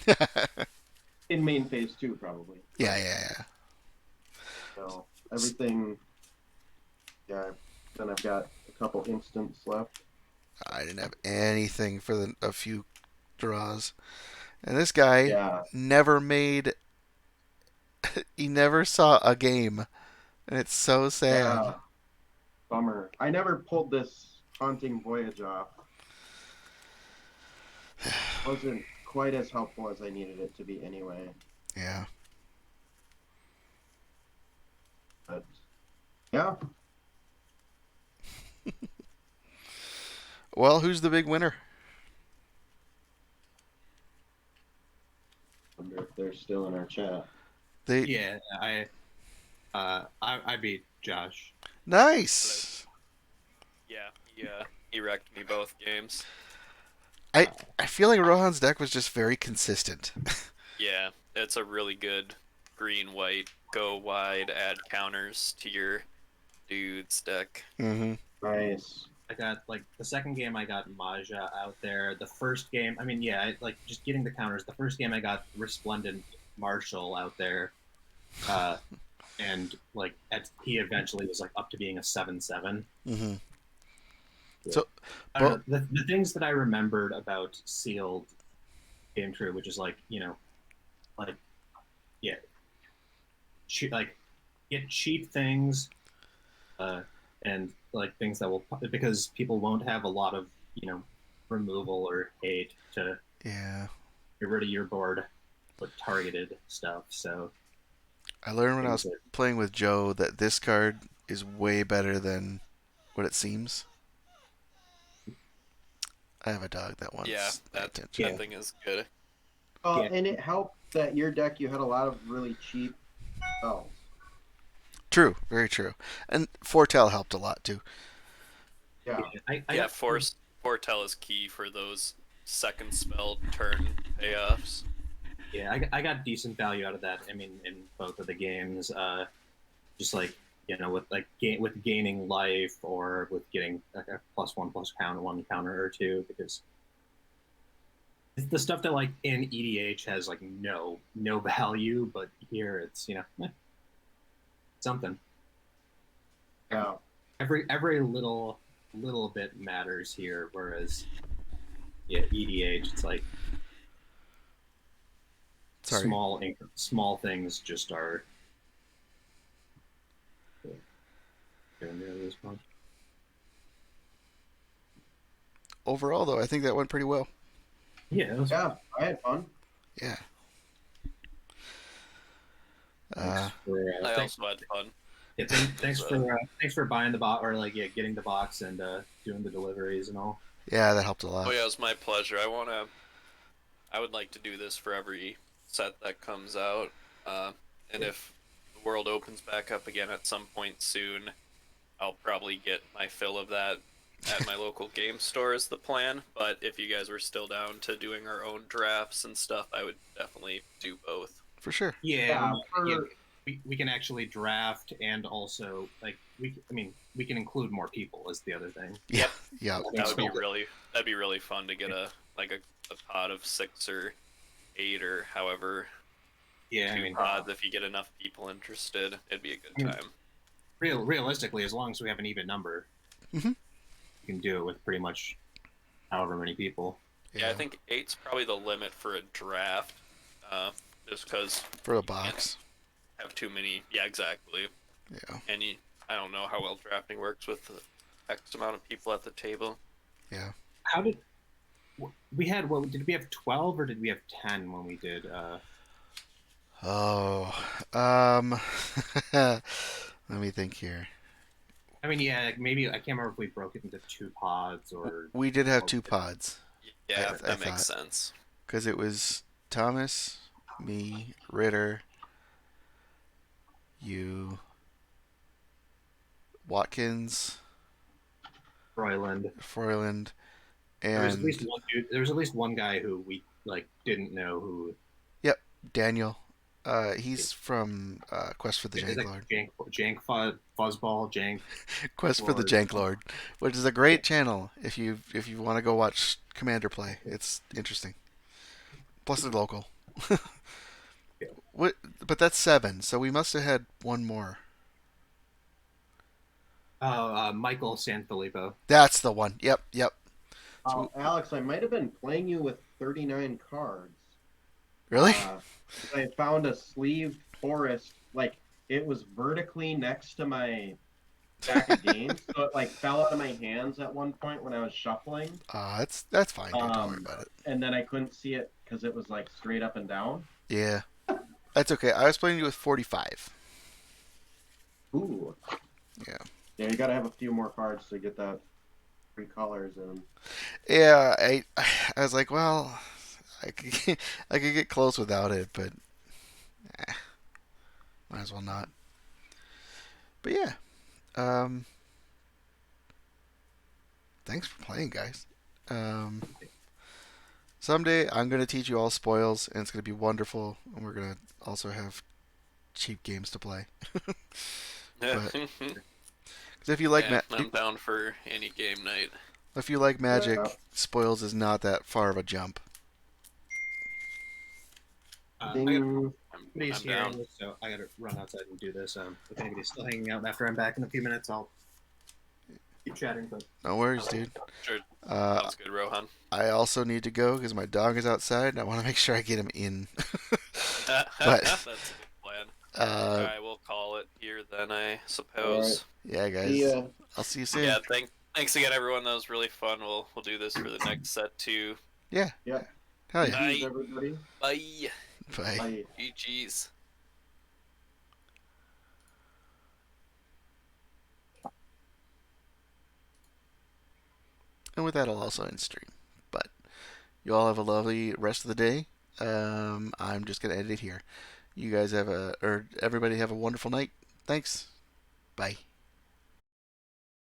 yeah, in main phase two, probably. yeah. So everything. Yeah. Then I've got a couple instants left. I didn't have anything for a few draws. And this guy Yeah. never made he never saw a game. And it's so sad. Yeah. Bummer. I never pulled this haunting voyage off. Wasn't quite as helpful as I needed it to be anyway. Yeah. But Yeah. Well, who's the big winner? Wonder if they're still in our chat. They Yeah, I beat Josh. Hello. nice. Yeah, he wrecked me both games. I I feel like Rohan's deck was just very consistent. Yeah, it's a really good green white go wide add counters to your dude's deck. Mm-hmm. Nice. I got like the second game I got Maja out there. The first game, I mean, yeah, like just getting the counters. The first game I got Resplendent Marshall out there, uh, and like he eventually was like up to being a 7/7. Mm-hmm. Yeah. So, I don't but know the things that I remembered about sealed game true, which is like like yeah, like get cheap things, uh, and like things that will because people won't have a lot of removal or hate to yeah, get rid of your board with targeted stuff. So I learned when I things was that playing with Joe that this card is way better than what it seems. I have a dog that Yeah, wants my that attention. yeah that thing is good. yeah And it helped that your deck you had a lot of really cheap spells. True, very true. And Foretell helped a lot too. Yeah. yeah. I Yeah, got force foretell is key for those second spell turn payoffs. yeah I got decent value out of that. I mean, in both of the games, just like with like with gaining life or with getting like a +1/+1 counter or two because it's the stuff that like in EDH has like no value, but here it's something. Yeah. Every little bit matters here, whereas yeah, EDH it's like Sorry. small things just are doing nearly as much. Overall, though, I think that went pretty well. Yeah, it was Yeah. I had fun. Yeah. thanks Uh, for I also had fun. yeah, thanks for buying the box or like getting the box and doing the deliveries and all. yeah, that helped a Oh lot. yeah, it was my pleasure. I would like to do this for every set that comes out. And if the world opens back up again at some point soon, I'll probably get my fill of that at my local game store is the plan. But if you guys were still down to doing our own drafts and stuff, I would definitely do both. For sure. Yeah, Yeah. yeah, we can actually draft and also like I mean we can include more people is the other thing. Yeah. Yeah. That would be really fun to get a pod of 6 or 8 or however Yeah, I two mean, pods if you get enough people interested. It'd be a good I mean, time. realistically, as long as we have an even number, Mm-hmm. you can do it with pretty much however many people. Yeah, I think 8's probably the limit for a draft. Just because For a you can't box. have too many. Yeah, exactly. Yeah. And I don't know how well drafting works with the X amount of people at the table. Yeah. How did we had? What did we have? 12 or did we have 10 when we did? Oh. Um. Let me think here. I mean, yeah, like maybe I can't remember if we broke it into 2 pods or. We did have 2 pods. Yeah, I that makes thought. sense. Because it was Thomas, me, Ritter, you, Watkins, Royland. Froyland, There was at and least one dude. There was at least one guy who we like didn't know who. yep, Daniel. He's from Quest for the Is Jank it Lord. Fuzzball, Jank Quest for the Lord. Jank Lord, which is a great channel if you want to go watch Commander play. It's interesting. Plus, they're local. Yeah. What? But that's 7, so we must have had one more. Michael Sanfilippo. That's the one. Yep, yep. So, Alex, I might have been playing you with 39 cards. really? I found a sleeved forest, like it was vertically next to my stack of games, so it like fell out of my hands at one point when I was shuffling. That's fine. Dude. Don't worry about it. And then I couldn't see it because it was like straight up and down. Yeah, that's okay. I was playing you with 45. Ooh. Yeah. Yeah, you gotta have a few more cards to get that three colors in. Yeah, I was like, well, I could I could get close without it, but might as well not. But yeah, um, thanks for playing, guys. Um, someday I'm gonna teach you all spoils, and it's gonna be wonderful, and we're gonna also have cheap games to play. But Yeah, 'cause if you like I'm down for any game night. if you like Yeah. Magic, spoils is not that far of a jump. I got Ding. somebody's I'm down. hearing, so I gotta run outside and do this. If anybody's still hanging out after I'm back in a few minutes, I'll keep chatting. But No worries, dude. Sure, Uh, sounds good, Rohan. I also need to go because my dog is outside, and I want to make sure I get him in. But That's a good plan. All uh, right, we'll call it here then, I All right. suppose. yeah, See guys, ya. I'll see you soon. Yeah, thanks again, everyone. That was really fun. We'll do this for the next set too. Yeah, Yep. hell yeah. GG's, Bye. everybody. Bye. Bye. Bye. GG's. And with that, I'll also end stream. But you all have a lovely rest of the day. I'm just gonna end it here. You guys have a, or everybody have a wonderful night. Thanks. Bye.